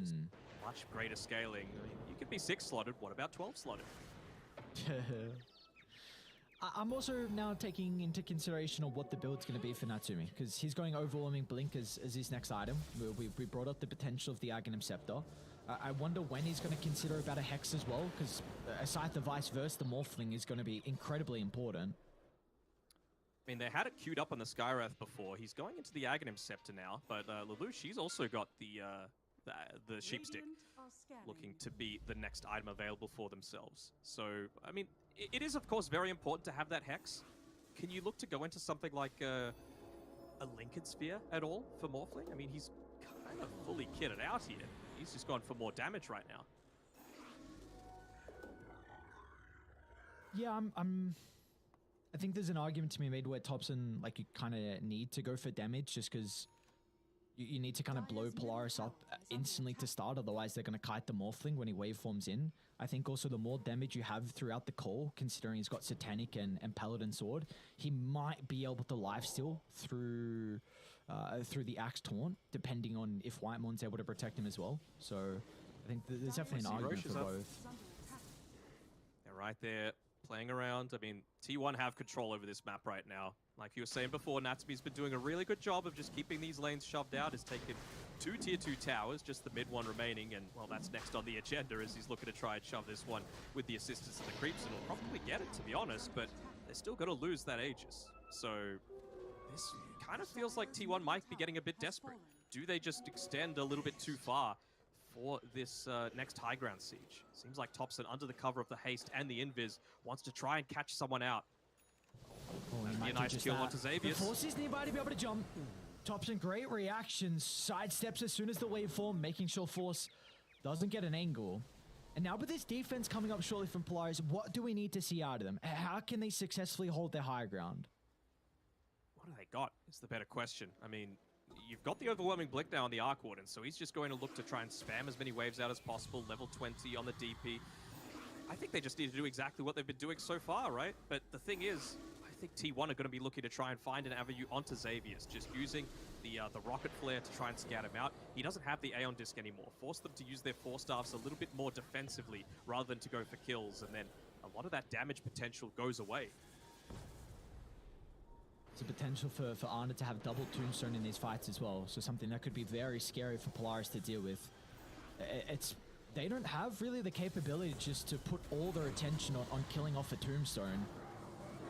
Just much greater scaling. I mean, you could be 6 slotted. What about 12 slotted? I'm also now taking into consideration of what the build's going to be for Natsumi, because he's going Overwhelming Blink as his next item. We brought up the potential of the Aghanim Scepter. I wonder when he's going to consider about a Hex as well, because aside the Vice Versa, the Morphling is going to be incredibly important. I mean, they had it queued up on the Skywrath before. He's going into the Aghanim Scepter now, but Lelouch, she's also got the Sheepstick, looking to be the next item available for themselves. So, I mean, it is, of course, very important to have that Hex. Can you look to go into something like a Lincoln Sphere at all for Morphling? I mean, he's kind of fully kitted out here. He's just gone for more damage right now. Yeah, I think there's an argument to be made where TOPSON, like, you kind of need to go for damage just because you need to kind of blow Polaris up instantly to start, otherwise they're going to kite the Morphling when he waveforms in. I think also the more damage you have throughout the call, considering he's got Satanic and Paladin Sword, he might be able to lifesteal through the Axe Taunt, depending on if Whitemorn's able to protect him as well. So I think there's definitely an argument for both. They're right there, playing around. I mean, T1 have control over this map right now. Like you were saying before, Natsumi's been doing a really good job of just keeping these lanes shoved out. He's taken 2 tier 2 towers, just the mid one remaining, and, well, that's next on the agenda as he's looking to try and shove this one with the assistance of the creeps, and he'll probably get it, to be honest, but they're still going to lose that Aegis. So this kind of feels like T1 might be getting a bit desperate. Do they just extend a little bit too far for this next high ground siege? Seems like TOPSON, under the cover of the haste and the invis, wants to try and catch someone out. Oh, That'd be a nice kill onto Xavius. The Force is nearby to be able to jump. TOPSON, great reactions. Sidesteps as soon as the waveform, making sure Force doesn't get an angle. And now with this defense coming up shortly from Polaris, what do we need to see out of them? How can they successfully hold their high ground? What do they got is the better question. I mean, you've got the Overwhelming Blink now on the Arc Warden, so he's just going to look to try and spam as many waves out as possible. Level 20 on the DP. I think they just need to do exactly what they've been doing so far, right? But the thing is, I think T1 are going to be looking to try and find an avenue onto Xavius, just using the Rocket Flare to try and scout him out. He doesn't have the Aeon Disc anymore. Force them to use their Force Staffs a little bit more defensively rather than to go for kills, and then a lot of that damage potential goes away. There's a potential for Arna to have double Tombstone in these fights as well, so something that could be very scary for Polaris to deal with. They don't have really the capability just to put all their attention on killing off a Tombstone.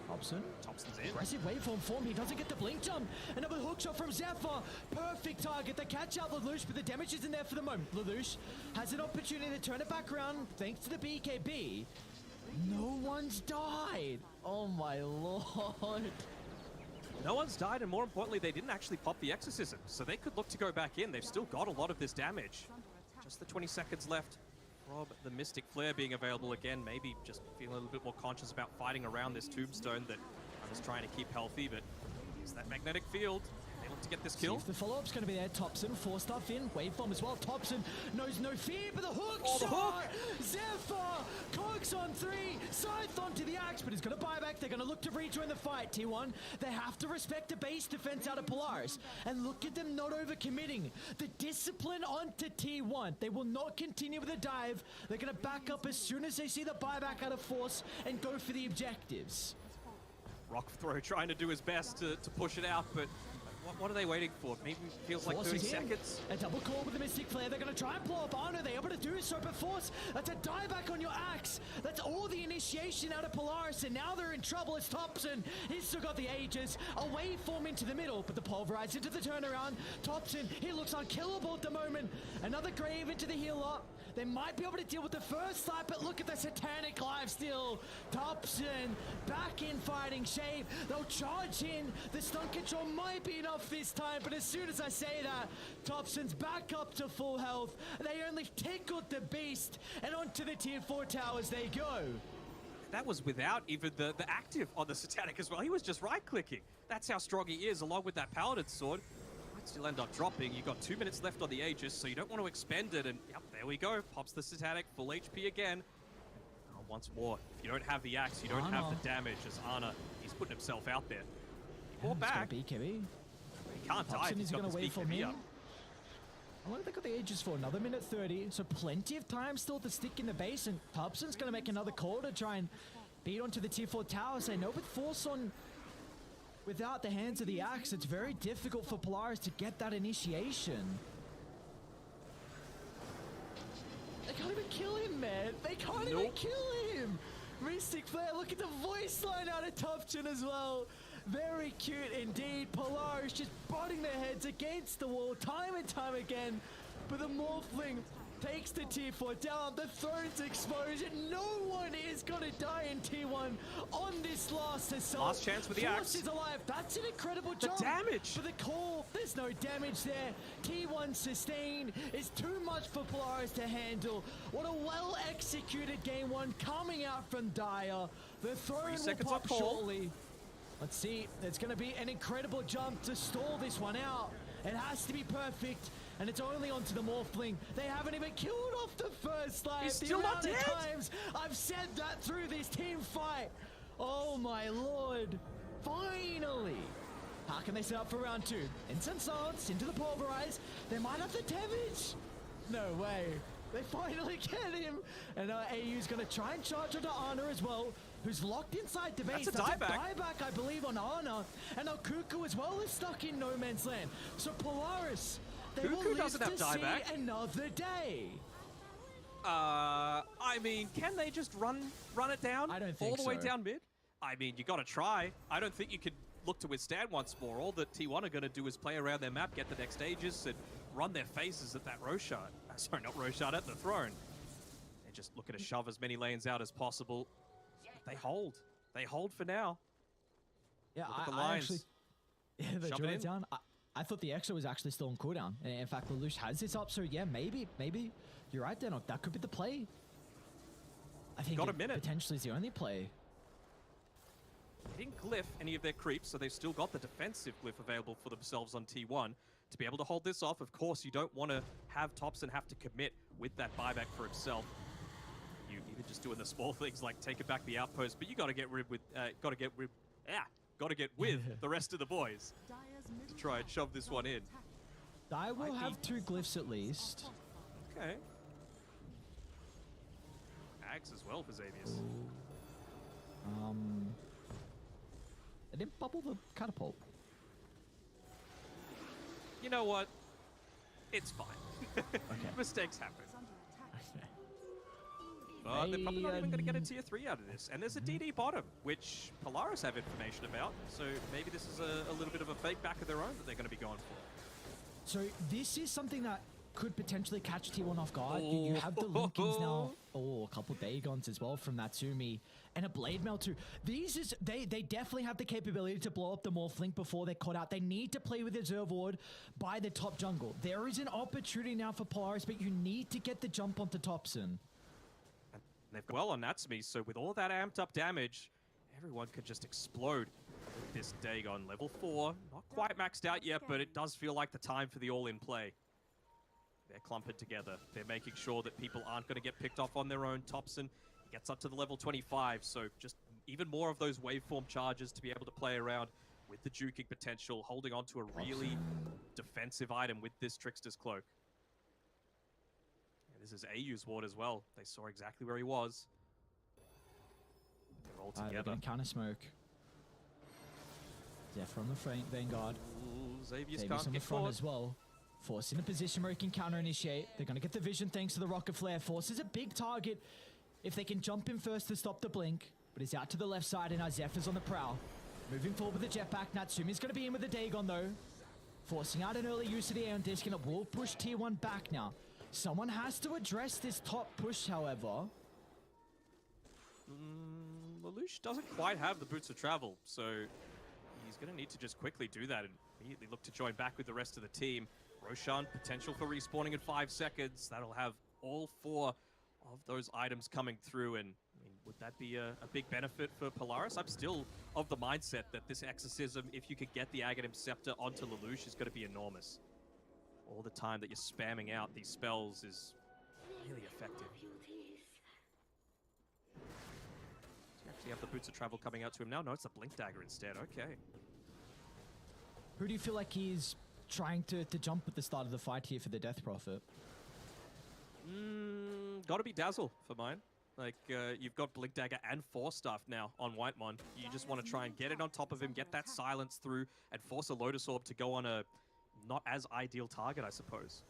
TOPSON's in. Aggressive waveform form, he doesn't get the blink jump. Another hook shot from Zephyr. Perfect target. They catch out Lelouch, but the damage isn't there for the moment. Lelouch has an opportunity to turn it back around thanks to the BKB. No one's died. Oh my lord. No one's died, and more importantly, they didn't actually pop the Exorcism, so they could look to go back in. They've still got a lot of this damage. Just the 20 seconds left. Rob, the Mystic Flare being available again, maybe just feeling a little bit more conscious about fighting around this Tombstone that I was trying to keep healthy, but it's that magnetic field. They look to get this kill. See if the follow-up's going to be there. TOPSON, Force Staff in, waveform as well. TOPSON knows no fear, but the hook shot! The hook! Zephyr! Cogs on 3, Scythe onto the Axe, but he's going to buy back. They're going to look to rejoin the fight, T1. They have to respect the base defense out of Polaris. And look at them not overcommitting. The discipline onto T1. They will not continue with the dive. They're going to back up as soon as they see the buyback out of Force and go for the objectives. Rock Throw trying to do his best to push it out, but what are they waiting for? Maybe it feels like 30 seconds. A double call with the Mystic Flare. They're going to try and blow up Arno. They're able to do so, but Force, that's a dieback on your Axe. That's all the initiation out of Polaris, and now they're in trouble as TOPSON. He's still got the Aegis. A waveform into the middle, but the Pulverize into the turnaround. TOPSON, he looks unkillable at the moment. Another Grave into the healer. They might be able to deal with the first side, but look at the Satanic lifesteal. TOPSON back in fighting shape. They'll charge in. The stun control might be enough this time, but as soon as I say that, TOPSON's back up to full health. They only tickled the beast, and onto the tier 4 towers they go. That was without even the active on the Satanic as well. He was just right-clicking. That's how strong he is, along with that Paladin Sword. Might still end up dropping. You've got 2 minutes left on the Aegis, so you don't want to expend it, and yep, there we go. Pops the Satanic, full HP again. Oh, once more, if you don't have the Axe, you don't have the damage, as Ana, he's putting himself out there. Pull back. BKB. He can't die. He's got this BKB up. How long have they got the Aegis for? Another minute 30, so plenty of time still to stick in the base, and TOPSON's going to make another call to try and beat onto the tier 4 towers. They know with Force on, without the hands of the axe, it's very difficult for Polaris to get that initiation. They can't even kill him, man. They can't even kill him. Mystic Flare, look at the voice line out of TOPSON as well. Very cute indeed. Polaris just butting their heads against the wall time and time again. But the Morphling takes the tier 4 down. The throne's exposed. No one is going to die in tier 1 on this last assault. Last chance with the Force axe. is alive. That's an incredible jump. The damage. For the call, there's no damage there. T1 sustained is too much for Polaris to handle. What a well-executed game 1 coming out from Dire. The throne will pop shortly. Let's see, it's going to be an incredible jump to stall this one out. It has to be perfect, and it's only onto the Morphling. They haven't even killed off the first life. He's still not dead. Times I've said that through this team fight. Oh my lord. Finally. How can they set up for round 2? Incense Lance into the Pulverize. They might have the damage. No way. They finally get him. And AU's going to try and charge onto Ana as well, who's locked inside the base. That's a dieback. Dieback, I believe, on Ana. And now Cuckoo as well is stuck in no man's land. So Polaris, they will live to see another day. I mean, can they just run it down? I don't think all the way so. down mid? I mean, you got to try. I don't think you could look to withstand once more. All that T1 are going to do is play around their map, get the next Aegis, and run their faces at that Roshan. Sorry, not Roshan, at the throne. They're just looking to shove as many lanes out as possible. They hold. They hold for now. Yeah, Look at the I lines. actually... Yeah, the Shove it draw in. down. I thought the Exo was actually still on cooldown. And in fact, Lelouch has this up, so yeah, maybe you're right, Denok. That could be the play. I think Got a minute. Potentially is the only play. They didn't glyph any of their creeps, so they've still got the defensive glyph available for themselves on T1 to be able to hold this off. Of course, you don't want to have TOPSON have to commit with that buyback for himself. You even just doing the small things like taking back the outpost, but you got to get rid with the rest of the boys to try and shove this one in. Dire will have 2 glyphs at least. Okay. Axe as well for Xavius. They didn't bubble the catapult. You know what? It's fine. Okay. Mistakes happen. Okay. But they're probably not even going to get a tier 3 out of this. And there's a DD bottom, which Polaris have information about. So maybe this is a little bit of a fake back of their own that they're going to be going for. So this is something that could potentially catch T1 off guard. You have the Linkins now. Oh, a couple Dagons as well from Natsumi. And a Blade Mail too. These is they definitely have the capability to blow up the Morphling before they're caught out. They need to play with the Reserve Ward by the top jungle. There is an opportunity now for Polaris, but you need to get the jump onto TOPSON. They've got well on Natsumi, so with all that amped up damage, everyone could just explode with this Dagon. Level 4, not quite maxed out yet, but it does feel like the time for the all-in play. They're clumping together. They're making sure that people aren't going to get picked off on their own. TOPSON gets up to the level 25, so just even more of those waveform charges to be able to play around with the juking potential, holding on to a really defensive item with this Trickster's Cloak. Yeah, this is AU's ward as well. They saw exactly where he was. They're all together. They're going to counter smoke. Zephyr on the Vanguard. Ooh, Xavius Xavius can't on the get front caught. as well. Force in a position where he can counter-initiate. They're going to get the vision thanks to the Rocket Flare. Force is a big target if they can jump in first to stop the blink. But he's out to the left side and now Zephyr's on the prowl. Moving forward with the jetpack. Natsumi's going to be in with the Dagon though. Forcing out an early use of the Aeon Disc and it will push tier 1 back now. Someone has to address this top push, however. Lelouch doesn't quite have the boots of travel, so he's going to need to just quickly do that and immediately look to join back with the rest of the team. Roshan, potential for respawning in 5 seconds. That'll have all 4 of those items coming through, and I mean, would that be a big benefit for Polaris? I'm still of the mindset that this Exorcism, if you could get the Aghanim Scepter onto Lelouch, is going to be enormous. All the time that you're spamming out these spells is really effective. Do you actually have the Boots of Travel coming out to him now? No, it's a Blink Dagger instead. Okay. Who do you feel like he's trying to jump at the start of the fight here for the Death Prophet? Gotta be Dazzle for mine. Like, you've got Blink Dagger and Force Staff now on Whitemon. You just want to try and get it on top of him, get that silence through, and force a Lotus Orb to go on a not as ideal target, I suppose.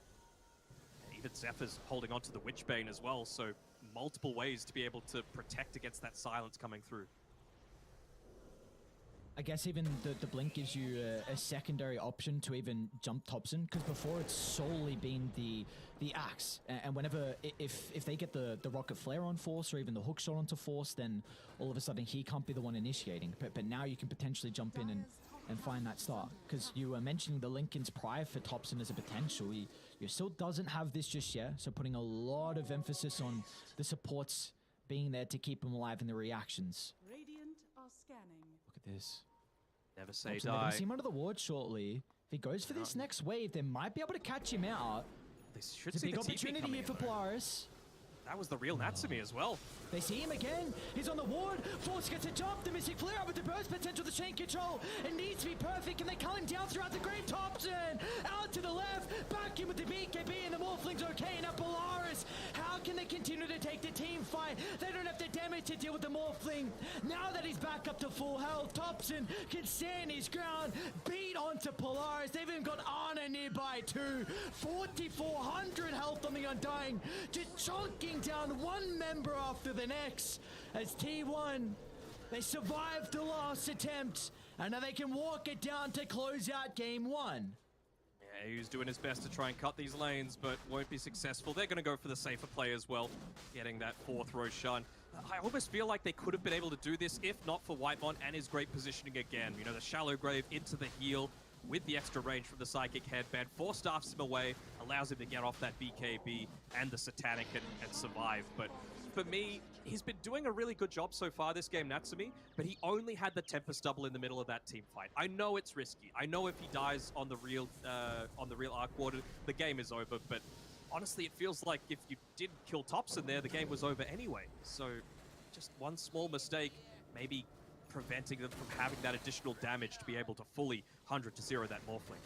Even Zephyr's holding on to the Witchbane as well, so multiple ways to be able to protect against that silence coming through. I guess even the Blink gives you a secondary option to even jump TOPSON, because before it's solely been the Axe, and whenever if they get the Rocket Flare on Force or even the hook shot onto Force, then all of a sudden he can't be the one initiating. But now you can potentially jump in and find that start, because you were mentioning the Linken's Pride for TOPSON as a potential. He still doesn't have this just yet, so putting a lot of emphasis on the supports being there to keep him alive in the reactions. Radiant are scanning. Look at this. Never say They're going die. to see him under the ward shortly. If he goes for this next wave, they might be able to catch him out. They should It's a see big the TP opportunity coming here for in, though. Polaris. That was the real Natsumi as well. They see him again. He's on the ward. Force gets a jump. The missing flare up with the burst potential, the chain control. It needs to be perfect. And they cull him down throughout the Great TOPSON. Out to the left. Back in with the BKB. And the Morphling's okay. Now Polaris. How can they continue to take the team fight? They don't have the damage to deal with the Morphling. Now that he's back up to full health, TOPSON can stand his ground. Beat onto Polaris. They've even got Ana nearby too. 4,400 health on the Undying. Just chunking down one member after the next as T1 they survived the last attempt, and now they can walk it down to close out game one. Yeah, he was doing his best to try and cut these lanes, but won't be successful. They're going to go for the safer play as well, getting that fourth Roshan. I almost feel like they could have been able to do this if not for Whitemon and his great positioning again. You know, the shallow grave into the heal with the extra range from the Psychic Headband. Force staffs him away, allows him to get off that BKB and the Satanic and survive. But for me, he's been doing a really good job so far this game, Natsumi, but he only had the Tempest double in the middle of that team fight. I know it's risky. I know if he dies on the real Arc Warden, the game is over, but honestly, it feels like if you did kill TOPSON there, the game was over anyway. So just one small mistake, maybe preventing them from having that additional damage to be able to fully 100-0 that Morphling.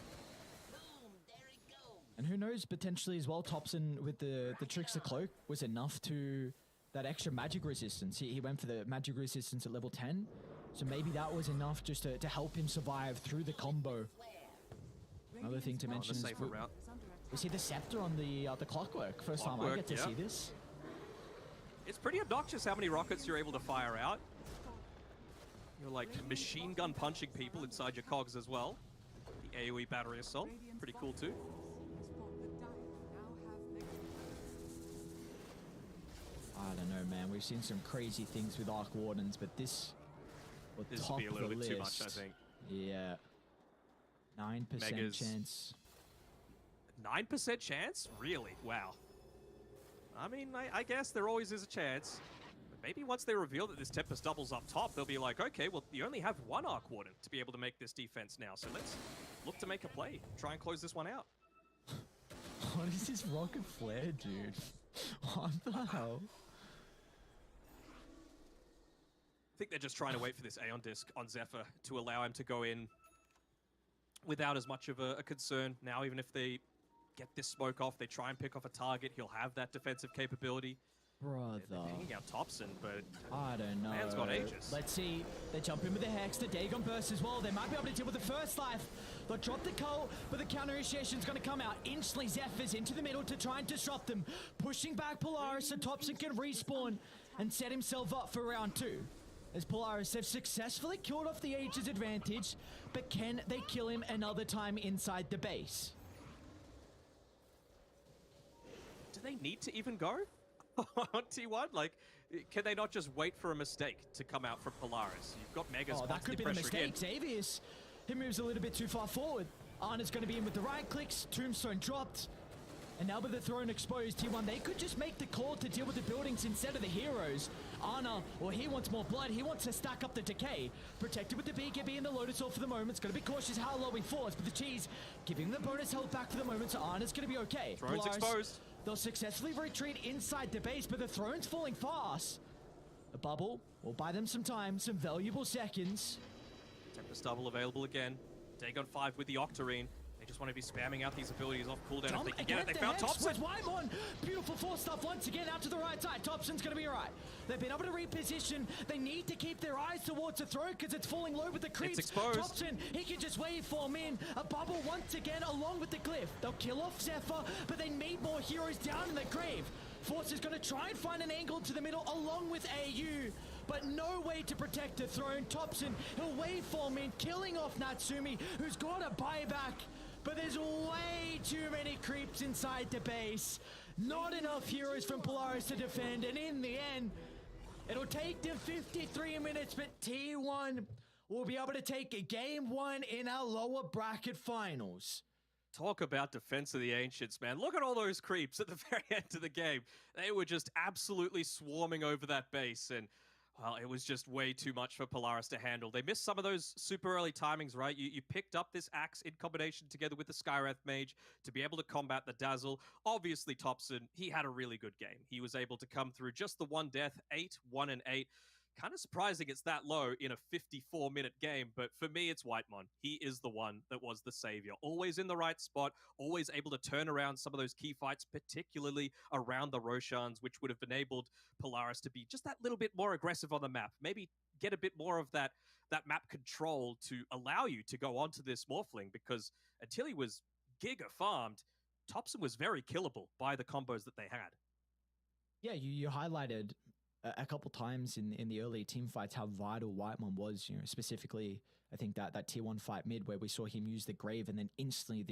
And who knows, potentially as well, TOPSON with the Trickster Cloak was enough to that extra magic resistance. He went for the magic resistance at level 10, so maybe that was enough just to help him survive through the combo. Another thing to mention is we see the Scepter on the Clockwork. First time I get to see this. It's pretty obnoxious how many rockets you're able to fire out. You're like machine gun punching people inside your cogs as well. The AoE battery assault, pretty cool too. I don't know, man. We've seen some crazy things with Arc Wardens, but this would top be a little the bit list. too much, I think. Yeah. 9% Megas. chance. 9% chance? Really? Wow. I mean, I guess there always is a chance. But maybe once they reveal that this Tempest doubles up top, they'll be like, okay, well, you only have one Arc Warden to be able to make this defense now. So let's look to make a play. Try and close this one out. What is this rocket flare, dude? What the hell? I think they're just trying to wait for this Aeon Disc on Zephyr to allow him to go in without as much of a concern. Now, even if they get this smoke off, they try and pick off a target, he'll have that defensive capability. Brother. They're picking out TOPSON, but I don't know. man's got ages. Let's see. They jump in with the Hex, the Dagon Burst as well. They might be able to deal with the first life. They'll drop the Cull, but the counter initiation's going to come out. Instantly, Zephyr's into the middle to try and disrupt them. Pushing back Polaris so TOPSON can respawn and set himself up for round two. As Polaris have successfully killed off the Aegis advantage, but can they kill him another time inside the base? Do they need to even go on T1? Like, can they not just wait for a mistake to come out from Polaris? You've got Megas. Oh, that could be the mistake. Xavius, he moves a little bit too far forward. Ana's going to be in with the right clicks. Tombstone dropped. And now with the throne exposed, T1, they could just make the call to deal with the buildings instead of the heroes. Ana, well, he wants more blood. He wants to stack up the decay. Protected with the BKB and the Lotus Orb for the moment. It's going to be cautious how low he falls, but the Cheese giving the bonus health back for the moment, so Ana's going to be okay. Throne's Polaris, exposed. They'll successfully retreat inside the base, but the throne's falling fast. The bubble will buy them some time, some valuable seconds. Tempest double available again. Dagon 5 with the Octarine. They just want to be spamming out these abilities off cooldown if they can Again, get it. They found TOPSON. With Whitemon. Beautiful force stuff once again out to the right side. TOPSON's going to be alright. They've been able to reposition. They need to keep their eyes towards the throat because it's falling low with the creeps. It's exposed. TOPSON, he can just waveform in. A bubble once again along with the glyph. They'll kill off Zephyr, but they need more heroes down in the grave. Force is going to try and find an angle to the middle along with AU, but no way to protect the throne. TOPSON, he'll waveform in, killing off Natsumi, who's got a buyback, but there's way too many creeps inside the base. Not enough heroes from Polaris to defend, and in the end, it'll take them 53 minutes, but T1 will be able to take game 1 in our lower bracket finals. Talk about defense of the ancients, man. Look at all those creeps at the very end of the game. They were just absolutely swarming over that base, and well, it was just way too much for Polaris to handle. They missed some of those super early timings, right? You picked up this axe in combination together with the Skywrath Mage to be able to combat the Dazzle. Obviously, TOPSON, he had a really good game. He was able to come through just the one death, 8, 1 and 8. Kind of surprising it's that low in a 54-minute game, but for me, it's Whitemon. He is the one that was the savior. Always in the right spot, always able to turn around some of those key fights, particularly around the Roshans, which would have enabled Polaris to be just that little bit more aggressive on the map. Maybe get a bit more of that map control to allow you to go onto this Morphling, because until he was giga farmed, TOPSON was very killable by the combos that they had. Yeah, you highlighted a couple times in the early team fights how vital Whitemon was, you know, specifically I think that tier 1 fight mid where we saw him use the grave and then instantly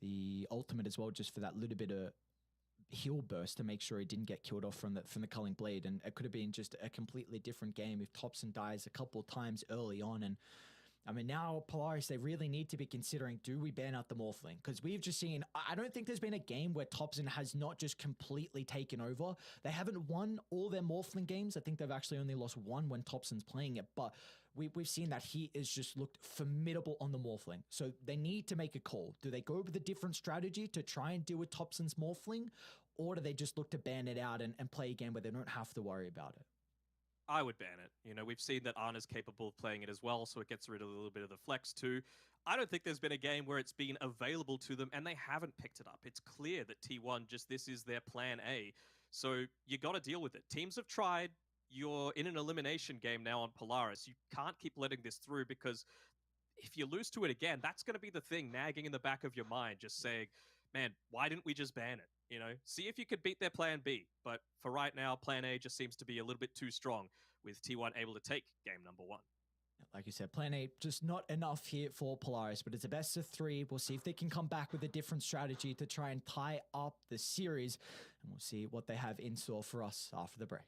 the ultimate as well, just for that little bit of heal burst to make sure he didn't get killed off from the culling blade. And it could have been just a completely different game if TOPSON dies a couple times early on. And I mean, now Polaris, they really need to be considering, do we ban out the Morphling? Because we've just seen, I don't think there's been a game where TOPSON has not just completely taken over. They haven't won all their Morphling games. I think they've actually only lost one when TOPSON's playing it, but we've seen that he has just looked formidable on the Morphling. So they need to make a call. Do they go with a different strategy to try and deal with TOPSON's Morphling, or do they just look to ban it out and play a game where they don't have to worry about it? I would ban it. You know, we've seen that Ana's capable of playing it as well, so it gets rid of a little bit of the flex too. I don't think there's been a game where it's been available to them and they haven't picked it up. It's clear that T1 this is their plan A. So you got to deal with it. Teams have tried. You're in an elimination game now on Polaris. You can't keep letting this through, because if you lose to it again, that's going to be the thing nagging in the back of your mind, just saying, man, why didn't we just ban it? You know, see if you could beat their plan B. But for right now, plan A just seems to be a little bit too strong, with T1 able to take game number 1. Like you said, plan A, just not enough here for Polaris, but it's a best of 3. We'll see if they can come back with a different strategy to try and tie up the series, and we'll see what they have in store for us after the break.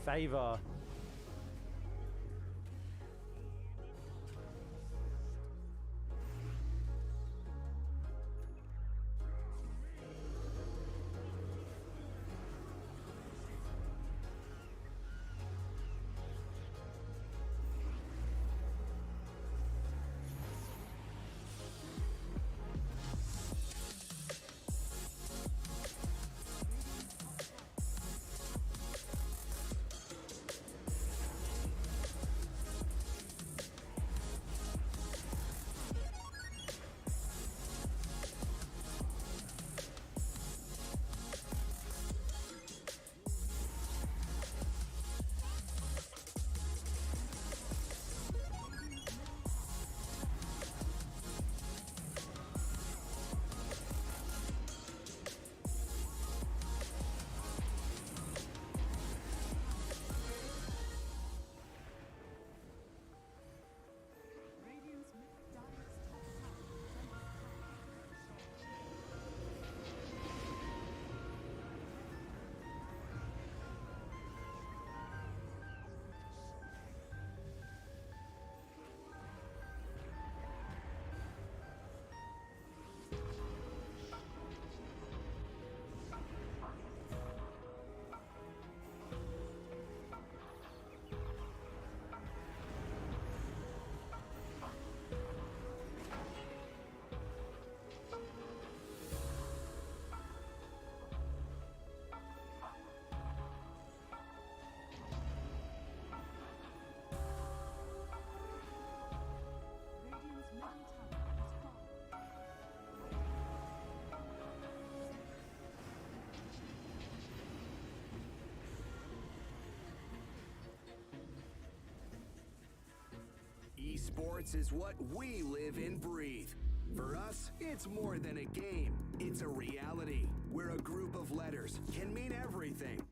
favor. Radiant's Dire's top Radiant's middle tower has fallen. Esports is what we live and breathe. For us, it's more than a game, it's a reality where a group of letters can mean everything.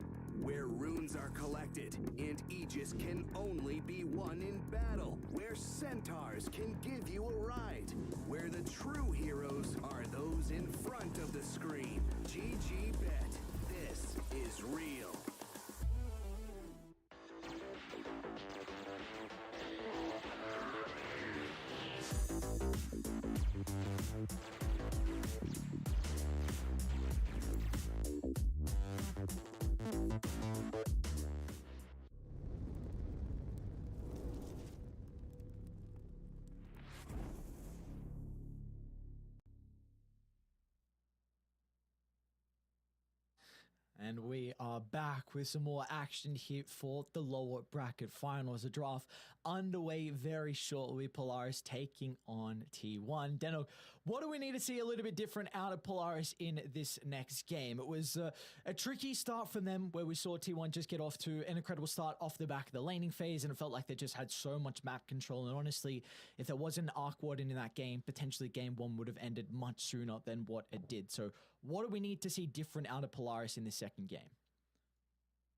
Where runes are collected and Aegis can only be won in battle. Where centaurs can give you a ride. Where the true heroes are those in front of the screen. GG Bet. This is real. And we are back with some more action here for the lower bracket finals. The draft underway very shortly. Polaris taking on T1. Deno, what do we need to see a little bit different out of Polaris in this next game? It was a tricky start for them where we saw T1 just get off to an incredible start off the back of the laning phase, and it felt like they just had so much map control. And honestly, if there wasn't an Arc Warden in that game, potentially game one would have ended much sooner than what it did. So what do we need to see different out of Polaris in this second game?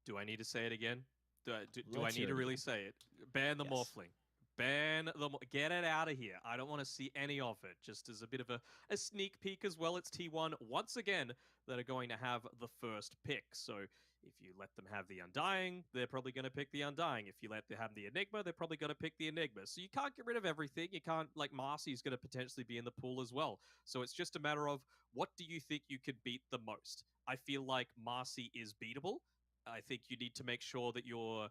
Do I need to say it again? Do I Let's need hear to it really again. say it? Ban the Yes. Morphling. Ban the... Get it out of here. I don't want to see any of it. Just as a bit of a sneak peek as well, it's T1 once again that are going to have the first pick. So if you let them have the Undying, they're probably going to pick the Undying. If you let them have the Enigma, they're probably going to pick the Enigma. So you can't get rid of everything. You can't, like, Marcy's going to potentially be in the pool as well. So it's just a matter of what do you think you could beat the most? I feel like Marcy is beatable. I think you need to make sure that you're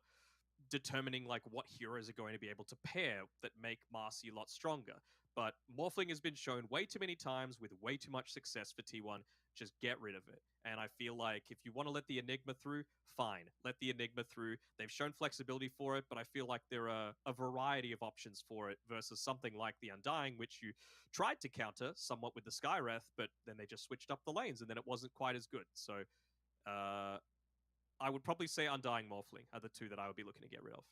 determining like what heroes are going to be able to pair that make Marcy a lot stronger. But Morphling has been shown way too many times with way too much success for T1. Just get rid of it. And I feel like if you want to let the Enigma through, fine. Let the Enigma through. They've shown flexibility for it, but I feel like there are a variety of options for it versus something like the Undying, which you tried to counter somewhat with the Skywrath, but then they just switched up the lanes and then it wasn't quite as good. So I would probably say Undying, Morphling are the two that I would be looking to get rid of.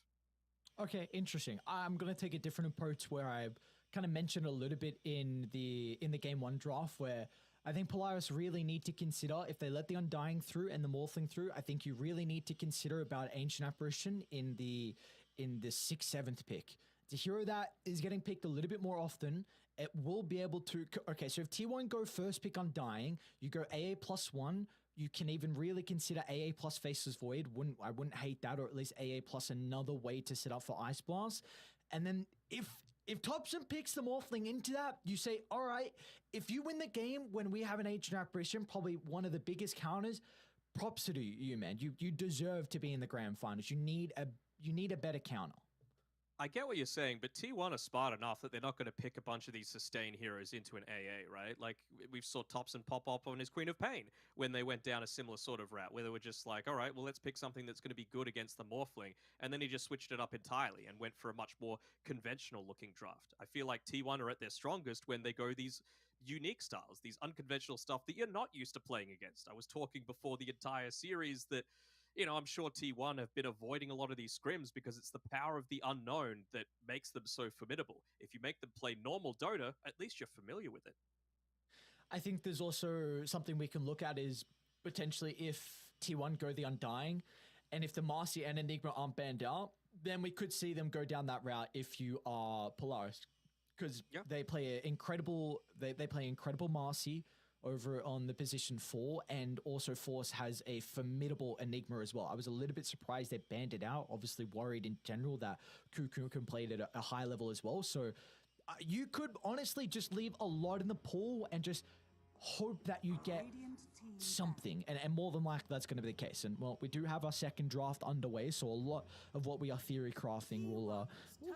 Okay, interesting. I'm going to take a different approach where I kind of mentioned a little bit in the game one draft where I think Polaris really need to consider if they let the Undying through and the Morphling through. I think you really need to consider about Ancient Apparition in the 6th, 7th pick. It's a hero that is getting picked a little bit more often. It will be able to... Okay, so if T1 go first pick Undying, you go AA +1, you can even really consider AA plus Faceless Void. I wouldn't hate that, or at least AA plus another way to set up for Ice Blast. And then if TOPSON picks the Morphling into that, you say, all right, if you win the game when we have an Ancient Apparition, probably one of the biggest counters, props to you, man. You deserve to be in the grand finals. You need a better counter. I get what you're saying, but T1 are smart enough that they're not going to pick a bunch of these sustain heroes into an AA, right? Like, we saw TOPSON pop up on his Queen of Pain when they went down a similar sort of route, where they were just like, all right, well, let's pick something that's going to be good against the Morphling. And then he just switched it up entirely and went for a much more conventional-looking draft. I feel like T1 are at their strongest when they go these unique styles, these unconventional stuff that you're not used to playing against. I was talking before the entire series that, you know, I'm sure T1 have been avoiding a lot of these scrims because it's the power of the unknown that makes them so formidable. If you make them play normal Dota, at least you're familiar with it. I think there's also something we can look at is potentially if T1 go the Undying, and if the Marcy and Enigma aren't banned out, then we could see them go down that route if you are Polaris. Because they play incredible Marcy over on the position 4, and also Force has a formidable Enigma as well. I was a little bit surprised they banned it out, obviously worried in general that Cuckoo can play it at a high level as well. So you could honestly just leave a lot in the pool and just hope that you get something, and more than likely that's going to be the case. And well, we do have our second draft underway, so a lot of what we are theory crafting will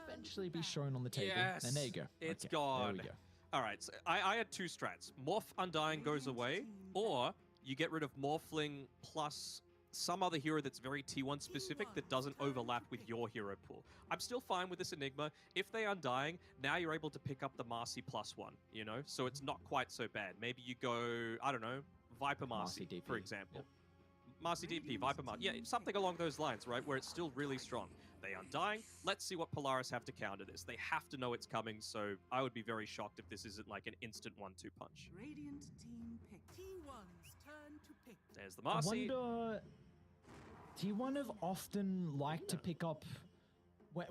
eventually be shown on the table. Yes, and there you go. It's okay, gone. There we go. All right, so I had two strats. Morph Undying goes away, or you get rid of Morphling plus some other hero that's very T1 specific that doesn't overlap with your hero pool. I'm still fine with this Enigma. If they Undying, now you're able to pick up the Marcy +1, you know? So it's not quite so bad. Maybe you go, I don't know, Viper Marcy, DP, for example. Yep. Marcy DP, Viper Marcy. Yeah, something along those lines, right? Where it's still really strong. They Undying. Let's see what Polaris have to counter this. They have to know it's coming, so I would be very shocked if this isn't like an instant 1-2 punch. Radiant team pick. T1's turn to pick. There's the Marcy. I wonder, T1 have often liked to pick up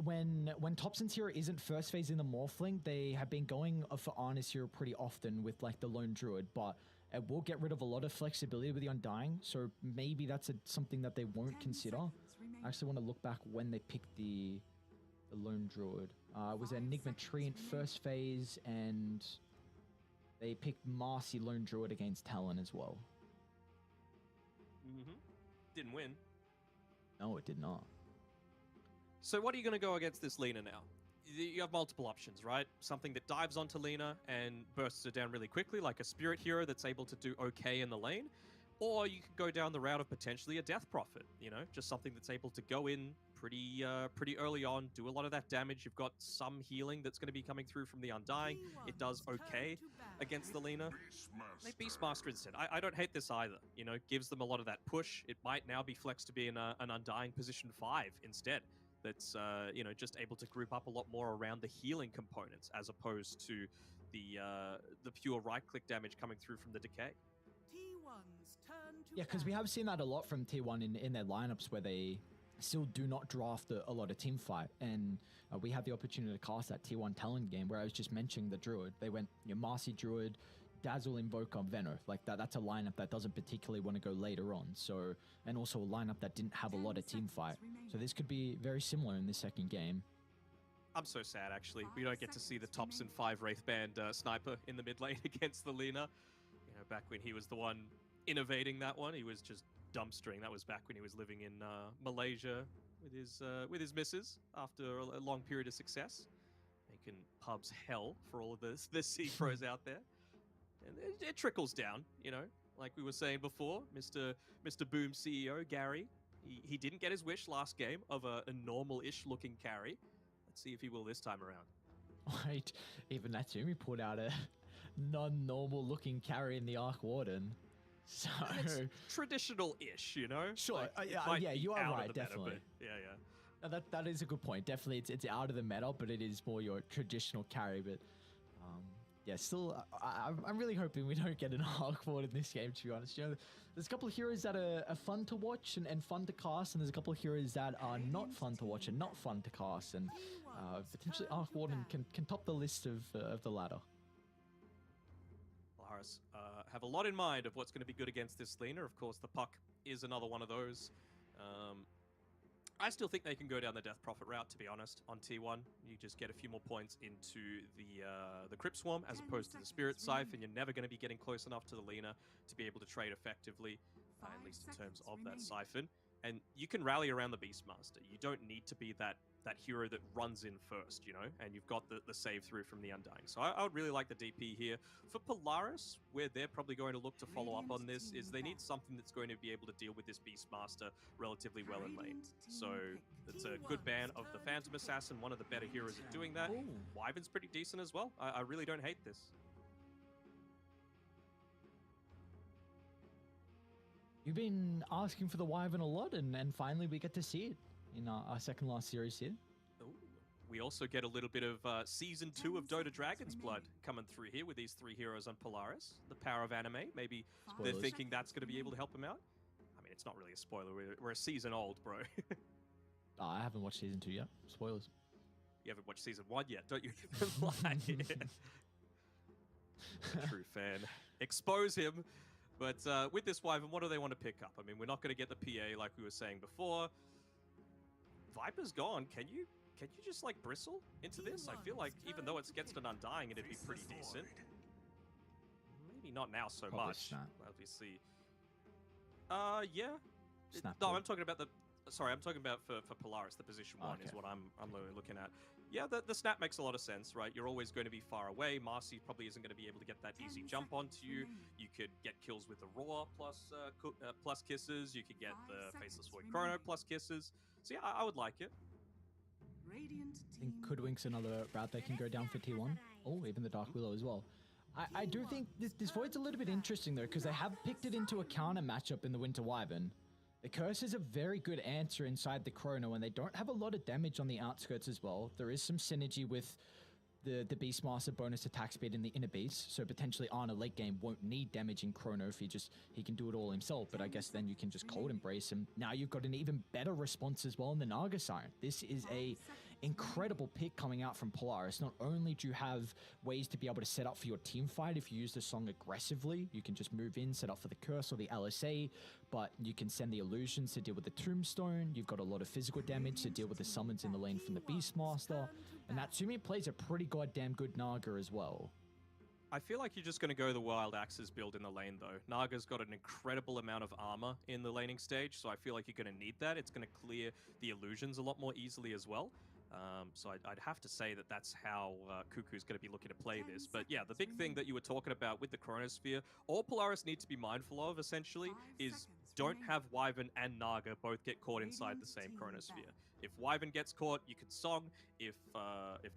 when TOPSON's hero isn't first phase in the Morphling. They have been going for Arnis hero pretty often with like the Lone Druid, but it will get rid of a lot of flexibility with the Undying, so maybe that's something that they won't consider. I actually want to look back when they picked the Lone Druid. It was Enigma Treant first phase, and they picked Marcy Lone Druid against Talon as well. Mm-hmm. Didn't win. No, it did not. So what are you going to go against this Lina now? You have multiple options, right? Something that dives onto Lina and bursts her down really quickly, like a Spirit hero that's able to do okay in the lane. Or you could go down the route of potentially a Death Prophet, you know? Just something that's able to go in pretty early on, do a lot of that damage. You've got some healing that's going to be coming through from the Undying. It does okay against the Lina. They Beastmaster instead. I don't hate this either, you know? Gives them a lot of that push. It might now be flexed to be in an Undying position 5 instead. That's, you know, just able to group up a lot more around the healing components as opposed to the pure right-click damage coming through from the decay. T1's turn to Yeah, because we have seen that a lot from T1 in their lineups where they still do not draft a lot of team fight, and we had the opportunity to cast that T1 Talon game where I was just mentioning the Druid. They went, you know, Marcy Druid, Dazzle, Invoker, Venno. Like that's a lineup that doesn't particularly want to go later on. So, and also a lineup that didn't have a lot of team fight. So this could be very similar in this second game. I'm so sad, actually. We don't get to see the TOPSON 5 Wraithband sniper in the mid lane against the Lina. You know, back when he was the one innovating that one, he was just dumpstering. That was back when he was living in Malaysia with his missus after a long period of success, making pubs hell for all of the C pros out there. And it trickles down, you know, like we were saying before. Mr. Boom CEO Gary, he didn't get his wish last game of a normal-ish looking carry. Let's see if he will this time around. Right, even Natsumi put out a non-normal looking carry in the Arc Warden. So it's traditional-ish, you know. Sure, Like, yeah, you are out of right, the meta, definitely. but yeah. That is a good point. Definitely, it's out of the meta, but it is more your traditional carry. But yeah, still, I'm really hoping we don't get an Arc Ward in this game, to be honest. You know, there's a couple of heroes that are fun to watch and fun to cast, and there's a couple of heroes that are not fun to watch and not fun to cast, and potentially Arc Warden can top the list of the ladder. Polaris have a lot in mind of what's going to be good against this Lina. Of course, the puck is another one of those. I still think they can go down the Death Prophet route, to be honest, on T1. You just get a few more points into the Crypt Swarm as opposed to the Spirit Scythe, and you're never going to be getting close enough to the Lina to be able to trade effectively, at least in terms of that Siphon. And you can rally around the Beastmaster. You don't need to be that hero that runs in first, you know, and you've got the save through from the Undying. So I would really like the DP here. For Polaris, where they're probably going to look to follow up on this, is they need something that's going to be able to deal with this Beastmaster relatively well in lane. So it's a good ban of the Phantom Assassin, one of the better heroes at doing that. Ooh. Wyvern's pretty decent as well. I really don't hate this. You've been asking for the Wyvern a lot, and finally we get to see it in our second last series here. Ooh. We also get a little bit of Season 2 of Dota Dragon's Blood coming through here with these three heroes on Polaris. The power of anime. Maybe they're thinking that's going to be able to help them out. I mean, it's not really a spoiler. We're a season old, bro. I haven't watched season 2 yet. Spoilers. You haven't watched Season 1 yet, don't you? Lie. True fan. Expose him. But with this Wyvern, what do they want to pick up? I mean, we're not going to get the PA like we were saying before. Viper's gone. Can you just like bristle into this? I feel like even though it's against an Undying, it'd be pretty decent. Maybe not now so Probably much. Snap. Obviously. Yeah. Snap No, pull. I'm talking about the. Sorry, I'm talking about for Polaris. The position one is Okay. what I'm really looking at. Yeah, the snap makes a lot of sense, right? You're always going to be far away. Marcy probably isn't going to be able to get that easy jump onto you. You could get kills with the Roar plus kisses. You could get the Faceless Void Chrono plus kisses. So yeah, I would like it. I think Hoodwink's another route they can go down for T1. Oh, even the Dark Willow as well. I do think this Void's a little bit interesting though, because they have picked it into a counter matchup in the Winter Wyvern. The Curse is a very good answer inside the Chrono, and they don't have a lot of damage on the outskirts as well. There is some synergy with the Beastmaster bonus attack speed in the inner beast, so potentially Arna late game won't need damage in Chrono if he can do it all himself, but I guess then you can just cold embrace him. Now you've got an even better response as well in the Naga Siren. This is a incredible pick coming out from Polaris. Not only do you have ways to be able to set up for your team fight if you use the song aggressively, you can just move in, set up for the Curse or the LSA, but you can send the illusions to deal with the Tombstone. You've got a lot of physical damage to deal with the summons in the lane from the Beastmaster, and Natsumi plays a pretty goddamn good Naga as well. I feel like you're just going to go the Wild Axes build in the lane, though. Naga's got an incredible amount of armor in the laning stage, so I feel like you're going to need that. It's going to clear the illusions a lot more easily as well. So I'd have to say that that's how Cuckoo's going to be looking to play this. But yeah, the big thing that you were talking about with the Chronosphere, all Polaris need to be mindful of, essentially, is don't have Wyvern and Naga both get caught inside the same Chronosphere. If Wyvern gets caught, you can Song. If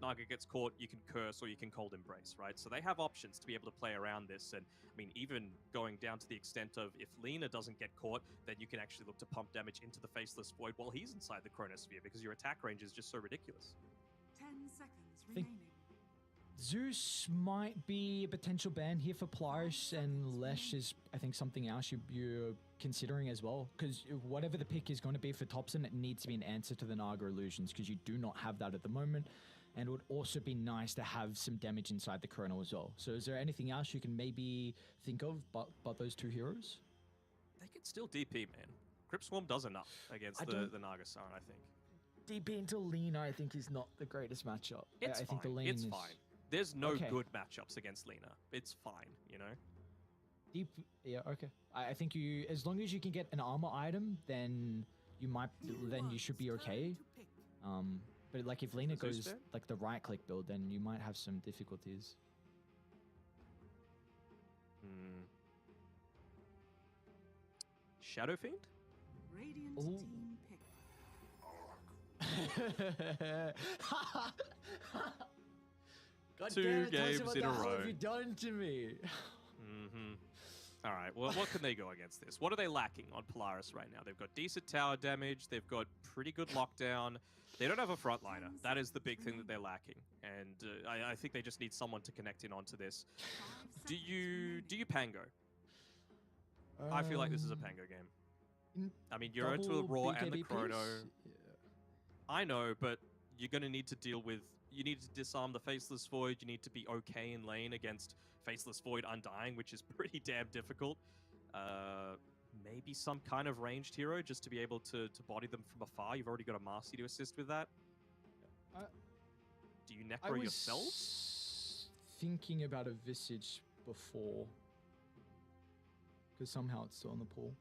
Naga gets caught, you can Curse or you can Cold Embrace, right? So they have options to be able to play around this. And I mean, even going down to the extent of if Lina doesn't get caught, then you can actually look to pump damage into the Faceless Void while he's inside the Chronosphere because your attack range is just so ridiculous. 10 seconds think- remaining. Zeus might be a potential ban here for Polaris, and Lesh is, I think, something else you're considering as well. Because whatever the pick is going to be for TOPSON, it needs to be an answer to the Naga illusions, because you do not have that at the moment. And it would also be nice to have some damage inside the Chrono as well. So is there anything else you can maybe think of but those two heroes? They can still DP, man. Crypt Swarm does enough against the Naga Siren, I think. DP into Lina, I think, is not the greatest matchup. It's I fine. think the lane It's is fine. There's no Okay. good matchups against Lina. It's fine, you know? deep. Yeah, okay. I think you, as long as you can get an armor item, then you should be okay. But like if Lina Is Zeus goes there? like the right click build, then you might have some difficulties. Shadow Fiend? Radiant Ooh. team pick. God Two damn it, Tyson, games what in the a hell row. have you done to me? Mm-hmm. All right, well, what can they go against this? What are they lacking on Polaris right now? They've got decent tower damage. They've got pretty good lockdown. They don't have a frontliner. That is the big thing that they're lacking. And I think they just need someone to connect in onto this. Do you Pango? I feel like this is a Pango game. I mean, you're into the Double Raw and the BKB Chrono. piece? I know, but you're going to need to deal with you need to disarm the Faceless Void. You need to be okay in lane against Faceless Void Undying, which is pretty damn difficult. Maybe some kind of ranged hero just to be able to body them from afar. You've already got a Marcy to assist with that. Do you I necro was yourself? thinking about a Visage before, because somehow it's still in the pool.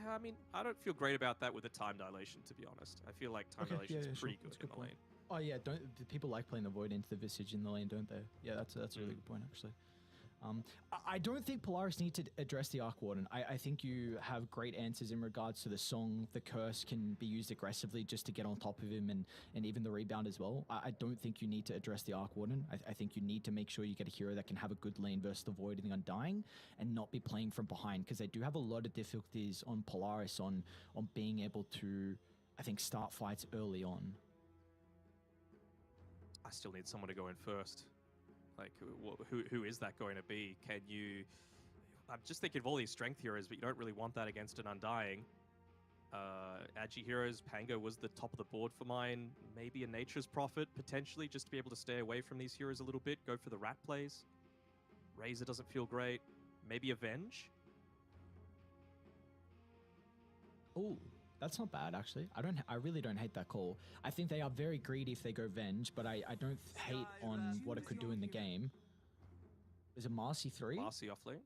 I mean, I don't feel great about that with the time dilation, to be honest. I feel like time dilation is pretty sure. That's good a in the point. lane. Oh yeah, don't the people like playing the Void into the Visage in the lane, don't they? Yeah, that's a really good point actually. I don't think Polaris need to address the Arc Warden. I think you have great answers in regards to the song. The curse can be used aggressively just to get on top of him, and even the rebound as well. I don't think you need to address the Arc Warden. I think you need to make sure you get a hero that can have a good lane versus the Void and the Undying and not be playing from behind, because they do have a lot of difficulties on Polaris on being able to, I think, start fights early on. I still need someone to go in first. Like, who is that going to be? Can you... I'm just thinking of all these strength heroes, but you don't really want that against an Undying. Agi heroes, Pango was the top of the board for mine. Maybe a Nature's Prophet, potentially, just to be able to stay away from these heroes a little bit. Go for the rat plays. Razor doesn't feel great. Maybe Avenge? Oh, that's not bad actually. I really don't hate that call. I think they are very greedy if they go Venge, but I don't hate on what it could do in the game. Is it Marcy 3? Marcy off lane.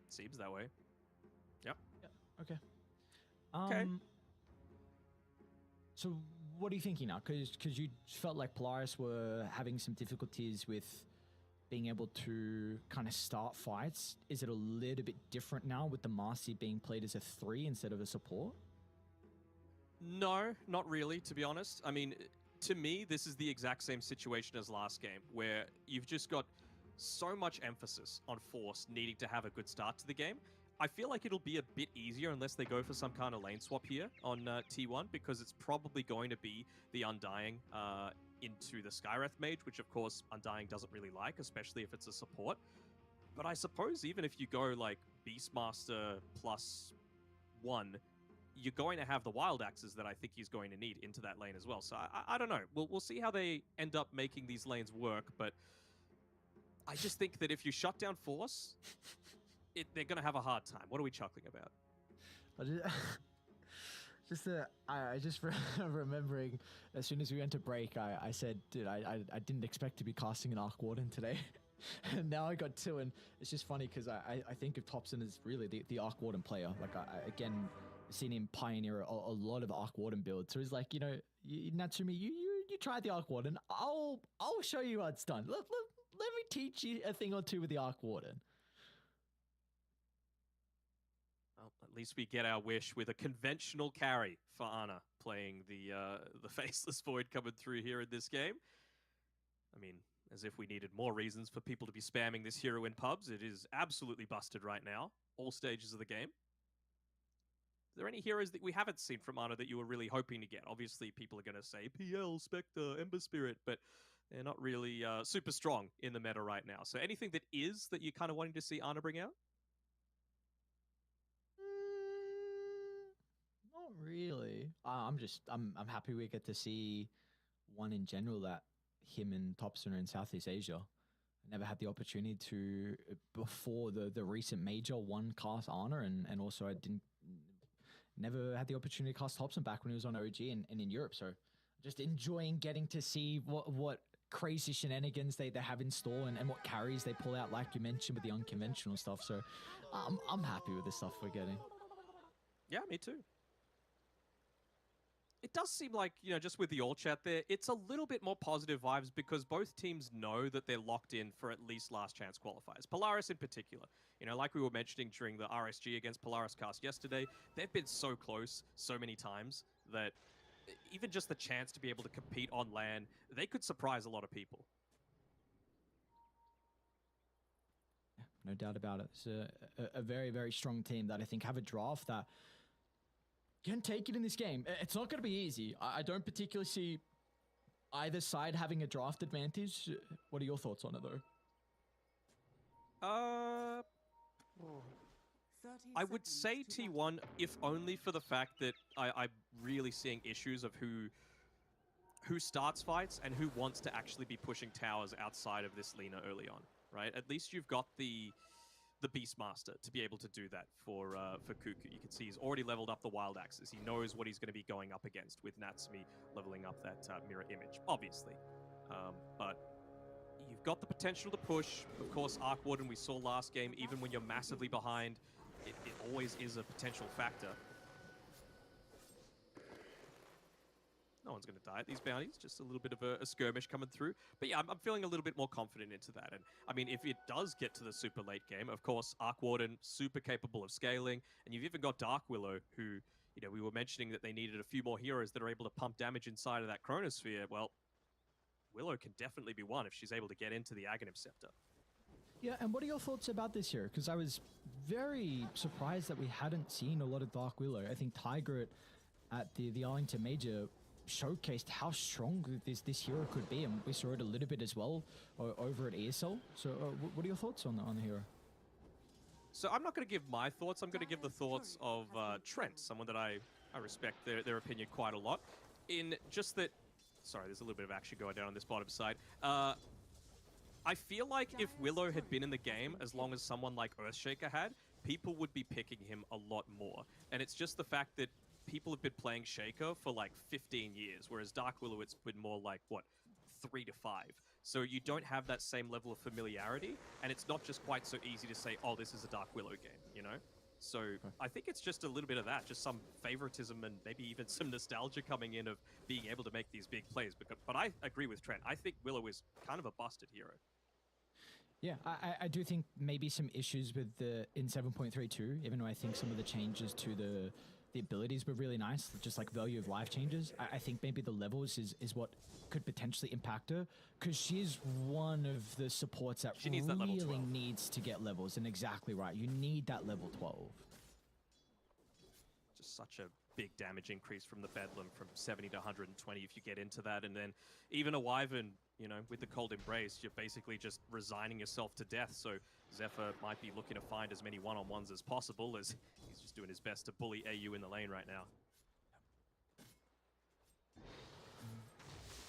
Seems that way. Yep. Yeah, okay. Okay. So what are you thinking now? Because you felt like Polaris were having some difficulties with being able to kind of start fights. Is it a little bit different now with the Marcy being played as a 3 instead of a support? No, not really, to be honest. I mean, to me, this is the exact same situation as last game, where you've just got so much emphasis on Force needing to have a good start to the game. I feel like it'll be a bit easier unless they go for some kind of lane swap here on T1, because it's probably going to be the Undying into the Skywrath Mage, which of course Undying doesn't really like, especially if it's a support. But I suppose even if you go like Beastmaster +1, you're going to have the Wild Axes that I think he's going to need into that lane as well. So I don't know. We'll see how they end up making these lanes work, but I just think that if you shut down Force, they're going to have a hard time. What are we chuckling about? I just remembering as soon as we went to break, I said, dude, I didn't expect to be casting an Arc Warden today. And now I got 2, and it's just funny because I think of TOPSON as really the Arc Warden player. Like, again, seen him pioneer a lot of Arc Warden builds. So he's like, you know, Natsumi, you try the Arc Warden. I'll show you how it's done. Let me teach you a thing or two with the Arc Warden. Well, at least we get our wish with a conventional carry for Ana playing the Faceless Void coming through here in this game. I mean, as if we needed more reasons for people to be spamming this hero in pubs. It is absolutely busted right now, all stages of the game. Is there any heroes that we haven't seen from Ana that you were really hoping to get? Obviously, people are going to say PL, Spectre, Ember Spirit, but they're not really super strong in the meta right now. So anything that is that you're kind of wanting to see Ana bring out? Not really. I'm happy we get to see one in general, that him and TOPSON are in Southeast Asia. I never had the opportunity to before the recent major one cast Ana, and also I never had the opportunity to cast TOPSON back when he was on OG and in Europe. So just enjoying getting to see what crazy shenanigans they have in store and what carries they pull out, like you mentioned with the unconventional stuff. So I'm happy with the stuff we're getting. Yeah, me too. It does seem like, you know, just with the all chat there, it's a little bit more positive vibes because both teams know that they're locked in for at least last chance qualifiers. Polaris in particular. You know, like we were mentioning during the RSG against Polaris cast yesterday, they've been so close so many times that even just the chance to be able to compete on LAN, they could surprise a lot of people. Yeah, no doubt about it. It's a very, very strong team that I think have a draft that can take it in this game. It's not going to be easy. I don't particularly see either side having a draft advantage. What are your thoughts on it, though? I would say T1, if only for the fact that I'm really seeing issues of who who starts fights and who wants to actually be pushing towers outside of this Lina early on, right? At least you've got the Beastmaster to be able to do that for Cuckoo. You can see he's already leveled up the Wild Axes. He knows what he's going to be going up against with Natsumi leveling up that mirror image, obviously. But you've got the potential to push. Of course, Arc Warden, we saw last game, even when you're massively behind, it always is a potential factor. No one's going to die at these bounties, just a little bit of a skirmish coming through. But yeah, I'm feeling a little bit more confident into that. And I mean, if it does get to the super late game, of course, Arc Warden, super capable of scaling. And you've even got Dark Willow, who, you know, we were mentioning that they needed a few more heroes that are able to pump damage inside of that Chronosphere. Well, Willow can definitely be one if she's able to get into the Aghanim Scepter. Yeah, and what are your thoughts about this here? Because I was very surprised that we hadn't seen a lot of Dark Willow. I think Tiger at the Arlington Major showcased how strong this hero could be, and we saw it a little bit as well over at ESL. So what are your thoughts on the hero? So I'm not going to give my thoughts. I'm going to give the thoughts of Trent, someone that I respect their opinion quite a lot. In just that, sorry, there's a little bit of action going down on this bottom side. I feel like if Willow had been in the game as long as someone like Earthshaker had, people would be picking him a lot more. And it's just the fact that people have been playing Shaker for like 15 years, whereas Dark Willow, it's been more like, what, 3 to 5. So you don't have that same level of familiarity, and it's not just quite so easy to say, oh, this is a Dark Willow game, you know? So I think it's just a little bit of that, just some favoritism and maybe even some nostalgia coming in of being able to make these big plays. But I agree with Trent. I think Willow is kind of a busted hero. Yeah, I do think maybe some issues with the in 7.32, even though I think some of the changes to the abilities were really nice, just like value of life changes. I think maybe the levels is what could potentially impact her, because she's one of the supports that she needs that level 12. needs to get levels, and exactly right. You need that level 12. Just such a big damage increase from the Bedlam from 70 to 120 if you get into that, and then even a Wyvern, you know, with the Cold Embrace, you're basically just resigning yourself to death. So Zephyr might be looking to find as many one-on-ones as possible, as he's just doing his best to bully AU in the lane right now.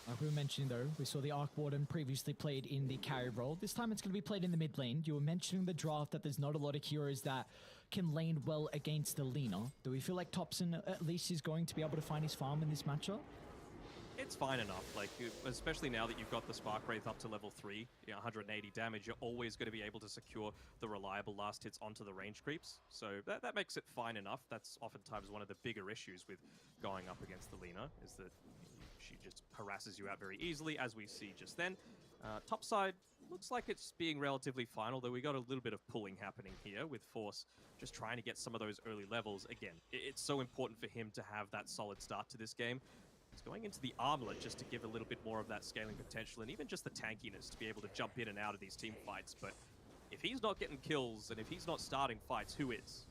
Like we were mentioning though, we saw the Arc Warden previously played in the carry role. This time it's going to be played in the mid lane. You were mentioning the draft that there's not a lot of heroes that can lane well against the Lina. Do we feel like TOPSON at least is going to be able to find his farm in this matchup? It's fine enough, like, especially now that you've got the Spark Wraith up to level 3, you know, 180 damage, you're always going to be able to secure the reliable last hits onto the range creeps. So that makes it fine enough. That's oftentimes one of the bigger issues with going up against the Lina, is that she just harasses you out very easily, as we see just then. Top side looks like it's being relatively fine, although we got a little bit of pulling happening here with Force just trying to get some of those early levels. Again, it's so important for him to have that solid start to this game. He's going into the Armlet just to give a little bit more of that scaling potential, and even just the tankiness to be able to jump in and out of these team fights. But if he's not getting kills, and if he's not starting fights, who is?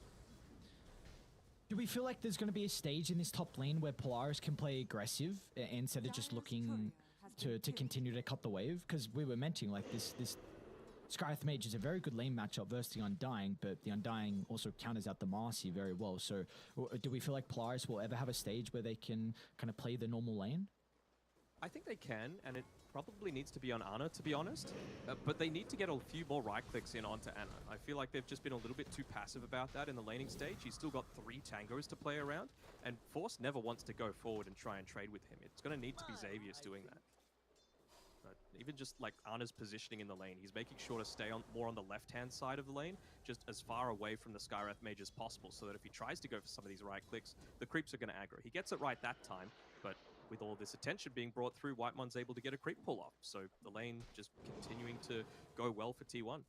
Do we feel like there's going to be a stage in this top lane where Polaris can play aggressive instead of just looking to continue to cut the wave? Because we were mentioning, like, this Skyth Mage is a very good lane matchup versus the Undying, but the Undying also counters out the Marcy very well. So do we feel like Polaris will ever have a stage where they can kind of play the normal lane? I think they can, and it probably needs to be on Ana, to be honest. But they need to get a few more right-clicks in onto Ana. I feel like they've just been a little bit too passive about that in the laning stage. He's still got 3 tangos to play around, and Force never wants to go forward and try and trade with him. It's going to need to be Xavius doing that. But even just like Ana's positioning in the lane, he's making sure to stay more on the left-hand side of the lane, just as far away from the Skywrath Mage as possible, so that if he tries to go for some of these right clicks, the creeps are going to aggro. He gets it right that time, but with all this attention being brought through, Whitemon's able to get a creep pull off. So the lane just continuing to go well for T1.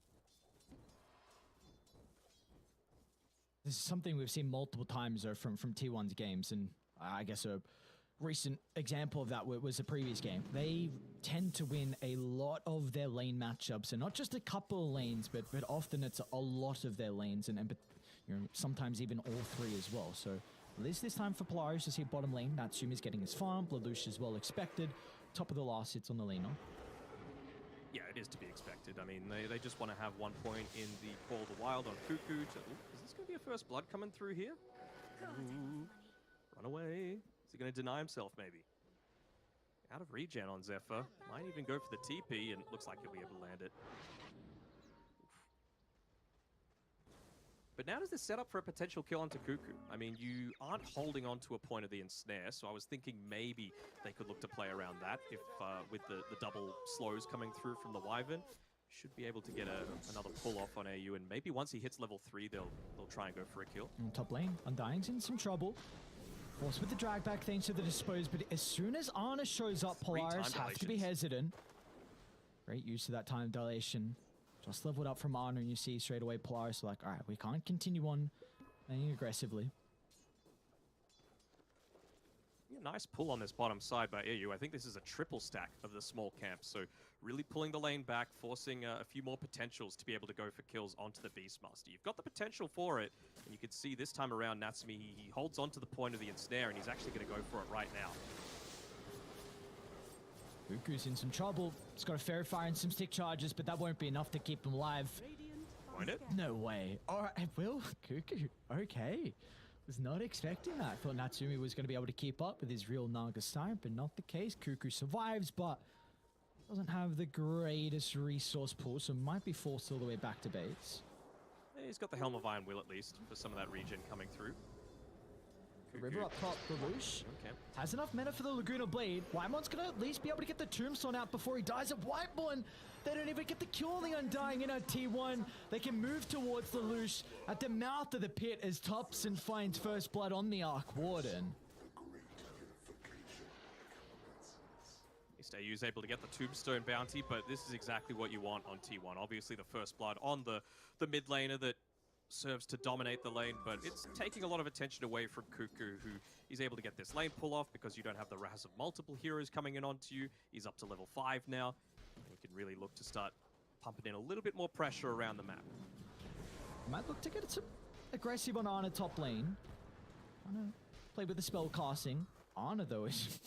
This is something we've seen multiple times from T1's games, and I guess a recent example of that was the previous game. They tend to win a lot of their lane matchups, and not just a couple of lanes, but often it's a lot of their lanes, and you know, sometimes even all 3 as well. So at least this time for Polaris to see bottom lane, Natsumi is getting his farm, Lelouch is well expected, top of the last hits on the lane. Yeah, it is to be expected. I mean, they just want to have 1 point in the Call of the Wild on Cuckoo. Is this going to be a first blood coming through here? Ooh, run away. Is he going to deny himself, maybe? Out of regen on Zephyr. Might even go for the TP, and looks like he'll be able to land it. But now does this set up for a potential kill onto Cuckoo? I mean, you aren't holding on to a point of the ensnare, so I was thinking maybe they could look to play around that if with the double slows coming through from the Wyvern. Should be able to get another pull off on AU, and maybe once he hits level 3, they'll try and go for a kill. Top lane, Undying's in some trouble. Forced with the drag back thanks to the dispose, but as soon as Ana shows up, Polaris have to be hesitant. Great use of that time dilation. Just leveled up from Ana, and you see straight away Polaris are like, all right, we can't continue on playing aggressively. Yeah, nice pull on this bottom side by AU. I think this is a triple stack of the small camp, so really pulling the lane back, forcing a few more potentials to be able to go for kills onto the Beastmaster. You've got the potential for it, and you can see this time around Natsumi, he holds on to the point of the ensnare, and he's actually going to go for it right now. Cuckoo's in some trouble. He's got a fair fire and some stick charges, but that won't be enough to keep him alive. Won't it? No way. All right, Will, Cuckoo, okay. Was not expecting that. Thought Natsumi was going to be able to keep up with his real Naga style, but not the case. Cuckoo survives, but doesn't have the greatest resource pool, so might be forced all the way back to base. He's got the Helm of Iron Will at least for some of that regen coming through. River up top, Lelouch has enough mana for the Laguna Blade. Wymon's going to at least be able to get the Tombstone out before he dies at Whiteborn. They don't even get the kill on the Undying in our T1. They can move towards Lelouch at the mouth of the pit as TOPSON finds first blood on the Arc Warden. AU's able to get the Tombstone bounty, but this is exactly what you want on T1. Obviously the first blood on the mid laner that serves to dominate the lane, but it's taking a lot of attention away from Cuckoo, who is able to get this lane pull off because you don't have the wrath of multiple heroes coming in onto you. He's up to level 5 now, and he can really look to start pumping in a little bit more pressure around the map. Might look to get some aggressive on Ana top lane. Ana play with the spell casting. Ana though is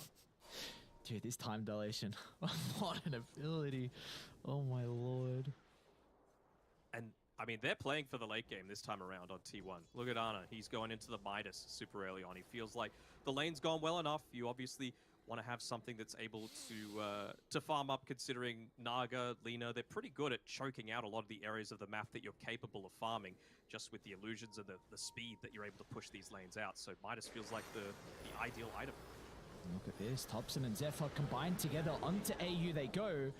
dude, this time dilation. What an ability. Oh my lord. And I mean, they're playing for the late game this time around on T1. Look at Ana. He's going into the Midas super early on. He feels like the lane's gone well enough. You obviously want to have something that's able to farm up, considering Naga, Lina, they're pretty good at choking out a lot of the areas of the map that you're capable of farming, just with the illusions and the speed that you're able to push these lanes out. So Midas feels like the ideal item. Look at this. TOPSON and Zephyr combined together onto AU they go.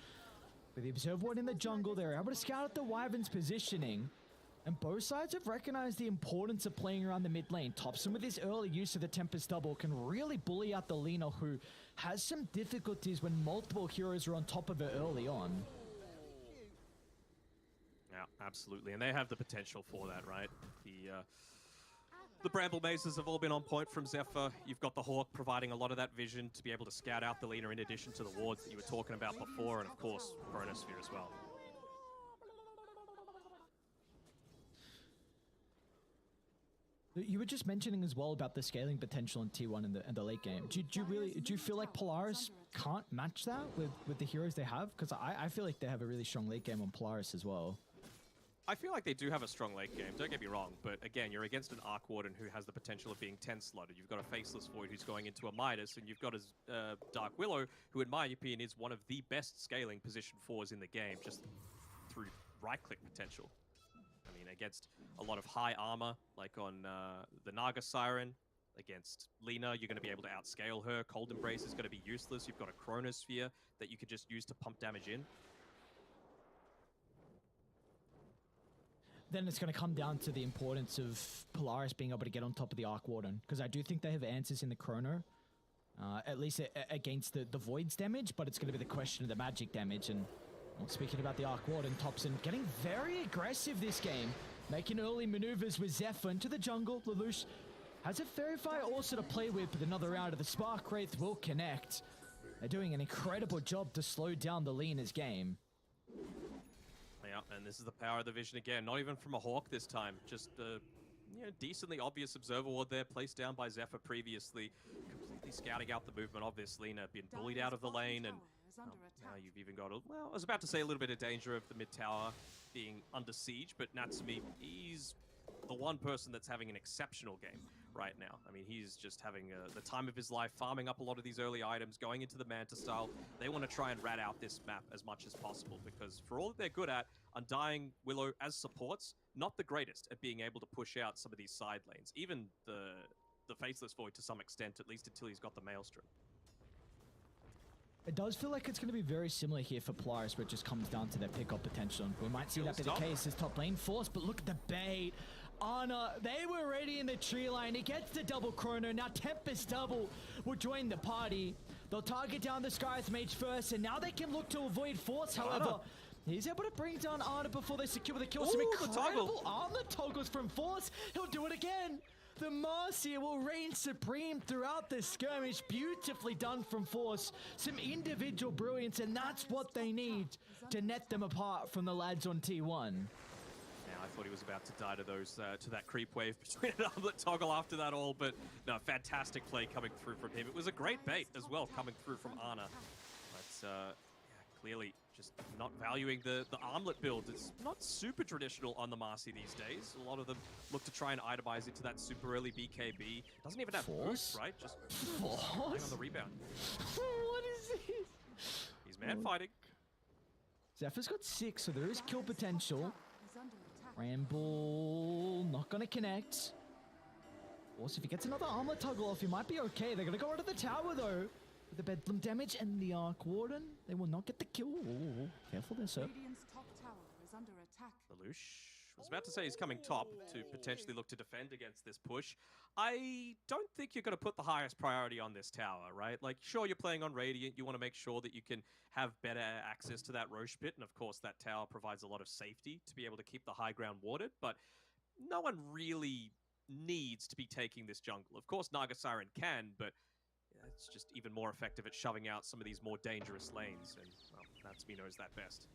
With the Observer Ward in the jungle, they're able to scout out the Wyvern's positioning. And both sides have recognized the importance of playing around the mid lane. TOPSON with his early use of the Tempest Double can really bully out the Lina, who has some difficulties when multiple heroes are on top of her early on. Yeah, absolutely. And they have the potential for that, right? The Bramble Mazes have all been on point from Zephyr. You've got the Hawk providing a lot of that vision to be able to scout out the Lina in addition to the wards that you were talking about before, and of course, Chronosphere as well. You were just mentioning as well about the scaling potential in T1 in the late game. Do you feel like Polaris can't match that with the heroes they have? Because I feel like they have a really strong late game on Polaris as well. I feel like they do have a strong late game, don't get me wrong, but again, you're against an Arc Warden who has the potential of being 10-slotted. You've got a Faceless Void who's going into a Midas, and you've got a Dark Willow, who in my opinion is one of the best scaling position 4s in the game, just through right-click potential. I mean, against a lot of high armor, like on the Naga Siren, against Lina, you're going to be able to outscale her. Cold Embrace is going to be useless. You've got a Chronosphere that you could just use to pump damage in. Then it's going to come down to the importance of Polaris being able to get on top of the Arc Warden, because I do think they have answers in the Chrono, at least against the Void's damage, but it's going to be the question of the magic damage. And well, speaking about the Arc Warden, TOPSON getting very aggressive this game, making early maneuvers with Zephyr into the jungle. Lelouch has a Fairy Fire also to play with another round of the Spark Wraith will connect. They're doing an incredible job to slow down the Lina's game. Yeah, and this is the power of the vision again. Not even from a Hawk this time. Just a decently obvious Observer Ward there, placed down by Zephyr previously. Completely scouting out the movement of this Lina. Been bullied out of the lane, and now you've even got well, I was about to say a little bit of danger of the mid tower being under siege, but Natsumi, he's the one person that's having an exceptional game. right now. I mean, he's just having the time of his life, farming up a lot of these early items, going into the Manta style. They want to try and rat out this map as much as possible because for all that they're good at, Undying, Willow as supports, not the greatest at being able to push out some of these side lanes. Even the Faceless Void to some extent, at least until he's got the Maelstrom. It does feel like it's going to be very similar here for Polaris, where it just comes down to their pickup potential. We might see that be the case as top lane force, but look at the bait. Ana, they were already in the tree line. He gets the double chrono. Now Tempest double will join the party. They'll target down the Sky's Mage first, and now they can look to avoid force. However, he's able to bring down Ana before they secure the kill. Some incredible armor toggles from force. He'll do it again. The Marcia will reign supreme throughout this skirmish. Beautifully done from Force. Some individual brilliance, and that's what they need to net them apart from the lads on T1. Now, I thought he was about to die to those to that creep wave between an armlet toggle after that all, but no, fantastic play coming through from him. It was a great bait as well coming through from Ana. But yeah, clearly just not valuing the armlet build. It's not super traditional on the Marcy these days. A lot of them look to try and itemize into that super early BKB. Doesn't even have boost, right? Just on the rebound. What is this? He's man fighting. Zephyr's got 6, so there is kill potential. Is under attack. Ramble, not gonna connect. Also, if he gets another armlet toggle off, he might be okay. They're gonna go onto the tower though. With the Bedlam damage and the Arc Warden, they will not get the kill. Ooh, careful there, sir. Radiant's top tower is under attack. Lelouch was about to say he's coming top to potentially look to defend against this push. I don't think you're going to put the highest priority on this tower, right? Like, sure, you're playing on Radiant. You want to make sure that you can have better access to that Roche pit. And of course, that tower provides a lot of safety to be able to keep the high ground warded. But no one really needs to be taking this jungle. Of course, Naga Siren can, but it's just even more effective at shoving out some of these more dangerous lanes, and well, Natsumi knows that best.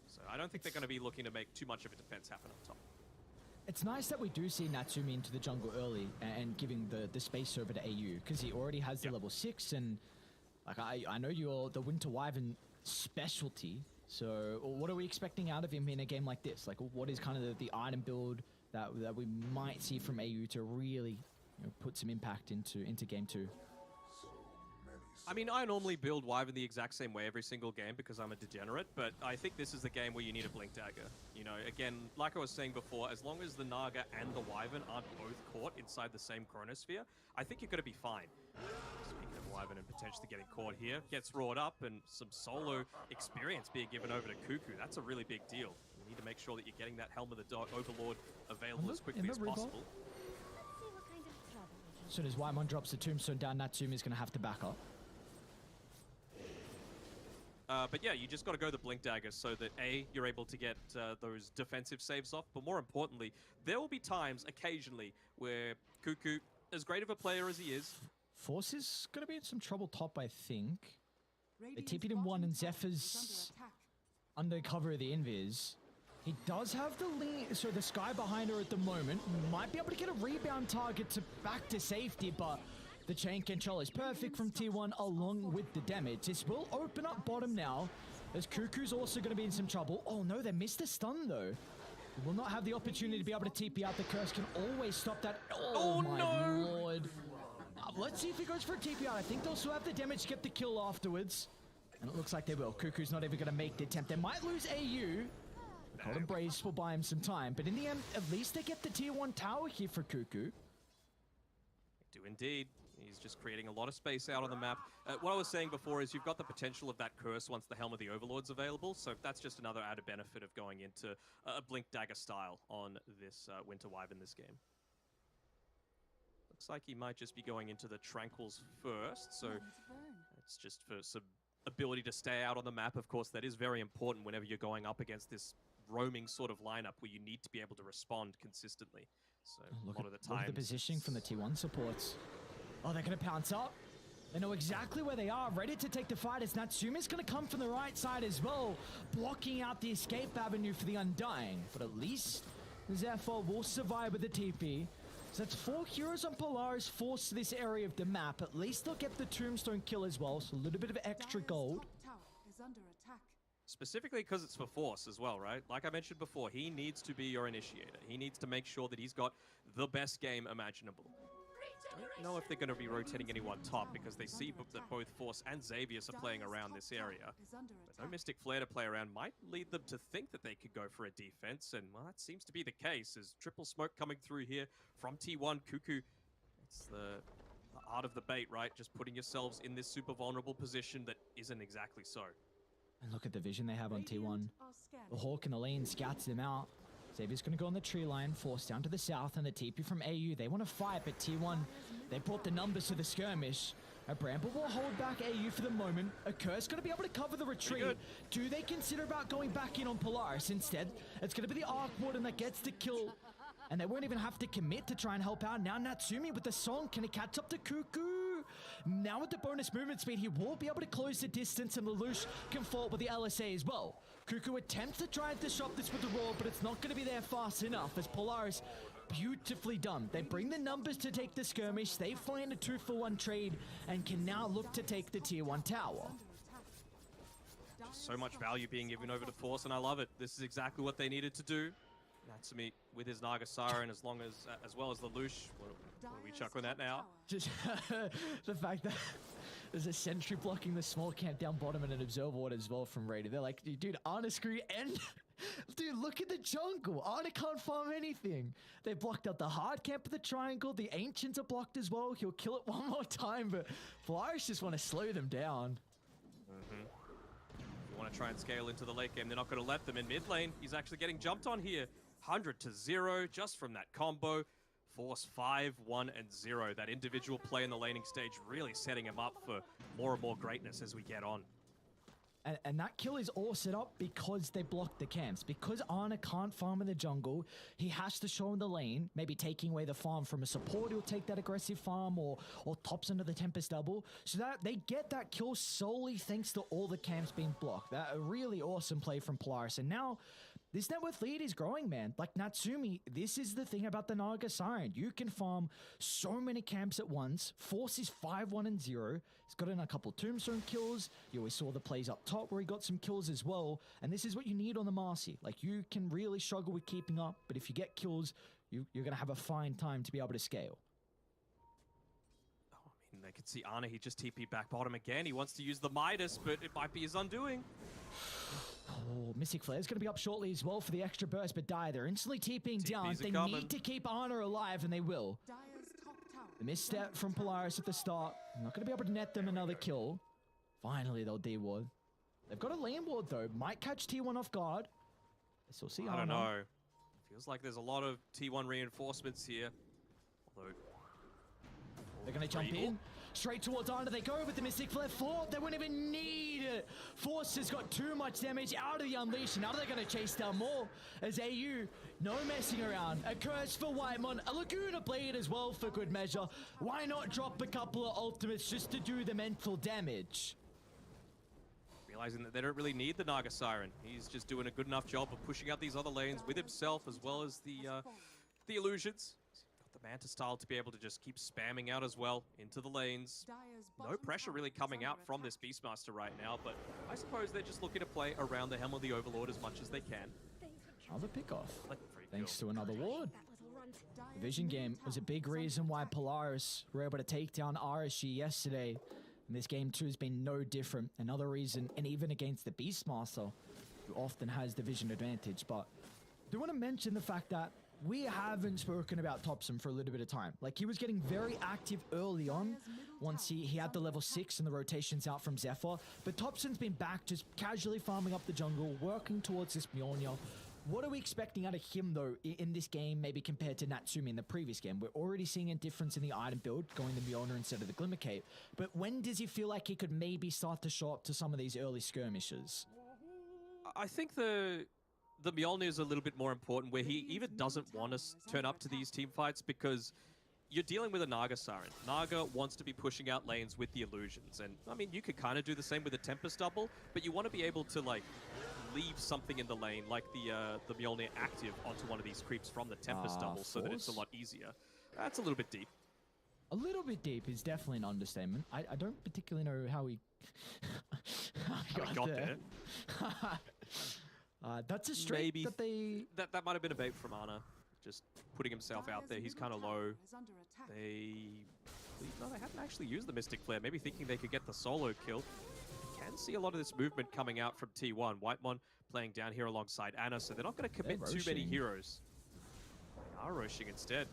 So I don't think they're going to be looking to make too much of a defense happen up top. It's nice that we do see Natsumi into the jungle early and giving the space over to AU, because he already has the level 6, and like I know you're the Winter Wyvern specialty, so what are we expecting out of him in a game like this? Like, what is kind of the item build that we might see from AU to really, you know, put some impact into game 2? I mean, I normally build Wyvern the exact same way every single game because I'm a degenerate, but I think this is the game where you need a Blink Dagger. You know, again, like I was saying before, as long as the Naga and the Wyvern aren't both caught inside the same Chronosphere, I think you're going to be fine. Speaking of Wyvern and potentially getting caught here, gets roared up and some solo experience being given over to Cuckoo. That's a really big deal. You need to make sure that you're getting that Helm of the Overlord available as quickly as possible. As soon as Whitemon drops the Tombstone down, Natsumi's going to have to back up. But yeah, you just got to go the Blink Dagger so that A, you're able to get those defensive saves off, but more importantly, there will be times occasionally where Cuckoo, as great of a player as he is... Force is going to be in some trouble top, I think. Radiant's They TP'd him one, and bottom tower is Zephyr's under under attack. cover of the Invis. He does have the lead, so the Sky behind her at the moment might be able to get a rebound target to back to safety, but the chain control is perfect from T1 along with the damage. This will open up bottom now, as Cuckoo's also going to be in some trouble. Oh no, they missed the stun though. He will not have the opportunity to be able to TP out. The curse can always stop that. Oh my lord. Let's see if he goes for a TP out. I think they'll still have the damage to get the kill afterwards. And it looks like they will. Cuckoo's not even going to make the attempt. They might lose AU. Golden Brace will buy him some time, but in the end, at least they get the tier 1 tower here for Cuckoo. Do indeed. He's just creating a lot of space out on the map. What I was saying before is you've got the potential of that curse once the Helm of the Overlord's available, so that's just another added benefit of going into a Blink Dagger style on this Winter Wyvern this game. Looks like he might just be going into the Tranquils first, so None to burn. it's just for some ability to stay out on the map. Of course, that is very important whenever you're going up against this roaming sort of lineup where you need to be able to respond consistently. So a lot of the Look time, at the positioning from the T1 supports. Oh, they're going to pounce up. They know exactly where they are, ready to take the fight, as Natsumi's going to come from the right side as well, blocking out the escape avenue for the Undying. But at least Zephyr will survive with the TP. So that's 4 heroes on Polaris forced to this area of the map. At least they'll get the Tombstone kill as well, so a little bit of extra Dire's gold. top tower is under attack. specifically because it's for Force as well, right? Like I mentioned before, he needs to be your initiator. He needs to make sure that he's got the best game imaginable. don't know if they're going to be rotating anyone top because they see that both Force and Xavius are playing around this area. But no Mystic Flare to play around might lead them to think that they could go for a defense, and well, that seems to be the case as triple smoke coming through here from T1. Cuckoo, it's the art of the bait, right? Just putting yourselves in this super vulnerable position that isn't exactly so. And look at the vision they have on T1. The Hawk in the lane scouts them out. Xavier's going to go on the tree line, force down to the south, and the TP from AU. They want to fight, but T1, they brought the numbers to the skirmish. A Bramble will hold back AU for the moment. A Curse going to be able to cover the retreat. Do they consider about going back in on Polaris instead? It's going to be the Arc Warden that gets the kill. And they won't even have to commit to try and help out. Now Natsumi with the song. Can he catch up to Cuckoo? Now with the bonus movement speed, he will be able to close the distance, and Lelouch can fall with the LSA as well. Cuckoo attempts to try and disrupt this with the roar, but it's not going to be there fast enough as Polaris, beautifully done. They bring the numbers to take the skirmish. They find a 2-for-1 trade and can now look to take the tier 1 tower. So much value being given over to Force, and I love it. This is exactly what they needed to do. Natsumi with his Naga Siren, as well as Lelouch. What are we chuckling at now? Just the fact that there's a sentry blocking the small camp down bottom and an observer ward as well from Raider. They're like, dude, Ana screw and dude, look at the jungle. Ana can't farm anything. They blocked out the hard camp of the triangle. The ancients are blocked as well. He'll kill it one more time, but Polaris just want to slow them down. You want to try and scale into the late game. They're not going to let them in mid lane. He's actually getting jumped on here. 100-0 just from that combo. Force 5, 1, and 0. That individual play in the laning stage really setting him up for more and more greatness as we get on. And that kill is all set up because they blocked the camps. Because Ana can't farm in the jungle, he has to show in the lane, maybe taking away the farm from a support. He'll take that aggressive farm or tops into the Tempest double. So that they get that kill solely thanks to all the camps being blocked. That a really awesome play from Polaris. And now this net worth lead is growing, man. Like Natsumi, this is the thing about the Naga Siren. You can farm so many camps at once. Force is 5, 1, and 0. He's got in a couple Tombstone kills. You always saw the plays up top where he got some kills as well. And this is what you need on the Marcy. Like, you can really struggle with keeping up, but if you get kills, you're going to have a fine time to be able to scale. Oh, I mean, they could see Ana. He just TP'd back bottom again. He wants to use the Midas, but it might be his undoing. Oh, Mystic Flare is going to be up shortly as well for the extra burst, but they're instantly TPing down. They need to keep Ana alive, and they will. The misstep from Polaris at the start. Not going to be able to net them another kill. Finally, they'll D-ward. They've got a lane ward, though. Might catch T1 off guard. I still see Ana. I don't know. Feels like there's a lot of T1 reinforcements here. Although they're going to jump in. Straight towards Ana they go with the Mystic Flare. They won't even need it. Force has got too much damage out of the Unleash. Now they're going to chase down more as AU, no messing around. A Curse for Whitemon, a Laguna Blade as well for good measure. Why not drop a couple of ultimates just to do the mental damage? Realizing that they don't really need the Naga Siren. He's just doing a good enough job of pushing out these other lanes with himself as well as the illusions. The Manta style to be able to just keep spamming out as well into the lanes. No pressure really coming out from this Beastmaster right now, but I suppose they're just looking to play around the Helm of the Overlord as much as they can. Another pick-off, thanks to another ward. The Vision game was a big reason why Polaris were able to take down RSG yesterday. And this game too has been no different. Another reason, and even against the Beastmaster, who often has the Vision advantage. But I do want to mention the fact that we haven't spoken about TOPSON for a little bit of time. Like, he was getting very active early on once he had the level 6 and the rotations out from Zephyr. But TOPSON's been back just casually farming up the jungle, working towards this Mjolnir. What are we expecting out of him, though, in this game, maybe compared to Natsumi in the previous game? We're already seeing a difference in the item build, going the Mjolnir instead of the Glimmer Cape. But when does he feel like he could maybe start to show up to some of these early skirmishes? I think the Mjolnir is a little bit more important, where he even doesn't want to turn up to these team fights because you're dealing with a Naga Siren. Naga wants to be pushing out lanes with the illusions. And, I mean, you could kind of do the same with a Tempest double, but you want to be able to, like, leave something in the lane, like the Mjolnir active onto one of these creeps from the Tempest double so that it's a lot easier. That's a little bit deep. A little bit deep is definitely an understatement. I don't particularly know how he got there. That's a straight Maybe that they... That might have been a bait from Ana. just putting himself out there. He's kind of low. No, they haven't actually used the Mystic Flare, maybe thinking they could get the solo kill. You can see a lot of this movement coming out from T1. Whitemon playing down here alongside Anna, so they're not going to commit too many heroes. They are rushing instead.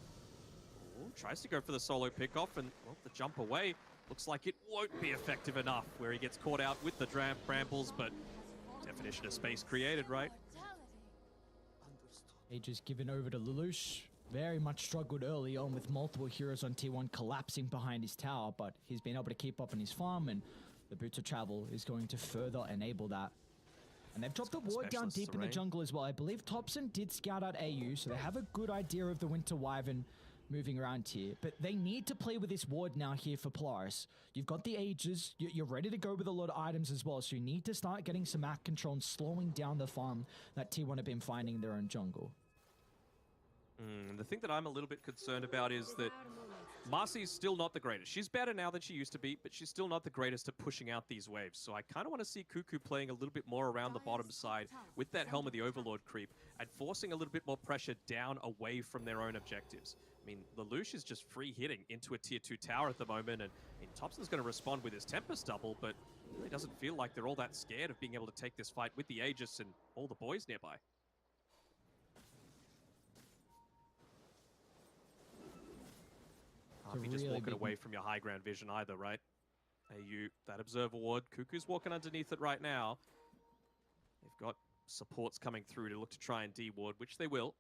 Ooh, tries to go for the solo pickoff, and well, the jump away looks like it won't be effective enough, where he gets caught out with the brambles, but definition of space created, right? Aegis given over to Lelouch. Very much struggled early on with multiple heroes on T1 collapsing behind his tower, but he's been able to keep up on his farm, and the Boots of Travel is going to further enable that. And they've dropped a ward down deep in the jungle as well. I believe TOPSON did scout out AU, so they have a good idea of the Winter Wyvern moving around here. But they need to play with this ward now here for Polaris. You've got the Aegis, you're ready to go with a lot of items as well, so you need to start getting some map control and slowing down the farm that T1 have been finding in their own jungle. The thing that I'm a little bit concerned about is that Marcy's still not the greatest. She's better now than she used to be, but she's still not the greatest at pushing out these waves. So I kind of want to see Cuckoo playing a little bit more around the bottom side with that Helm of the Overlord creep and forcing a little bit more pressure down away from their own objectives. I mean, Lelouch is just free hitting into a tier 2 tower at the moment, and I mean, TOPSON's going to respond with his Tempest double, but it really doesn't feel like they're all that scared of being able to take this fight with the Aegis and all the boys nearby. Can't be just walking away from your high ground vision either, right? AU, that Observer Ward. Cuckoo's walking underneath it right now. They've got supports coming through to look to try and D-ward, which they will.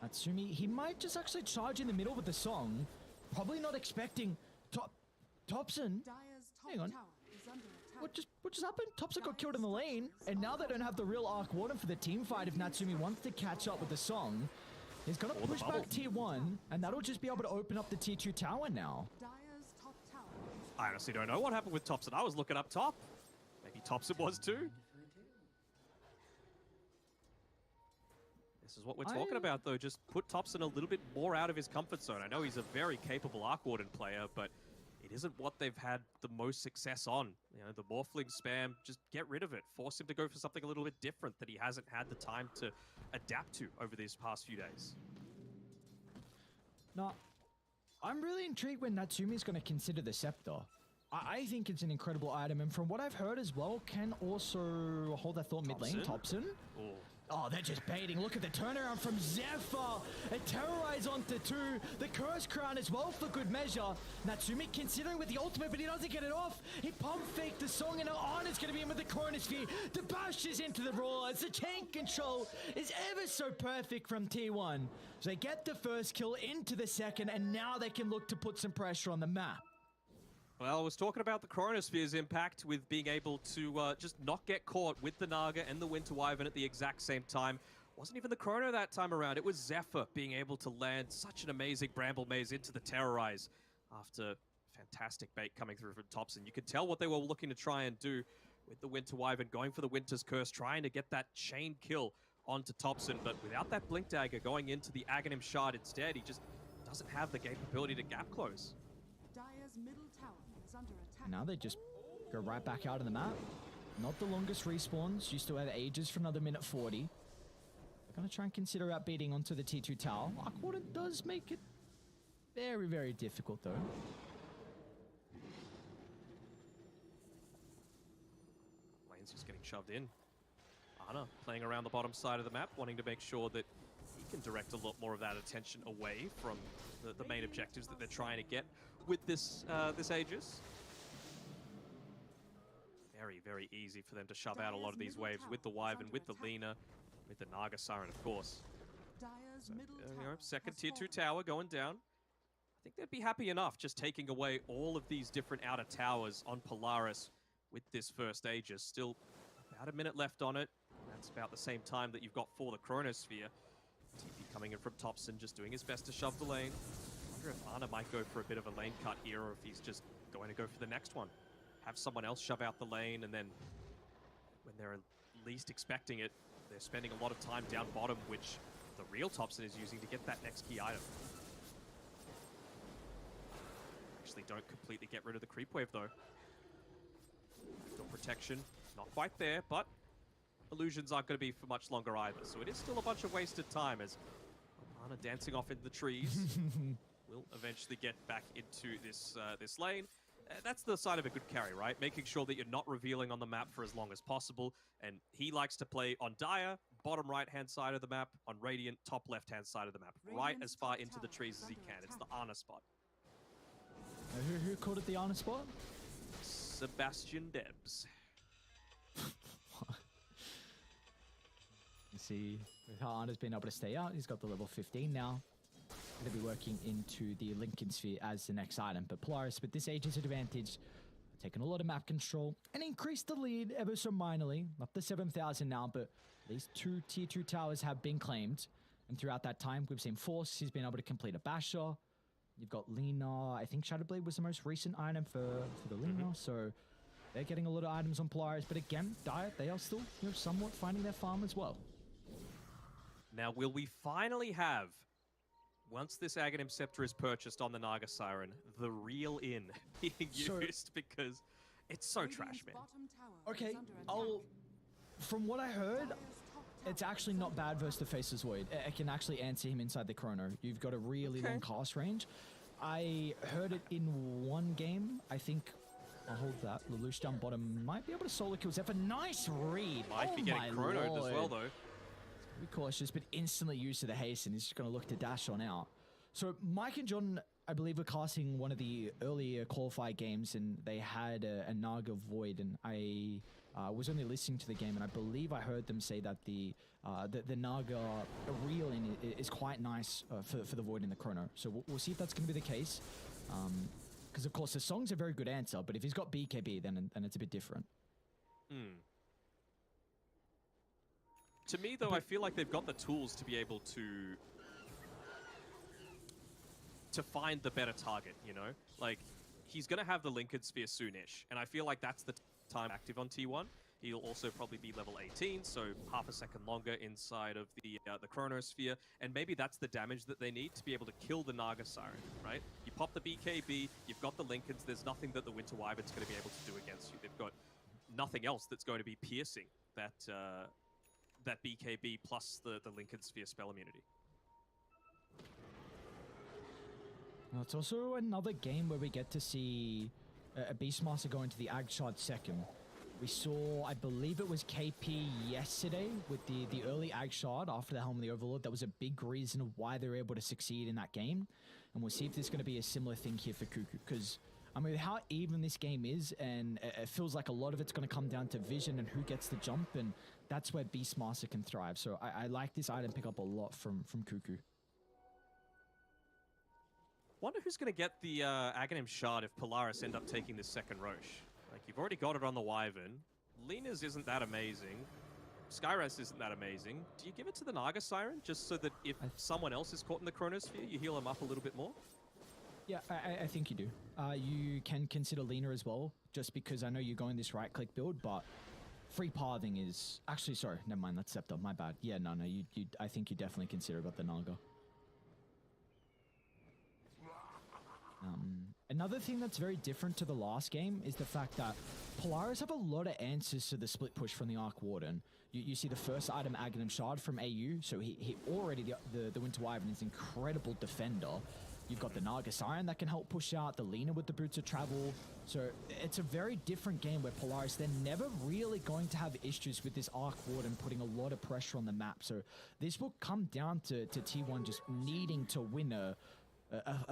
Natsumi, he might just actually charge in the middle with the song. Probably not expecting TOPSON. Hang on. What just happened? TOPSON got killed in the lane, and now they don't have the real Arc Warden for the team fight if Natsumi wants to catch up with the song. He's going to push back tier 1, and that'll just be able to open up the tier 2 tower now. I honestly don't know what happened with TOPSON. I was looking up top. Maybe TOPSON was too. This is what we're talking about, though. Just put TOPSON a little bit more out of his comfort zone. I know he's a very capable Arc Warden player, but it isn't what they've had the most success on. You know, the Morphling spam, just get rid of it. Force him to go for something a little bit different that he hasn't had the time to adapt to over these past few days. Now, I'm really intrigued when Natsumi's going to consider the Scepter. I think it's an incredible item, and from what I've heard as well, can also hold that thought mid lane. TOPSON. Oh, they're just baiting. Look at the turnaround from Zephyr. A Terrorize onto 2. The Curse Crown as well for good measure. Natsumi considering with the ultimate, but he doesn't get it off. He pump faked the song, and now Arna's going to be in with the Chronosphere. The bashes into the Brawlers. The chain control is ever so perfect from T1. So they get the first kill into the second, and now they can look to put some pressure on the map. Well, I was talking about the Chronosphere's impact with being able to just not get caught with the Naga and the Winter Wyvern at the exact same time. Wasn't even the Chrono that time around. It was Zephyr being able to land such an amazing Bramble Maze into the Terrorize after fantastic bait coming through from TOPSON. You could tell what they were looking to try and do with the Winter Wyvern, going for the Winter's Curse, trying to get that chain kill onto TOPSON, but without that Blink Dagger going into the Aghanim Shard instead, he just doesn't have the capability to gap close. Now they just go right back out of the map. Not the longest respawns. You still have Aegis for another minute 40. They're going to try and consider out beating onto the T2 tower. Arc Warden does make it very, very difficult, though. Lane's just getting shoved in. Ana playing around the bottom side of the map, wanting to make sure that he can direct a lot more of that attention away from the main objectives that they're trying to get with this this Aegis. Very, very easy for them to shove out a lot of these waves with the Wyvern, with the Lina, with the Naga Siren, of course. So, second tier 2 tower going down. I think they'd be happy enough just taking away all of these different outer towers on Polaris with this first Aegis. Still about a minute left on it. That's about the same time that you've got for the Chronosphere. TP coming in from TOPSON, just doing his best to shove the lane. I wonder if Ana might go for a bit of a lane cut here, or if he's just going to go for the next one. Have someone else shove out the lane, and then when they're least expecting it, they're spending a lot of time down bottom, which the real TOPSON is using to get that next key item. Actually don't completely get rid of the creep wave, though. Backdoor protection, not quite there, but illusions aren't going to be for much longer either. So it is still a bunch of wasted time as Ana dancing off in the trees will eventually get back into this lane. That's the side of a good carry, right? Making sure that you're not revealing on the map for as long as possible. And he likes to play on Dire, bottom right-hand side of the map, on Radiant, top left-hand side of the map, right as far into the trees as he can. It's the Ana spot. Who called it the Ana spot? Sebastian Debs. You see with how Ana's been able to stay out, he's got the level 15 now. Going to be working into the Lincoln Sphere as the next item. But Polaris, with this Aegis advantage, taking a lot of map control and increased the lead ever so minorly. Up to 7,000 now, but these 2 tier 2 towers have been claimed. And throughout that time, we've seen Force. He's been able to complete a Basher. You've got Lina. I think Shadowblade was the most recent item for the Lina. So they're getting a lot of items on Polaris. But again, Dire, they are still somewhat finding their farm as well. Now, will we finally have, once this Aghanim Scepter is purchased on the Naga Siren, the real in being used? Because it's so trash, man. Okay, from what I heard, it's actually not bad versus the Faceless Void. It can actually answer him inside the chrono. You've got a really long cast range. I heard it in one game. I think, I'll hold that. Lelouch down bottom might be able to solo kill Zephyr. Nice read. Might be getting chronoed as well, though. Be cautious, but instantly used to the haste, and he's just going to look to dash on out. So Mike and John, I believe, were casting one of the earlier qualified games, and they had a Naga Void, and I was only listening to the game, and I believe I heard them say that the Naga reel in is quite nice for the Void in the chrono. So we'll see if that's going to be the case. Because, of course, the song's a very good answer, but if he's got BKB, then it's a bit different. To me, though, I feel like they've got the tools to be able to find the better target, you know? Like, he's going to have the Lincoln Sphere soonish, and I feel like that's the time active on T1. He'll also probably be level 18, so half a second longer inside of the Chronosphere, and maybe that's the damage that they need to be able to kill the Naga Siren, right? You pop the BKB, you've got the Lincolns, there's nothing that the Winter Wyvern's going to be able to do against you. They've got nothing else that's going to be piercing that BKB plus the Lincoln Sphere spell immunity. Well, it's also another game where we get to see a Beastmaster go into the Ag Shard second. We saw, I believe it was KP yesterday with the early Ag Shard after the Helm of the Overlord. That was a big reason of why they were able to succeed in that game. And we'll see if there's going to be a similar thing here for Cuckoo. Because, I mean, how even this game is, and it feels like a lot of it's going to come down to vision and who gets the jump, and that's where Beastmaster can thrive. So I like this item pick up a lot from Cuckoo. Wonder who's going to get the Aghanim Shard if Polaris end up taking this second Roche. Like, you've already got it on the Wyvern. Lina's isn't that amazing. Skyrest isn't that amazing. Do you give it to the Naga Siren just so that if someone else is caught in the Chronosphere, you heal them up a little bit more? Yeah, I think you do. You can consider Lina as well, just because I know you're going this right-click build, but free pathing is... Actually, sorry, never mind, that's Scepter, my bad. Yeah, no, I think you definitely consider about the Naga. Another thing that's very different to the last game is the fact that Polaris have a lot of answers to the split push from the Arc Warden. You see the first item, Aghanim Shard from AU, so he already, the Winter Wyvern is an incredible defender. You've got the Naga Siren that can help push out, the Lina with the Boots of Travel. So it's a very different game where Polaris, they're never really going to have issues with this Arc Warden putting a lot of pressure on the map. So this will come down to T1 just needing to win a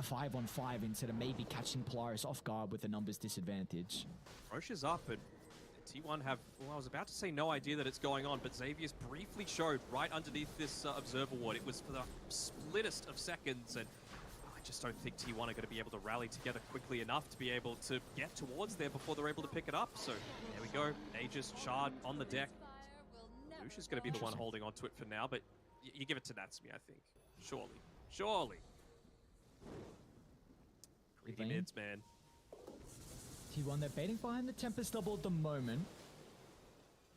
5-on-5 instead of maybe catching Polaris off guard with a numbers disadvantage. Roche is up, and T1 have, well, I was about to say no idea that it's going on, but Xavier's briefly showed right underneath this Observer Ward. It was for the splittest of seconds, and I just don't think T1 are going to be able to rally together quickly enough to be able to get towards there before they're able to pick it up. So there we go, Aegis Shard on the deck. Lucia's going to be the one holding on to it for now, but you give it to Natsumi, I think. Surely. Greedy mids, man. T1, they're baiting behind the Tempest double at the moment.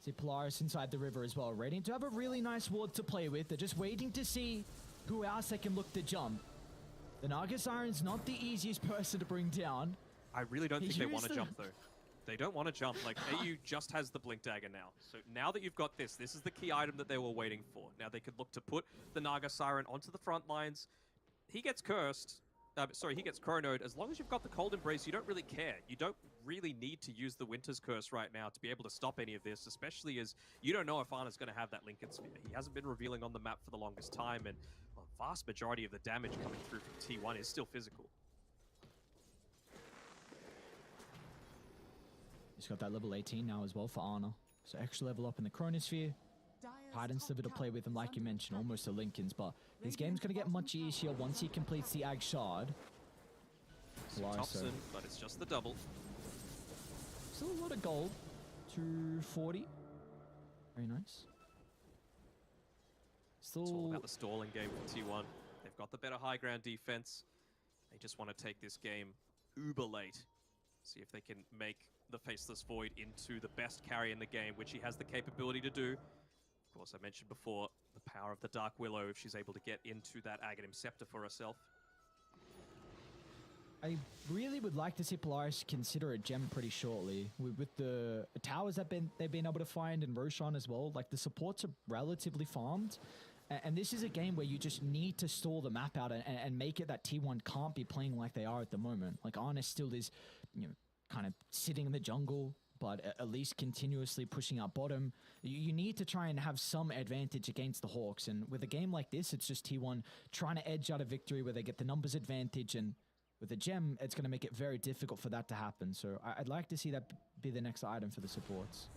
See Polaris inside the river as well, ready to have a really nice ward to play with. They're just waiting to see who else they can look to jump. The Naga Siren's not the easiest person to bring down. I really don't think they want to jump, though. They don't want to jump. Like, AU just has the Blink Dagger now. So now that you've got this is the key item that they were waiting for. Now they could look to put the Naga Siren onto the front lines. He gets cursed. He gets chronoed. As long as you've got the Cold Embrace, you don't really care. You don't really need to use the Winter's Curse right now to be able to stop any of this, especially as you don't know if Ana's going to have that Lincoln Sphere. He hasn't been revealing on the map for the longest time, and a vast majority of the damage coming through from T1 is still physical. He's got that level 18 now as well for Ana. So extra level up in the Chronosphere. Titan Sliver to play with him, like you mentioned, almost a Lincoln's, but his game's going to get much easier once he completes the Ag Shard. TOPSON, but it's just the double. Still a lot of gold. 240. Very nice. Still... It's all about the stalling game for T1. They've got the better high ground defense. They just want to take this game uber late. See if they can make the Faceless Void into the best carry in the game, which he has the capability to do. Of course, I mentioned before, the power of the Dark Willow, if she's able to get into that Aghanim Scepter for herself. I really would like to see Polaris consider a gem pretty shortly. With the towers that they've been able to find, and Roshan as well, like the supports are relatively farmed. And this is a game where you just need to stall the map out and make it that T1 can't be playing like they are at the moment. Like Arna still is, you know, kind of sitting in the jungle, but at least continuously pushing up bottom. You need to try and have some advantage against the Hawks. And with a game like this, it's just T1 trying to edge out a victory where they get the numbers advantage. And with a gem, it's going to make it very difficult for that to happen. So I'd like to see that be the next item for the supports.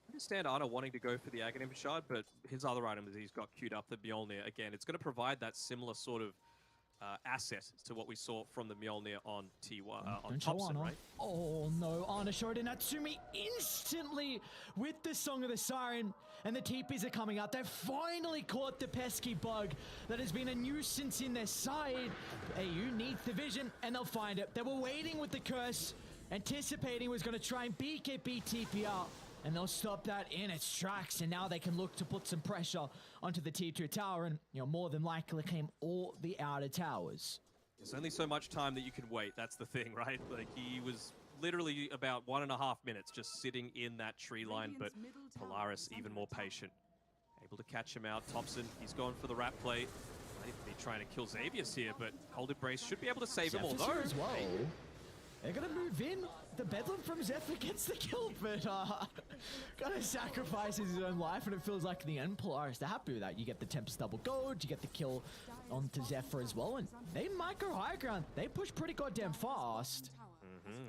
I understand Ana wanting to go for the Aghanim Shard, but his other item that he's got queued up, the Mjolnir, again, it's going to provide that similar sort of asset to what we saw from the Mjolnir on T1, on TOPSON, right? Oh no, Ana showed in Natsumi instantly with the Song of the Siren, and the TPs are coming out. They've finally caught the pesky bug that has been a nuisance in their side. AU needs the vision, and they'll find it. They were waiting with the curse, anticipating was going to try and BKB TP out. And they'll stop that in its tracks, and now they can look to put some pressure onto the T2 tower and, you know, more than likely claim all the outer towers. There's only so much time that you can wait, that's the thing, right? Like, he was literally about 1.5 minutes just sitting in that tree line, but Polaris even more patient. Able to catch him out. TOPSON, he's gone for the rat play. Might be trying to kill Xavius here, but Cold Embrace should be able to save him, although... as well. They're gonna move in. The Bedlam from Zephyr gets the kill, but gonna sacrifice his own life, and it feels like in the end Polaris, they're happy with that. You get the Tempest double gold, you get the kill onto Zephyr as well, and they might go high ground. They push pretty goddamn fast.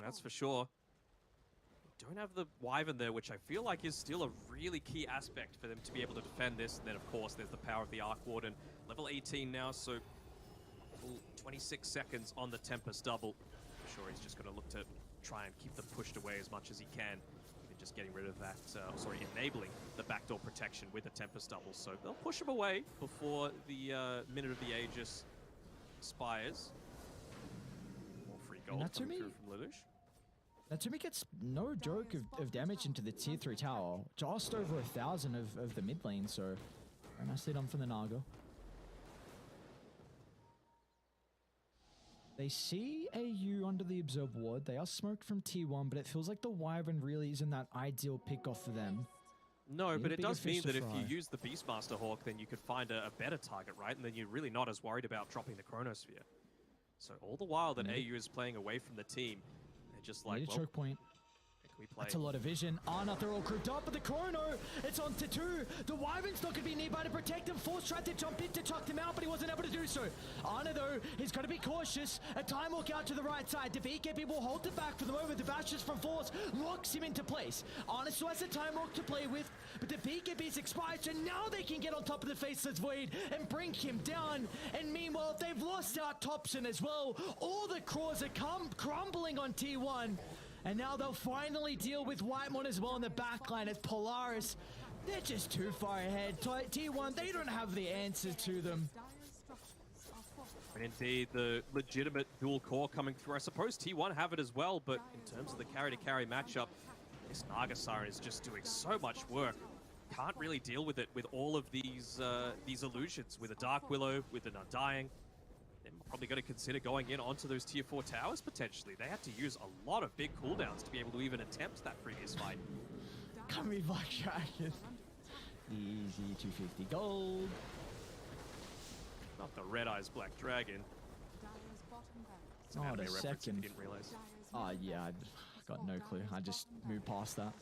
That's for sure. Don't have the Wyvern there, which I feel like is still a really key aspect for them to be able to defend this. And then, of course, there's the power of the Arc Warden. Level 18 now, so 26 seconds on the Tempest double. I'm sure he's just going to look to try and keep them pushed away as much as he can. Even just getting rid of that, enabling the backdoor protection with the Tempest double. So they'll push him away before the Minute of the Aegis expires. More free gold coming through from Lelouch. Natsumi gets no joke of damage into the tier 3 tower. Just over 1,000 of the mid lane, so very nicely done from the Naga. They see AU under the Absorb Ward. They are smoked from T1, but it feels like the Wyvern really isn't that ideal pick-off for them. No, but it does mean that if you use the Beastmaster Hawk, then you could find a better target, right? And then you're really not as worried about dropping the Chronosphere. So all the while that AU is playing away from the team, they're just like, well, choke point. we play. That's a lot of vision. Arna, they're all grouped up, but the Chrono, it's on to 2. The Wyvern's not going to be nearby to protect him. Force tried to jump in to chuck him out, but he wasn't able to do so. Arna, though, he's got to be cautious. A Time Walk out to the right side. The VKB will hold it back for the moment. The Bashes from Force locks him into place. Arna still has a Time Walk to play with, but the VKB's expired, so now they can get on top of the Faceless Void and bring him down. And meanwhile, they've lost out TOPSON as well. All the Crawls are crumbling on T1. And now they'll finally deal with Whitemon as well in the backline as Polaris. They're just too far ahead. T1, they don't have the answer to them. And indeed, the legitimate dual core coming through. I suppose T1 have it as well, but in terms of the carry-to-carry matchup, this Naga Siren is just doing so much work. Can't really deal with it with all of these illusions, with a Dark Willow, with an Undying. Then probably going to consider going in onto those tier 4 towers potentially. They had to use a lot of big cooldowns to be able to even attempt that previous fight. Come here, Black Dragon. Easy 250 gold. Not the Red Eyes Black Dragon. Dyer's bottom barracks. It's an Oh, anime the reference if you second. didn't realize. Dyer's Yeah, I got no clue. I just moved past that.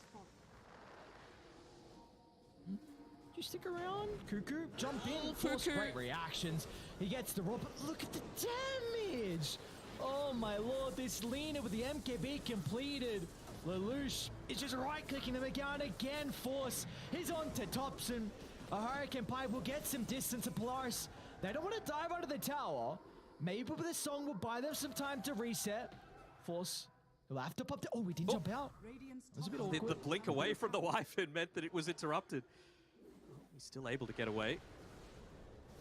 You stick around, Cuckoo, jump in, force Cuckoo. great reactions. He gets the rob. Look at the damage! Oh my lord, this Lena with the MKB completed. Lelouch is just right-clicking them again. Force is on to TOPSON. A Hurricane Pipe will get some distance to Polaris. They don't want to dive out of the tower. Maybe with the song will buy them some time to reset. Force, he'll have to pop. Oh, he didn't jump out. Radiant's That was a bit top The awkward. blink away from the Wyvern meant that it was interrupted. He's still able to get away.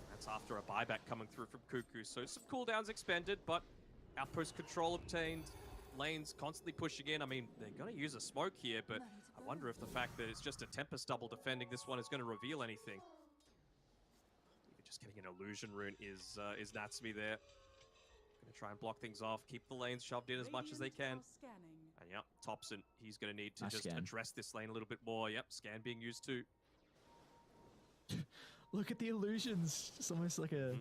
That's after a buyback coming through from Cuckoo. So some cooldowns expended, but outpost control obtained. Lanes constantly pushing in. I mean, they're going to use a smoke here, but I wonder if the fact that it's just a Tempest double defending this one is going to reveal anything. Even just getting an illusion rune is Natsumi there. Going to try and block things off, keep the lanes shoved in as much as they can. Scanning. And yep, TOPSON, he's going to need to Nice just scan. address this lane a little bit more. Yep, scan being used too. Look at the illusions. Just almost like a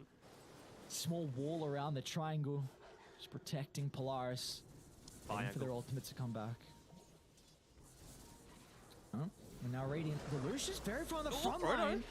small wall around the triangle. Just protecting Polaris. Waiting for their ultimates to come back. Oh, and now Radiant. Lelouch is very far on the front Frodo. line.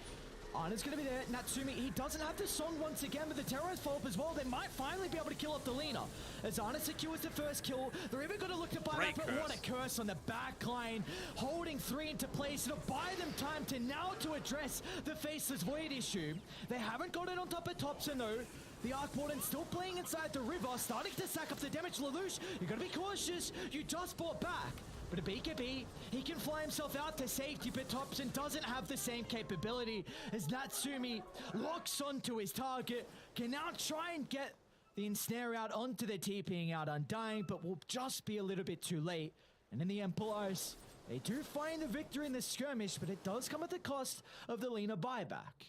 Ana's going to be there. Natsumi, he doesn't have the song once again, but the terrorist follow up as well. They might finally be able to kill off the Lena. As Ana secures the first kill, they're even going to look to buy Great back, but what curse. a curse on the back line. Holding 3 into place. It'll buy them time to now to address the Faceless Void issue. They haven't got it on top of TOPSON though. The Arc Warden still playing inside the river, starting to sack up the damage. Lelouch, you gotta be cautious. You just bought back. But a BKB, he can fly himself out to safety, but TOPSON doesn't have the same capability as Natsumi locks onto his target. Can now try and get the ensnare out onto the TPing out Undying, but will just be a little bit too late. And in the end, Polaris, they do find the victory in the skirmish, but it does come at the cost of the Lena buyback.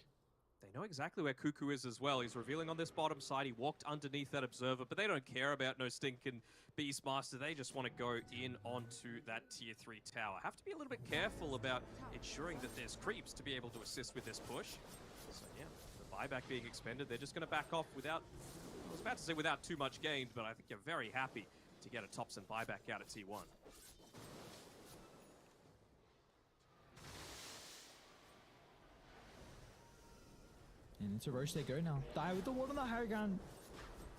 They know exactly where Cuckoo is as well. He's revealing on this bottom side. He walked underneath that observer, but they don't care about no stinking Beastmaster. They just want to go in onto that tier 3 tower. Have to be a little bit careful about ensuring that there's creeps to be able to assist with this push. So yeah, the buyback being expended, they're just going to back off without, I was about to say without too much gained, but I think you're very happy to get a TOPSON buyback out at T1. And into Roche they go now. Die with the ward on the high ground.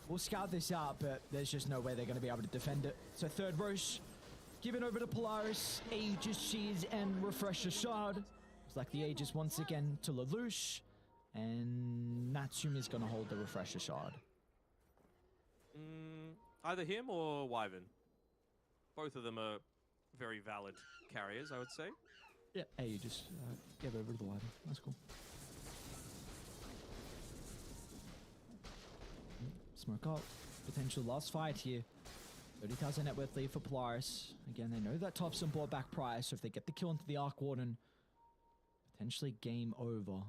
We'll scout this out, but there's just no way they're going to be able to defend it. So third Roche, given over to Polaris, Aegis, Cheese, and Refresher Shard. It's like the Aegis once again to Lelouch. And Natsumi is going to hold the Refresher Shard. Either him or Wyvern. Both of them are very valid carriers, I would say. Yeah, Aegis. Give over to the Wyvern. That's cool. Smoke up. Potential last fight here. 30,000 net worth lead for Polaris. Again, they know that TOPSON bought back price, so if they get the kill into the Arc Warden, potentially game over.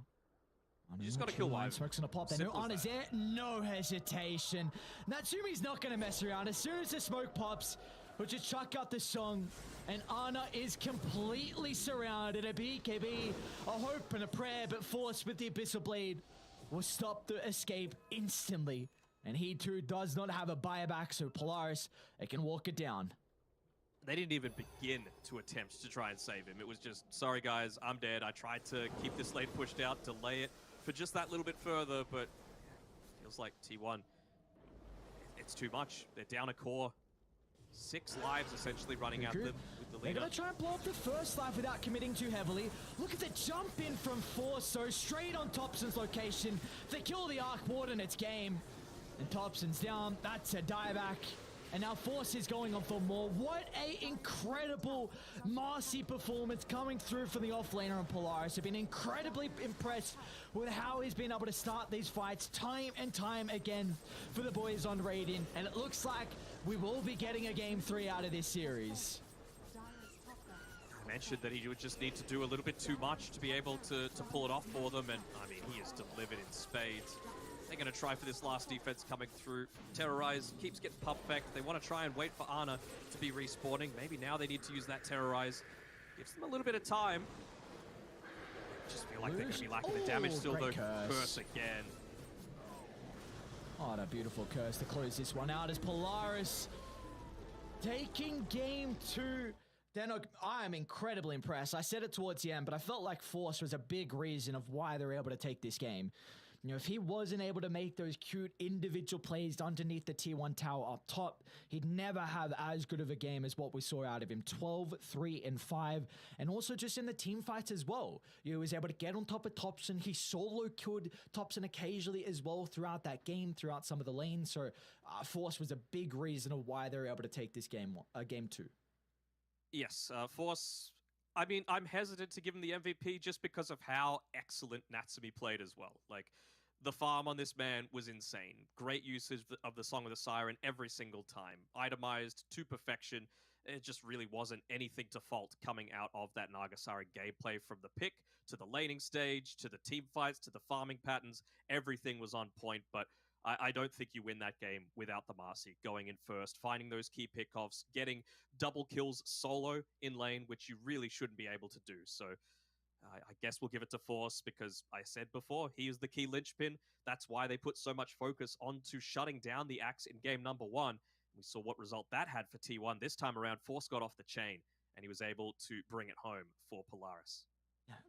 You just gotta kill Wyvern. Smoke's gonna pop. They know Simple as Ana's there. No hesitation. Natsumi's not gonna mess around. As soon as the smoke pops, we'll just chuck out the song. And Ana is completely surrounded. A BKB, a hope and a prayer, but Force with the Abyssal Blade will stop the escape instantly. And he too does not have a buyback, so Polaris, they can walk it down. They didn't even begin to attempt to try and save him. It was just, sorry guys, I'm dead. I tried to keep this lane pushed out, delay it for just that little bit further, but feels like T1, it's too much. They're down a core. 6 lives essentially running at them with the They're leader. going to try and blow up the first life without committing too heavily. Look at the jump in from Force, so straight on TOPSON's location. If they kill the Arc Warden, it's game. And TOPSON's down. That's a dieback. And now Force is going on for more. What a incredible Marcy performance coming through from the offlaner and Polaris. I've been incredibly impressed with how he's been able to start these fights time and time again for the boys on Radiant. And it looks like we will be getting a game 3 out of this series. Dyer's top barracks. I mentioned that he would just need to do a little bit too much to be able to pull it off for them, and I mean, he has delivered in spades. They're going to try for this last defense coming through. Terrorize keeps getting pump back. They want to try and wait for Ana to be respawning. Maybe now they need to use that Terrorize. Gives them a little bit of time. Just feel like they're going to be lacking the damage still, though. Great Curse again. Oh, a beautiful curse to close this one out as Polaris taking game 2. Denok, I am incredibly impressed. I said it towards the end, but I felt like Force was a big reason of why they were able to take this game. You know, if he wasn't able to make those cute individual plays underneath the tier 1 tower up top, he'd never have as good of a game as what we saw out of him. 12, 3, and 5. And also just in the team fights as well. He was able to get on top of TOPSON. He solo killed TOPSON occasionally as well throughout that game, throughout some of the lanes. So Force was a big reason of why they were able to take this game 2. Yes, Force, I mean, I'm hesitant to give him the MVP just because of how excellent Natsumi played as well. Like, the farm on this man was insane. Great usage of the Song of the Siren every single time. Itemized to perfection. It just really wasn't anything to fault coming out of that Nagasara gameplay, from the pick to the laning stage, to the team fights, to the farming patterns. Everything was on point, but I don't think you win that game without the Marcy going in first, finding those key pickoffs, getting double kills solo in lane, which you really shouldn't be able to do. So I guess we'll give it to Force because I said before, he is the key linchpin. That's why they put so much focus onto shutting down the Axe in game number 1. We saw what result that had for T1. This time around, Force got off the chain and he was able to bring it home for Polaris.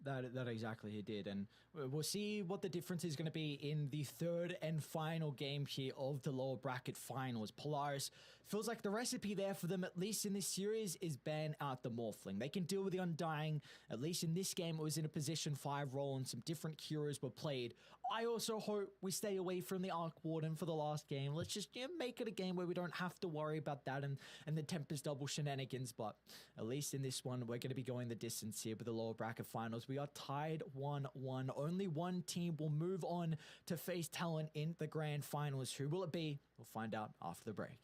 That exactly he did, and we'll see what the difference is going to be in the third and final game here of the lower bracket finals. Polaris feels like the recipe there for them, at least in this series, is ban out the Morphling. They can deal with the Undying. At least in this game, it was in a position 5 role and some different heroes were played. I also hope we stay away from the Arc Warden for the last game. Let's just make it a game where we don't have to worry about that and the Tempest double shenanigans, but at least in this one, we're going to be going the distance here with the lower bracket finals. We are tied 1-1. Only one team will move on to face Talon in the grand finals. Who will it be? We'll find out after the break.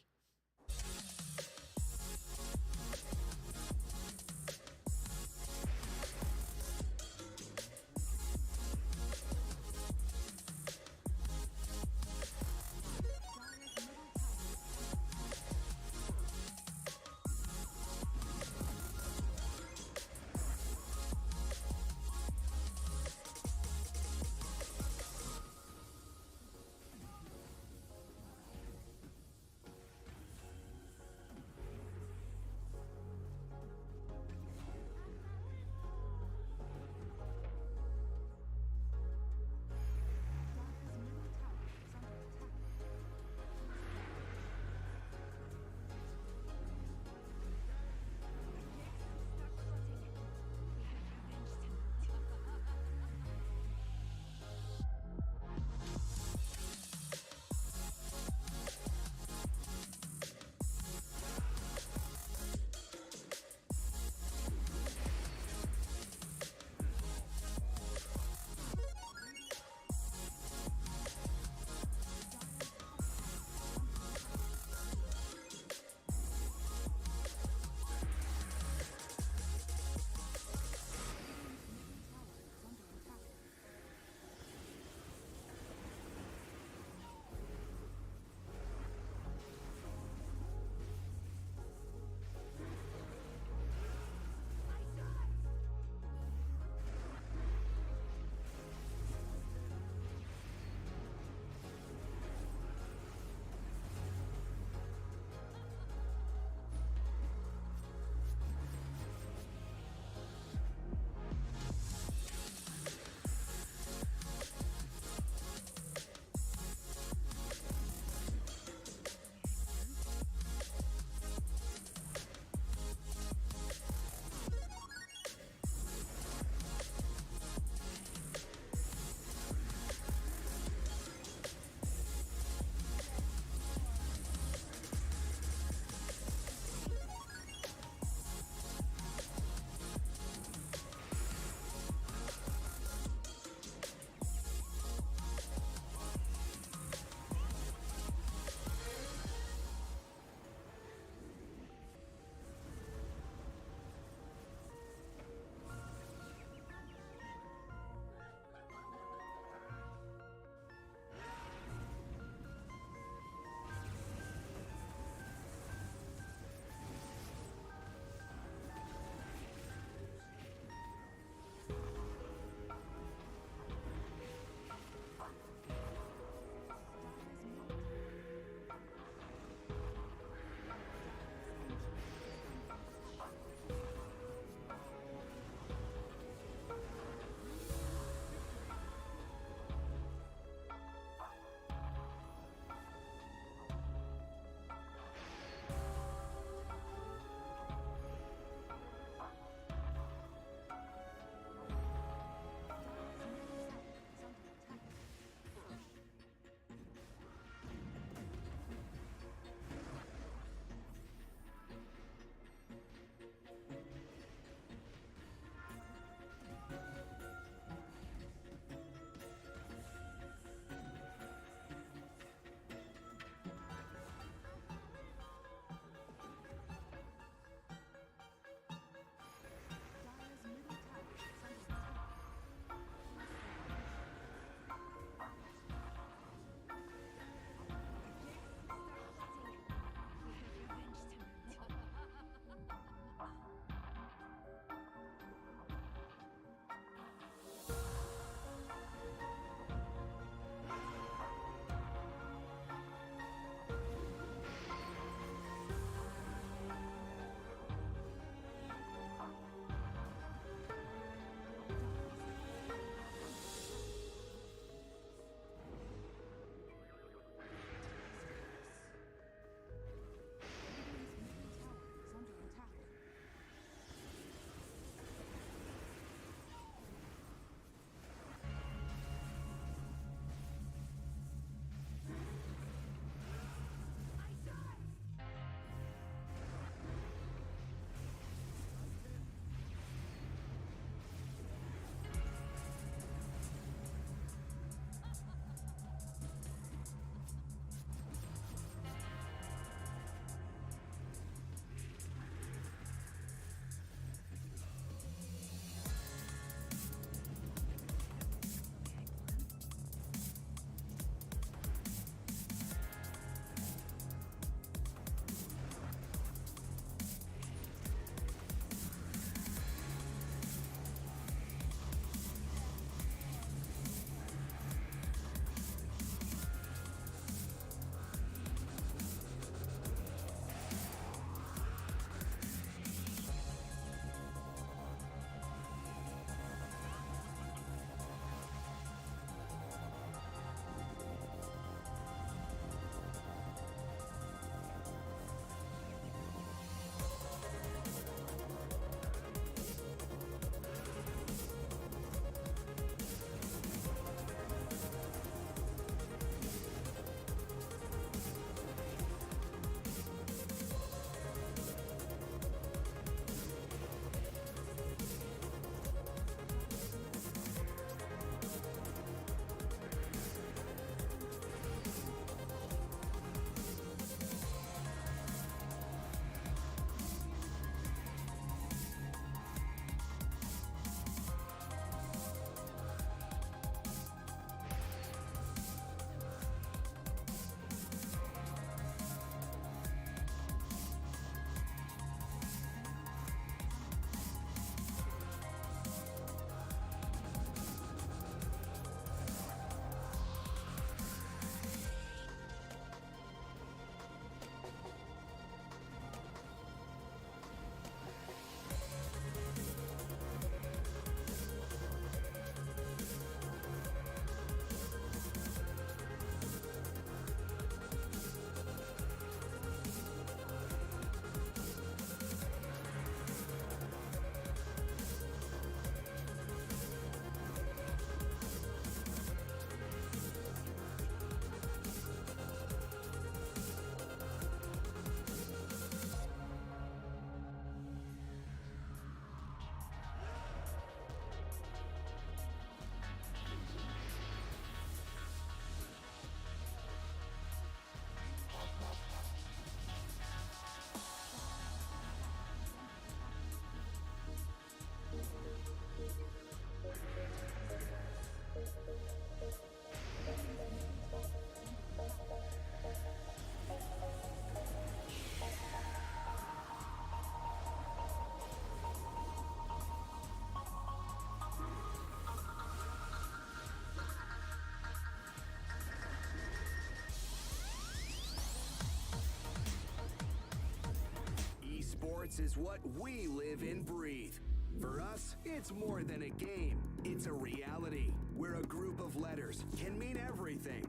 Sports is what we live and breathe. For us, it's more than a game. It's a reality where a group of letters can mean everything.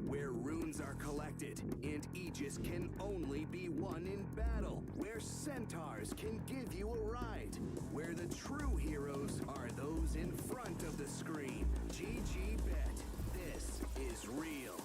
Where runes are collected and Aegis can only be won in battle. Where centaurs can give you a ride. Where the true heroes are those in front of the screen. GG Bet. This is real.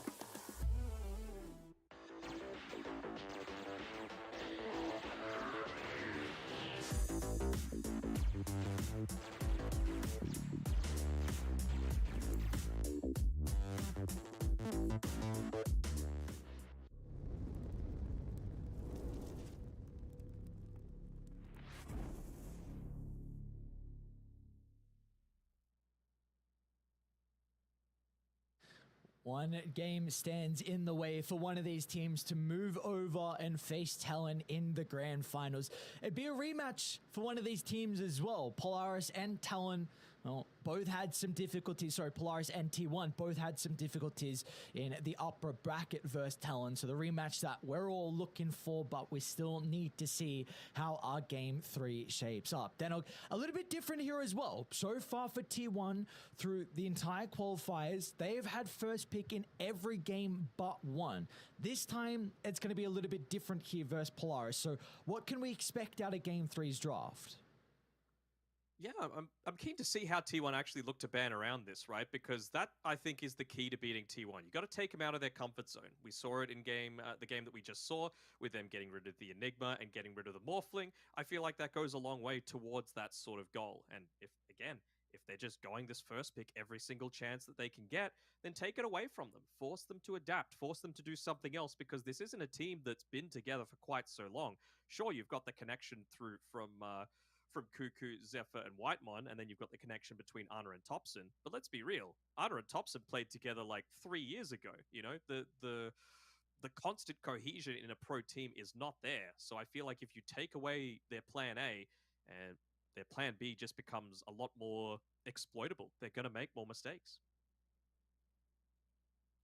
One game stands in the way for one of these teams to move over and face Talon in the grand finals. It'd be a rematch for one of these teams as well. Polaris and Talon, well, both had some difficulties. Sorry, Polaris and T1 both had some difficulties in the upper bracket versus Talon. So the rematch that we're all looking for, but we still need to see how our game 3 shapes up. Then a little bit different here as well. So far for T1, through the entire qualifiers, they have had first pick in every game but one. This time, it's going to be a little bit different here versus Polaris. So what can we expect out of game 3's draft? Yeah, I'm keen to see how T1 actually look to ban around this, right? Because that, I think, is the key to beating T1. You got to take them out of their comfort zone. We saw it in the game that we just saw, with them getting rid of the Enigma and getting rid of the Morphling. I feel like that goes a long way towards that sort of goal. And if they're just going this first pick every single chance that they can get, then take it away from them. Force them to adapt. Force them to do something else, because this isn't a team that's been together for quite so long. Sure, you've got the connection through from Cuckoo, Zephyr, and Whitemon, and then you've got the connection between Ana and TOPSON. But let's be real, Ana and TOPSON played together like 3 years ago. You know, the constant cohesion in a pro team is not there. So I feel like if you take away their plan A, and their plan B just becomes a lot more exploitable. They're going to make more mistakes.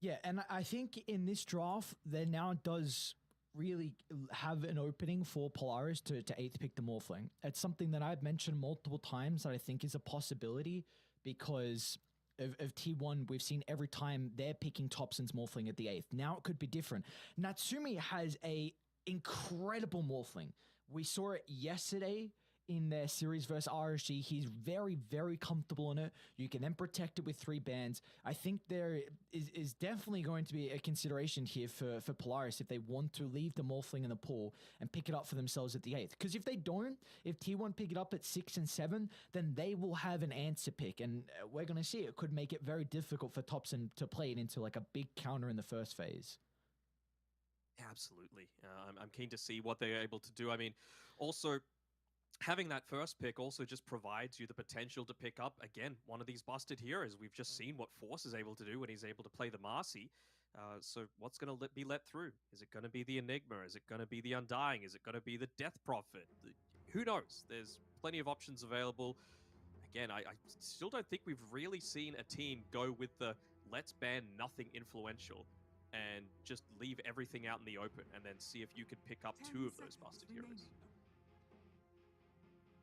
Yeah, and I think in this draft, there now does really have an opening for Polaris to 8th pick the Morphling. It's something that I've mentioned multiple times that I think is a possibility, because of T1, we've seen every time they're picking TOPSON's Morphling at the 8th. Now it could be different. Natsumi has a incredible Morphling. We saw it yesterday in their series versus RSG. He's very, very comfortable in it. You can then protect it with 3 bands. I think there is definitely going to be a consideration here for Polaris if they want to leave the Morphling in the pool and pick it up for themselves at the 8th. Because if they don't, if T1 pick it up at 6 and 7, then they will have an answer pick. And we're going to see it could make it very difficult for TOPSON to play it into like a big counter in the first phase. Absolutely. I'm keen to see what they're able to do. I mean, also, having that first pick also just provides you the potential to pick up, again, one of these busted heroes. We've just seen what Force is able to do when he's able to play the Marcy. So what's going to be let through? Is it going to be the Enigma? Is it going to be the Undying? Is it going to be the Death Prophet? Who knows? There's plenty of options available. Again, I still don't think we've really seen a team go with the let's ban nothing influential and just leave everything out in the open and then see if you can pick up 2 of those busted heroes.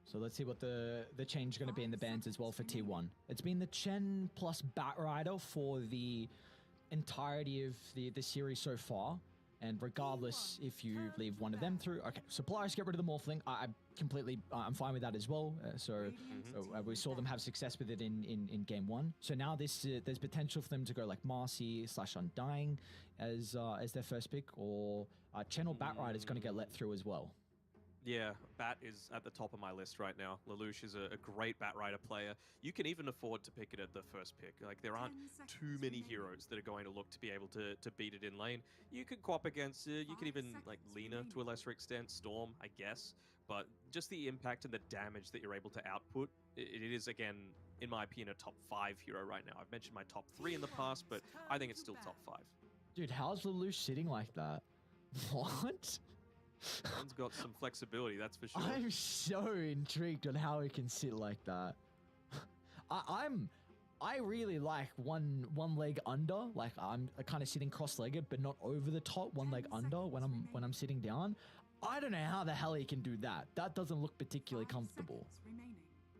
So let's see what the change is going to be in the bans as well for T1. It's been the Chen plus Batrider for the entirety of the series so far. And regardless if you leave one of them through. Okay, so Polaris get rid of the Morphling. I'm fine with that as well. We saw them have success with it in game 1. So now there's potential for them to go like Marcy / Undying as their first pick, or Chen or Batrider is going to get let through as well. Yeah, Bat is at the top of my list right now. Lelouch is a great Batrider player. You can even afford to pick it at the first pick. Like, there aren't too many heroes that are going to look to be able to beat it in lane. You can co-op against it. You can even, like, Lina to a lesser extent, Storm, I guess. But just the impact and the damage that you're able to output, it is, again, in my opinion, a top 5 hero right now. I've mentioned my top 3 in the past, but I think it's still top 5. Dude, how's Lelouch sitting like that? What? One's got some flexibility, that's for sure. I'm so intrigued on how he can sit like that. I really like one leg under, like I'm kind of sitting cross-legged, but not over the top. One leg under when I'm sitting down. I don't know how the hell he can do that. That doesn't look particularly 5 comfortable. seconds remaining.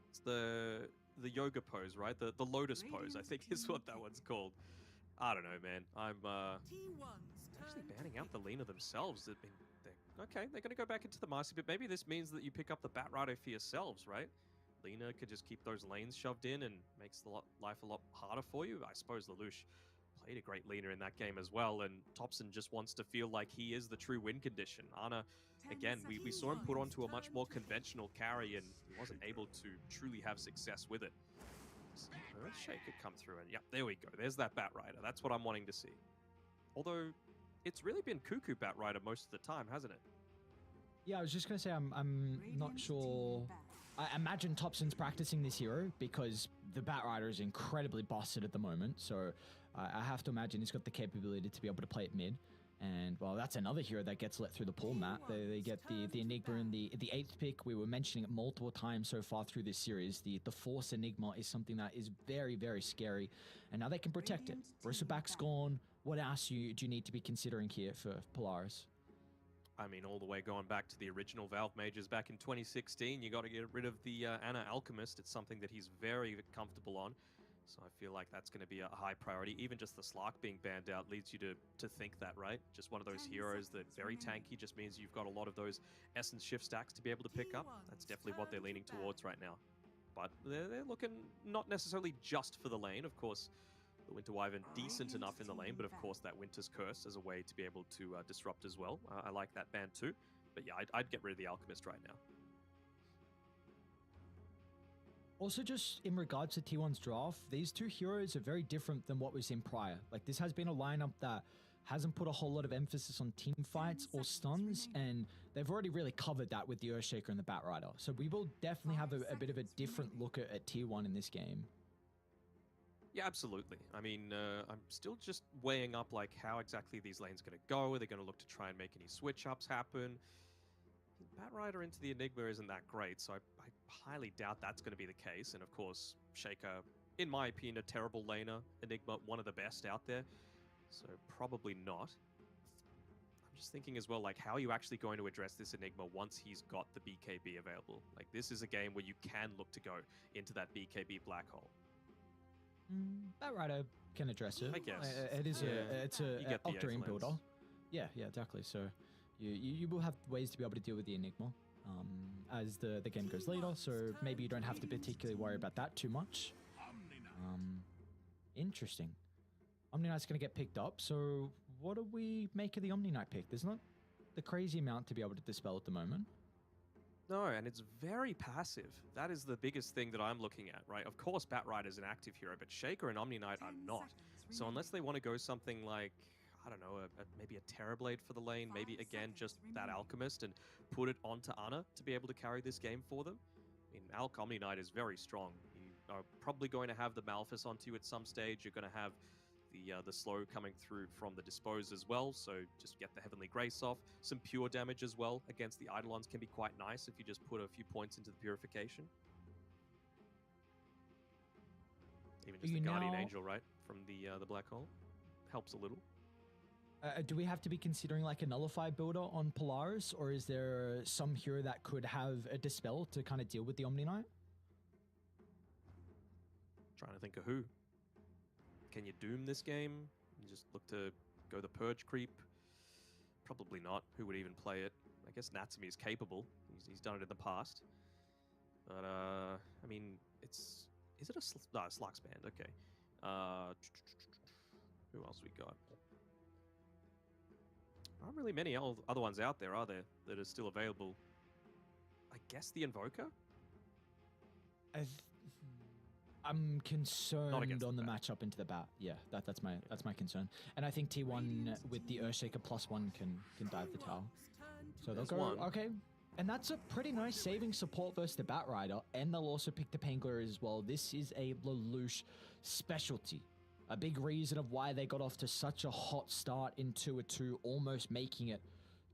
It's the yoga pose, right? The lotus pose, I think is what that one's called. I don't know, man. I'm actually banning out the Lina themselves. Okay, they're going to go back into the Marcy, but maybe this means that you pick up the Bat Rider for yourselves, right? Lina could just keep those lanes shoved in and makes the life a lot harder for you. I suppose Lelouch played a great Lina in that game as well, and TOPSON just wants to feel like he is the true win condition. Ana, again, we saw him put onto a much more conventional carry, and he wasn't able to truly have success with it. Earthshake could come through, and yeah, there we go. There's that Bat Rider. That's what I'm wanting to see. Although, it's really been Cuckoo Bat Rider most of the time, hasn't it? Yeah, I was just going to say, I'm not sure. I imagine TOPSON's practicing this hero because the Bat Rider is incredibly busted at the moment. So I have to imagine he's got the capability to be able to play it mid. And, well, that's another hero that gets let through the pool, Matt. They get the Enigma in the 8th pick. We were mentioning it multiple times so far through this series. The Force Enigma is something that is very, very scary. And now they can protect it. Bristleback's gone. What else do you need to be considering here for Polaris? I mean, all the way going back to the original Valve Majors back in 2016, you got to get rid of the Ana Alchemist. It's something that he's very comfortable on. So I feel like that's going to be a high priority. Even just the Slark being banned out leads you to think that, right? Just one of those heroes that very tanky just means you've got a lot of those Essence Shift stacks to be able to pick up. That's definitely what they're leaning towards right now. But they're looking not necessarily just for the lane. Of course, the Winter Wyvern decent enough in the lane, but of course that Winter's Curse as a way to be able to disrupt as well. I like that ban too. But yeah, I'd get rid of the Alchemist right now. Also, just in regards to T1's draft, these two heroes are very different than what we've seen prior. Like, this has been a lineup that hasn't put a whole lot of emphasis on team fights or stuns, and they've already really covered that with the Earthshaker and the Bat Rider. So we will definitely have a bit of a different look at T1 in this game. Yeah, absolutely. I mean, I'm still just weighing up like how exactly these lanes are going to go. Are they going to look to try and make any switch-ups happen? Bat Rider into the Enigma isn't that great, so I highly doubt that's going to be the case. And of course, Shaker, in my opinion, a terrible laner. Enigma, one of the best out there, so probably not. I'm just thinking as well, like, how are you actually going to address this Enigma once he's got the BKB available? Like, this is a game where you can look to go into that BKB black hole. Bat Rider can address it. I guess. It is it's a You get the Octarine Aether builder. lens. Yeah, exactly. So you will have ways to be able to deal with the Enigma as the game goes later. So maybe you don't have to particularly worry about that too much. Interesting. Omni Knight's going to get picked up. So what do we make of the Omni Knight pick? There's not the crazy amount to be able to dispel at the moment. No, and it's very passive. That is the biggest thing that I'm looking at, right? Of course, Bat Rider is an active hero, but Shaker and Omni Knight are not. So unless they want to go something like, I don't know, maybe a Terrorblade for the lane, maybe again just that Alchemist and put it onto Ana to be able to carry this game for them. I mean, Omni Knight is very strong. You are probably going to have the Malphus onto you at some stage. You're going to have the slow coming through from the Dispose as well, so just get the Heavenly Grace off. Some pure damage as well against the Eidolons can be quite nice if you just put a few points into the Purification. Even just the Guardian Angel, right, from the Black Hole helps a little. Do we have to be considering like a Nullify builder on Polaris, or is there some hero that could have a Dispel to kind of deal with the Omni Knight? Trying to think of who. Can you Doom this game and just look to go the Purge creep? Probably not. Who would even play it? I guess Natsumi is capable. He's done it in the past. But, I mean, is it a Slux band? Okay. Who else we got? Aren't really many other ones out there, are there, that are still available? I guess the Invoker? I'm concerned on the bat. matchup into the bat. Yeah, that's my concern. And I think T1 with the Earthshaker +1 can dive the tower. So they'll go okay. And that's a pretty nice saving support versus the Bat Rider, and they'll also pick the Pangler as well. This is a Lelouch specialty. A big reason of why they got off to such a hot start in 2-2, almost making it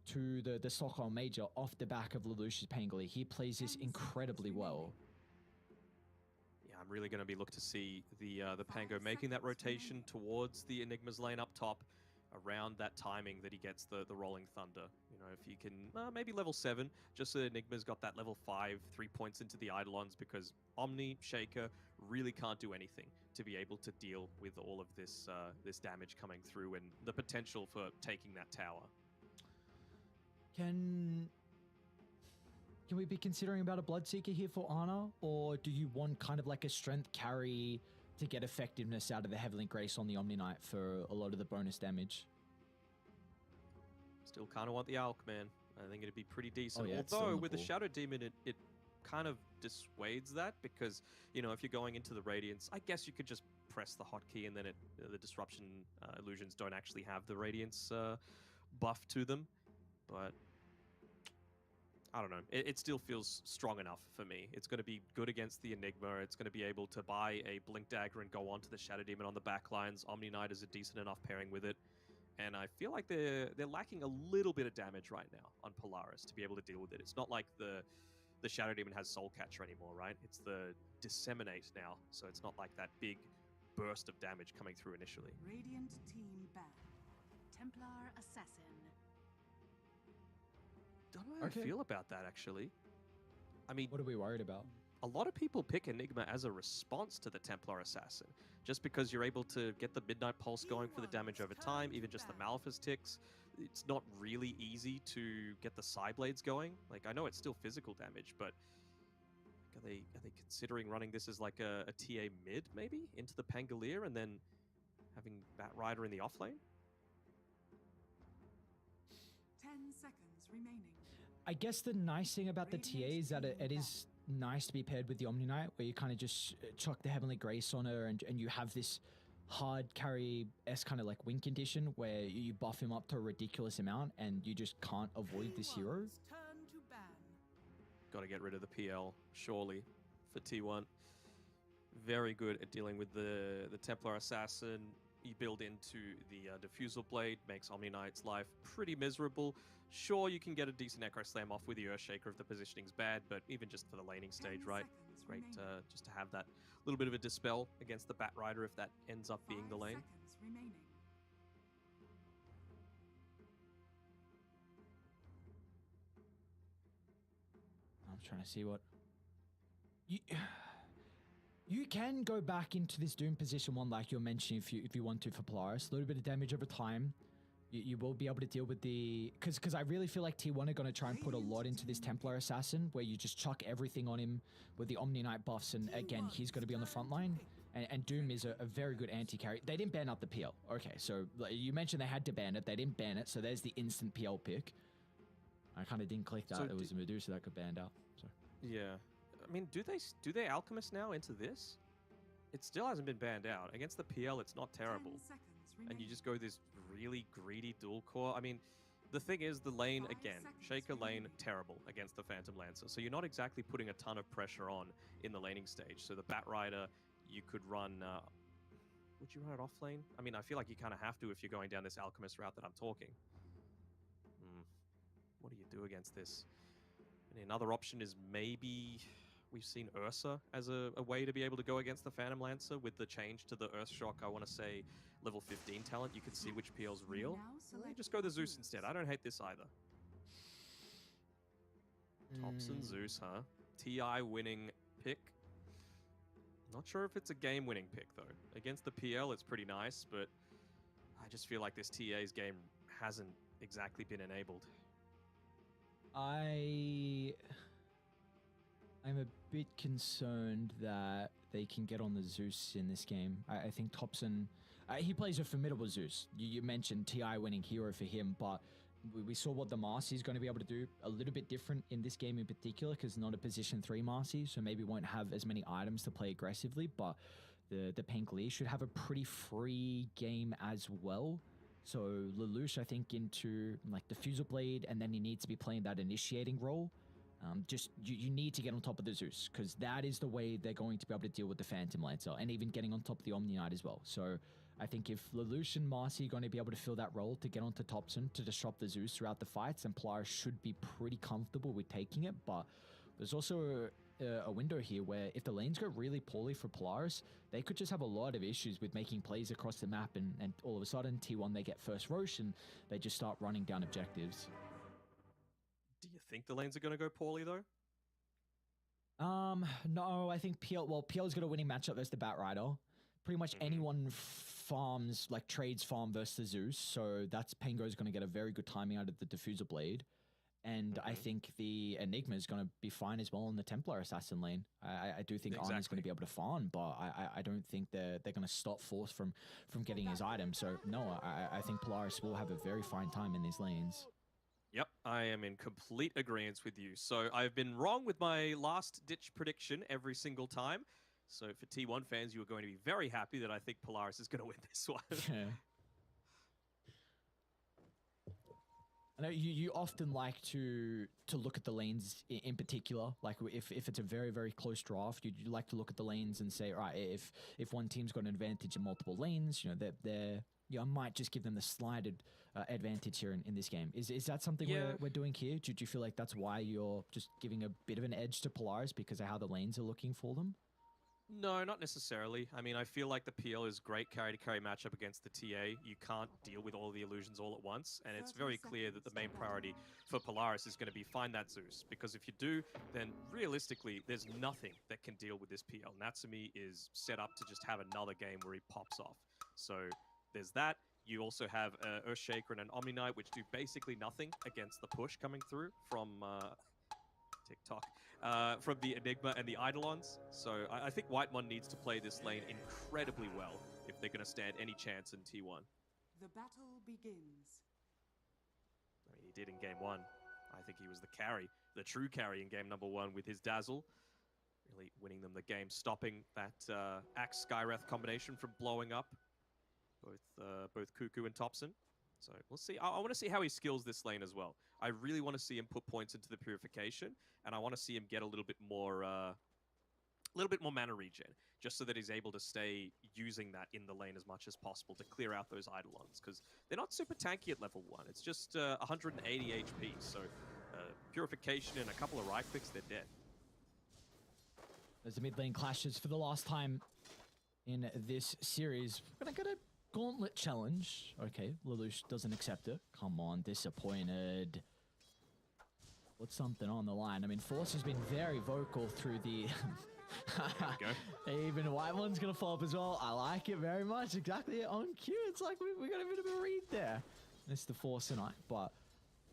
to the Stockholm Major off the back of Lelouch's Pangler. He plays this incredibly well. I'm really going to be looking to see the Pango making that rotation towards the Enigma's lane up top around that timing that he gets the Rolling Thunder. You if you can maybe level 7, just so Enigma's got that level 5, 3 points into the Eidolons, because Omni, Shaker really can't do anything to be able to deal with all of this this damage coming through and the potential for taking that tower. Can we be considering about a Bloodseeker here for Ana, or do you want kind of like a strength carry to get effectiveness out of the Heavenly Grace on the Omni Knight for a lot of the bonus damage? Still kind of want the Alk, man. I think it'd be pretty decent. Yeah, it's still Although in the with the pool. Shadow Demon, it kind of dissuades that, because if you're going into the Radiance, I guess you could just press the hotkey and then the disruption illusions don't actually have the Radiance buff to them. But I don't know. It still feels strong enough for me. It's going to be good against the Enigma. It's going to be able to buy a Blink Dagger and go on to the Shadow Demon on the back lines. Omni Knight is a decent enough pairing with it. And I feel like they're lacking a little bit of damage right now on Polaris to be able to deal with it. It's not like the Shadow Demon has Soul Catcher anymore, right? It's the Disseminate now, so it's not like that big burst of damage coming through initially. Radiant team ban. Templar assassin. Don't know how I feel about that, actually. I mean, What are we worried about? a lot of people pick Enigma as a response to the Templar Assassin, just because you're able to get the Midnight Pulse going for the damage over time, even just the Malefice ticks. It's not really easy to get the Psyblades going. Like, I know it's still physical damage, but are they considering running this as like a TA mid, maybe, into the Pangolier, and then having Bat Rider in the offlane? 10 seconds remaining. I guess the nice thing about the TA is that it is nice to be paired with the Omni Knight, where you kind of just chuck the Heavenly Grace on her and you have this hard carry-esque kind of like win condition where you buff him up to a ridiculous amount and you just can't avoid this hero. Turn to ban. Got to get rid of the PL, surely, for T1. Very good at dealing with the Templar Assassin. You build into the Diffusal Blade, makes Omni Knight's life pretty miserable. Sure, you can get a decent Echo Slam off with the Earthshaker if the positioning's bad, but even just for the laning stage, 10 right? seconds Great remaining. just to have that little bit of a dispel against the Bat Rider if that ends up being the 5 lane. seconds remaining. I'm trying to see what... You can go back into this Doom position one like you're mentioning if you want to for Polaris. A little bit of damage over time. You will be able to deal with the... Because I really feel like T1 are going to try and put a lot into this Templar Assassin, where you just chuck everything on him with the Omni Knight buffs, and again, he's going to be on the front line. And Doom is a very good anti-carry. They didn't ban up the PL. Okay, so you mentioned they had to ban it. They didn't ban it, so there's the instant PL pick. I kind of didn't click that. So It was a Medusa that got banned out. So. Yeah. I mean, do they Alchemist now into this? It still hasn't been banned out. Against the PL, it's not terrible. 10 seconds And remaining. you just go this really greedy dual core. I mean, the thing is, the lane, 5 again, seconds Shaker lane, remaining. terrible against the Phantom Lancer. So you're not exactly putting a ton of pressure on in the laning stage. So the Bat Rider, you could run... would you run it off lane? I mean, I feel like you kind of have to if you're going down this Alchemist route that I'm talking. What do you do against this? And another option is maybe... We've seen Ursa as a way to be able to go against the Phantom Lancer with the change to the Earthshock, I want to say, level 15 talent. You can see which PL's real. Now select Just go the Zeus Zeus. instead. I don't hate this either. TOPSON Zeus, huh? TI winning pick. Not sure if it's a game-winning pick, though. Against the PL, it's pretty nice, but I just feel like this TA's game hasn't exactly been enabled. I'm a bit concerned that they can get on the Zeus in this game. I think TOPSON, he plays a formidable Zeus. You mentioned TI winning hero for him, but we saw what the Marcy is going to be able to do. A little bit different in this game in particular, because not a position 3 Marcy, so maybe won't have as many items to play aggressively, but the Pangolier should have a pretty free game as well. So Lelouch, I think, into like the Diffusal Blade, and then he needs to be playing that initiating role. You need to get on top of the Zeus, because that is the way they're going to be able to deal with the Phantom Lancer, and even getting on top of the Omni Knight as well. So I think if Lelouch and Marcy are going to be able to fill that role to get onto TOPSON to disrupt the Zeus throughout the fights, then Polaris should be pretty comfortable with taking it. But there's also a window here where if the lanes go really poorly for Polaris, they could just have a lot of issues with making plays across the map, and all of a sudden T1 they get first Roche and they just start running down objectives. think the lanes are going to go poorly, though? No, I think PL's got a winning matchup versus the Batrider. Pretty much anyone farms, like trades farm versus the Zeus, so that's Pengo's going to get a very good timing out of the Diffuser Blade. And I think the Enigma is going to be fine as well in the Templar Assassin lane. I do think Arna's going to be able to farm, but I don't think they're going to stop Force from getting his item. So no, I think Polaris will have a very fine time in these lanes. Yep, I am in complete agreement with you. So I've been wrong with my last ditch prediction every single time. So for T1 fans, you are going to be very happy that I think Polaris is going to win this one. Yeah. I know you often like to look at the lanes in particular. Like if it's a very, very close draft, you like to look at the lanes and say, right, if one team's got an advantage in multiple lanes, they're I might just give them the slight advantage here in this game. Is that something we're doing here? Do you feel like that's why you're just giving a bit of an edge to Polaris because of how the lanes are looking for them? No, not necessarily. I mean, I feel like the PL is great carry-to-carry matchup against the TA. You can't deal with all the illusions all at once, and it's very clear that the main priority for Polaris is going to be find that Zeus, because if you do, then realistically, there's nothing that can deal with this PL. Natsumi is set up to just have another game where he pops off. So there's that. You also have Earthshaker and an Omni Knight, which do basically nothing against the push coming through from TikTok. From the Enigma and the Eidolons. So I think Whitemon needs to play this lane incredibly well if they're going to stand any chance in T1. The battle begins. I mean, he did in game 1. I think he was the carry, the true carry in game number 1 with his Dazzle. Really winning them the game, stopping that Axe Skywrath combination from blowing up both Cuckoo and TOPSON. So we'll see. I want to see how he skills this lane as well. I really want to see him put points into the purification, and I want to see him get a little bit more mana regen, just so that he's able to stay using that in the lane as much as possible to clear out those Eidolons, because they're not super tanky at level 1. It's just 180 HP, so purification and a couple of right clicks, they're dead. As the mid lane clashes for the last time in this series, we're gonna get a Gauntlet challenge. Okay, Lelouch doesn't accept it. Come on, disappointed. Put something on the line. I mean, Force has been very vocal through the... Even Whitemon's going to fall up as well. I like it very much. Exactly on cue. It's like we got a bit of a read there. It's the Force tonight, but...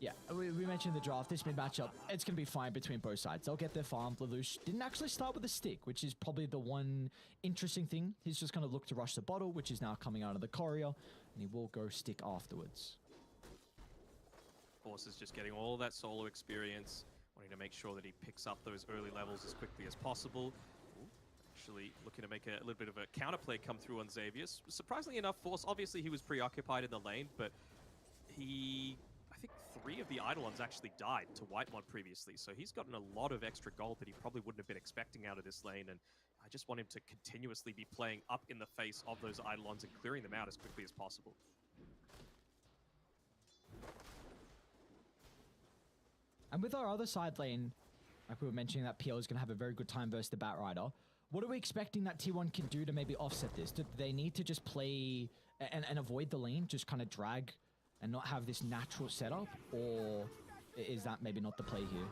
Yeah, we mentioned the draft. This mid matchup, it's going to be fine between both sides. They'll get their farm. Lelouch didn't actually start with a stick, which is probably the one interesting thing. He's just going to look to rush the bottle, which is now coming out of the courier, and he will go stick afterwards. Force is just getting all that solo experience, wanting to make sure that he picks up those early levels as quickly as possible. Actually looking to make a little bit of a counterplay come through on Xavius. Surprisingly enough, Force, obviously he was preoccupied in the lane, but I think 3 of the Eidolons actually died to Whitemon previously, so he's gotten a lot of extra gold that he probably wouldn't have been expecting out of this lane, and I just want him to continuously be playing up in the face of those Eidolons and clearing them out as quickly as possible. And with our other side lane, like we were mentioning, that PL is going to have a very good time versus the Batrider. What are we expecting that T1 can do to maybe offset this? Do they need to just play and avoid the lane, just kind of drag and not have this natural setup, or is that maybe not the play here?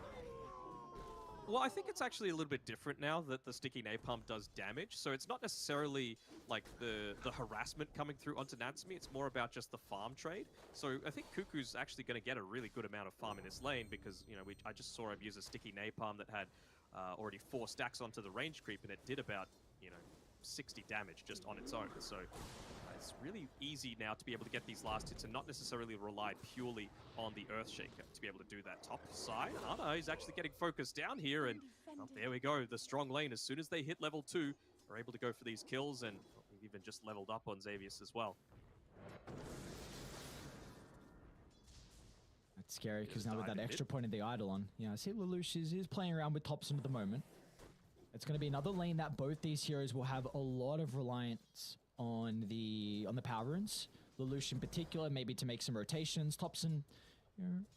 Well, I think it's actually a little bit different now that the sticky napalm does damage, so it's not necessarily like the harassment coming through onto Natsumi, it's more about just the farm trade. So I think Cuckoo's actually going to get a really good amount of farm in this lane because, I just saw him use a sticky napalm that had already 4 stacks onto the range creep, and it did about, 60 damage just on its own. So it's really easy now to be able to get these last hits and not necessarily rely purely on the Earthshaker to be able to do that. Top side, Ana is actually getting focused down here, and there we go. The strong lane, as soon as they hit level 2, are able to go for these kills, and we've even just leveled up on Xavius as well. That's scary, because now with that extra point in the Eidolon, I see Lelouch is playing around with TOPSON at the moment. It's going to be another lane that both these heroes will have a lot of reliance on the power runes. Lelouch in particular, maybe to make some rotations. TOPSON,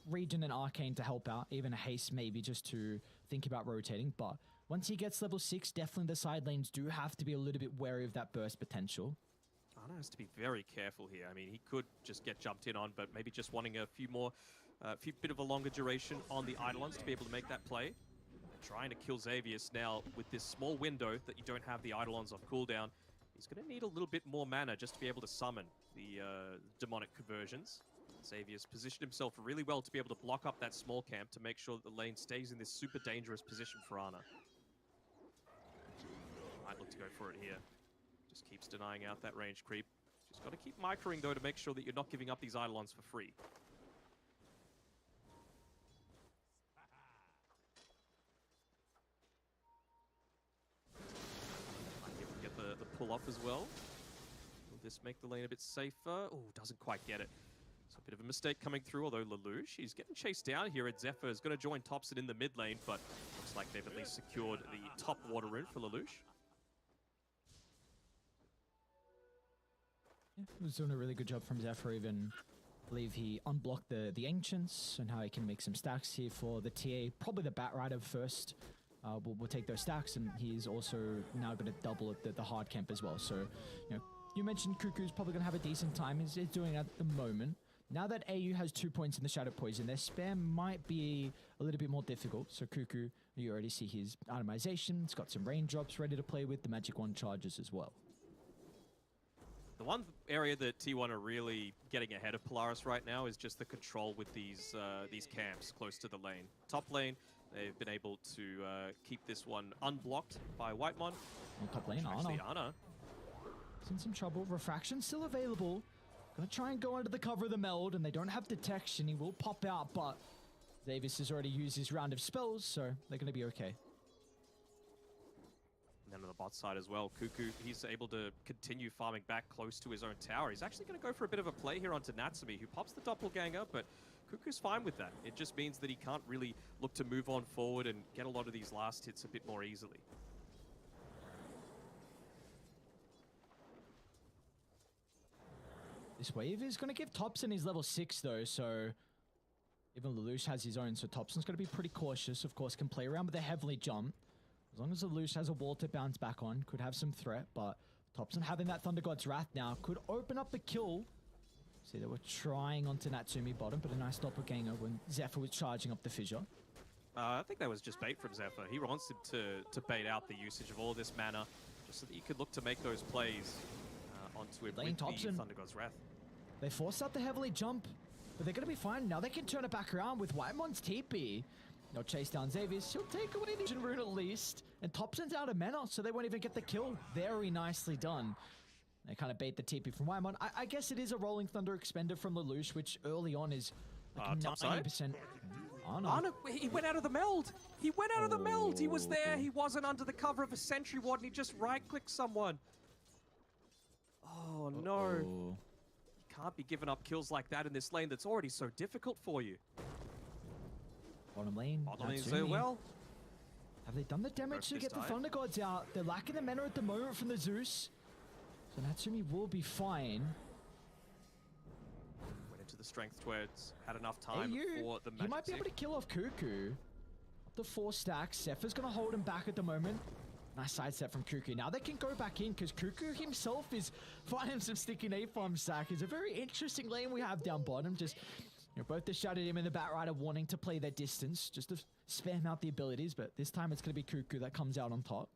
Regen and Arcane to help out. Even a Haste maybe just to think about rotating. But once he gets level 6, definitely the side lanes do have to be a little bit wary of that burst potential. Ana has to be very careful here. I mean, he could just get jumped in on, but maybe just wanting a few more a bit of a longer duration on the Eidolons to be able to make that play. They're trying to kill Xavius now with this small window that you don't have the Eidolons off cooldown. He's going to need a little bit more mana just to be able to summon the demonic conversions. Xavius positioned himself really well to be able to block up that small camp to make sure that the lane stays in this super dangerous position for Ana. Might look to go for it here. Just keeps denying out that range creep. Just got to keep microing though to make sure that you're not giving up these Eidolons for free. Might be able to get the pull off as well. Will this make the lane a bit safer? Oh, doesn't quite get it. So a bit of a mistake coming through, although Lelouch, he's getting chased down here at Zephyr. Is going to join TOPSON in the mid lane, but looks like they've at least secured the top water rune for Lelouch. Yeah, he was doing a really good job from Zephyr. Even I believe he unblocked the Ancients and how he can make some stacks here for the TA. Probably the Bat Rider first. We'll take those stacks, and he's also now going to double at the hard camp as well. So, you know, you mentioned Cuckoo's probably going to have a decent time. He's doing it at the moment. Now that AU has 2 points in the Shadow Poison, their spam might be a little bit more difficult. So Cuckoo, you already see his itemization. It's got some raindrops ready to play with. The Magic Wand charges as well. The one area that T1 are really getting ahead of Polaris right now is just the control with these camps close to the lane. Top lane, they've been able to keep this one unblocked by Whitemon. On top lane, Ana. It's in some trouble. Refraction still available. Gonna try and go under the cover of the meld, and they don't have detection. He will pop out, but Davis has already used his round of spells, so they're gonna be okay. And then on the bot side as well, Cuckoo, he's able to continue farming back close to his own tower. He's actually going to go for a bit of a play here onto Natsumi, who pops the doppelganger, but Cuckoo's fine with that. It just means that he can't really look to move on forward and get a lot of these last hits a bit more easily. This wave is going to give TOPSON his level 6 though, so even Lelouch has his own, so TOPSON's going to be pretty cautious. Of course, can play around with a heavily jump. As long as Lelouch has a wall to bounce back on, could have some threat, but TOPSON having that Thunder God's Wrath now could open up the kill. See, they were trying onto Natsumi bottom, but a nice doppelganger when Zephyr was charging up the fissure. I think that was just bait from Zephyr. He wants him to bait out the usage of all this mana, just so that you could look to make those plays onto him with the Thunder God's Wrath. They forced out the heavily jump, but they're going to be fine. Now they can turn it back around with Whitemon's TP. They'll chase down Xavius. He'll take away the Vision Rune at least. And TOPSON's out of mana, so they won't even get the kill. Very nicely done. They kind of bait the TP from Whitemon. I guess it is a Rolling Thunder expender from Lelouch, which early on is like 90%. Oh, no. Oh, no, he went out of the meld. He went out of the meld. He was there. He wasn't under the cover of a sentry ward, and he just right-clicked someone. Oh, no. You can't be giving up kills like that in this lane that's already so difficult for you. Bottom lane. Bottom lane so well. Have they done the damage to get the Thunder Gods out? They're lacking the mana at the moment from the Zeus. So Natsumi will be fine. Went into the strength towards, had enough time for the magic. He might be able to kill off Cuckoo. Up to 4 stacks. Zephyr's going to hold him back at the moment. Nice sidestep from Cuckoo. Now they can go back in because Cuckoo himself is finding some sticky napalm stack. It's a very interesting lane we have down bottom. Just, you know, both the Shadow Demon and the Bat Rider wanting to play their distance, just to spam out the abilities, but this time it's going to be Cuckoo that comes out on top.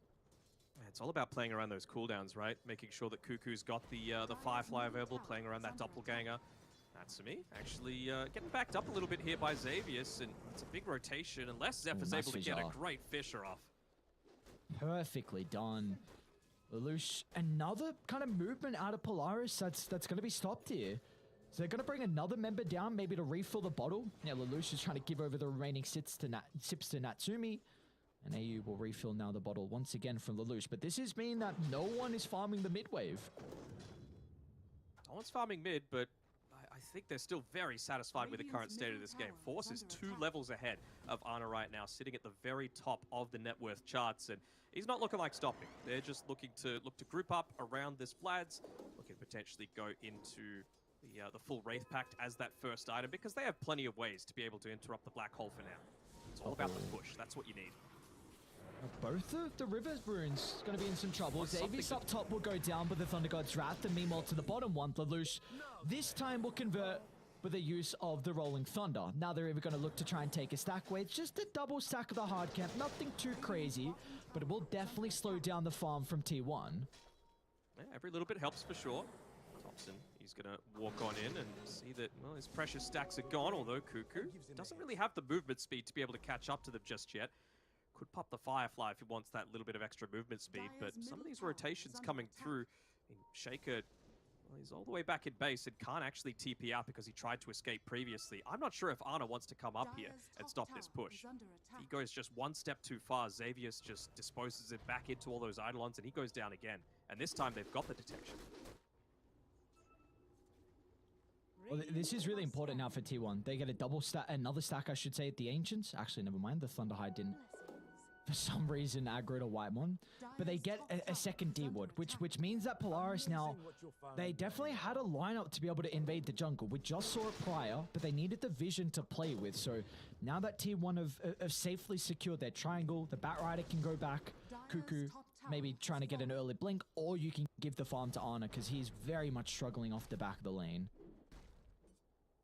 It's all about playing around those cooldowns, right? Making sure that Cuckoo's got the Firefly available, playing around that doppelganger. Natsumi actually getting backed up a little bit here by Xavius, and it's a big rotation unless Zephyr's able to get a great Fissure off. Perfectly done. Lelouch, another kind of movement out of Polaris that's going to be stopped here. So they're going to bring another member down, maybe to refill the bottle. Yeah, Lelouch is trying to give over the remaining sips to Natsumi. And AU will refill now the bottle once again from Lelouch. But this is meaning that no one is farming the mid wave. No one's farming mid, but I think they're still very satisfied with the current state of this game. Force is 2 levels ahead of Ana right now, sitting at the very top of the net worth charts, and he's not looking like stopping. They're just looking to group up around this Vlad's, looking to potentially go into the full Wraith Pact as that first item, because they have plenty of ways to be able to interrupt the black hole for now. It's all about the push. That's what you need. Both of the Rivers runes going to be in some trouble. Xavius up top will go down with the Thunder God's Wrath, and meanwhile to the bottom one, Lelouch this time will convert with the use of the Rolling Thunder. Now they're either going to look to try and take a stack where it's just a double stack of the hard camp, nothing too crazy, but it will definitely slow down the farm from T1. Yeah, every little bit helps for sure. TOPSON, he's going to walk on in and see that, well, his precious stacks are gone, although Cuckoo doesn't really have the movement speed to be able to catch up to them just yet. Could pop the Firefly if he wants that little bit of extra movement speed, but some of these rotations coming through, I mean, Shaker, well, he's all the way back in base and can't actually TP out because he tried to escape previously. I'm not sure if Ana wants to come up here and stop this push. He goes just one step too far. Xavius just disposes it back into all those Eidolons, and he goes down again. And this time they've got the detection. Well, this is really important now for T1. They get a double stack, another stack, I should say, at the Ancients. Actually, never mind. The Thunderhide didn't, for some reason, aggro to Whitemon. But they get a second D-Ward, which means that Polaris now, they definitely had a lineup to be able to invade the jungle. We just saw it prior, but they needed the vision to play with. So now that T1 have safely secured their triangle, the Batrider can go back. Cuckoo maybe trying to get an early blink, or you can give the farm to Ana because he's very much struggling off the back of the lane.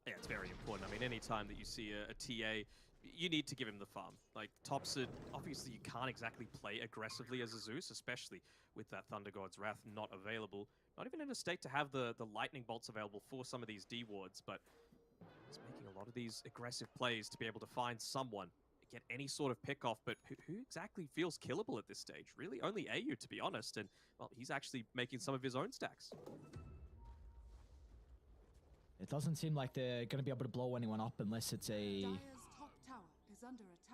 Yeah, it's very important. I mean, anytime that you see a TA, you need to give him the farm. Like, TOPSON, obviously you can't exactly play aggressively as a Zeus, especially with that Thunder God's Wrath not available. Not even in a state to have the lightning bolts available for some of these D-wards, but he's making a lot of these aggressive plays to be able to find someone, get any sort of pick off, but who exactly feels killable at this stage? Really, only AU, to be honest, and, well, he's actually making some of his own stacks. It doesn't seem like they're going to be able to blow anyone up unless it's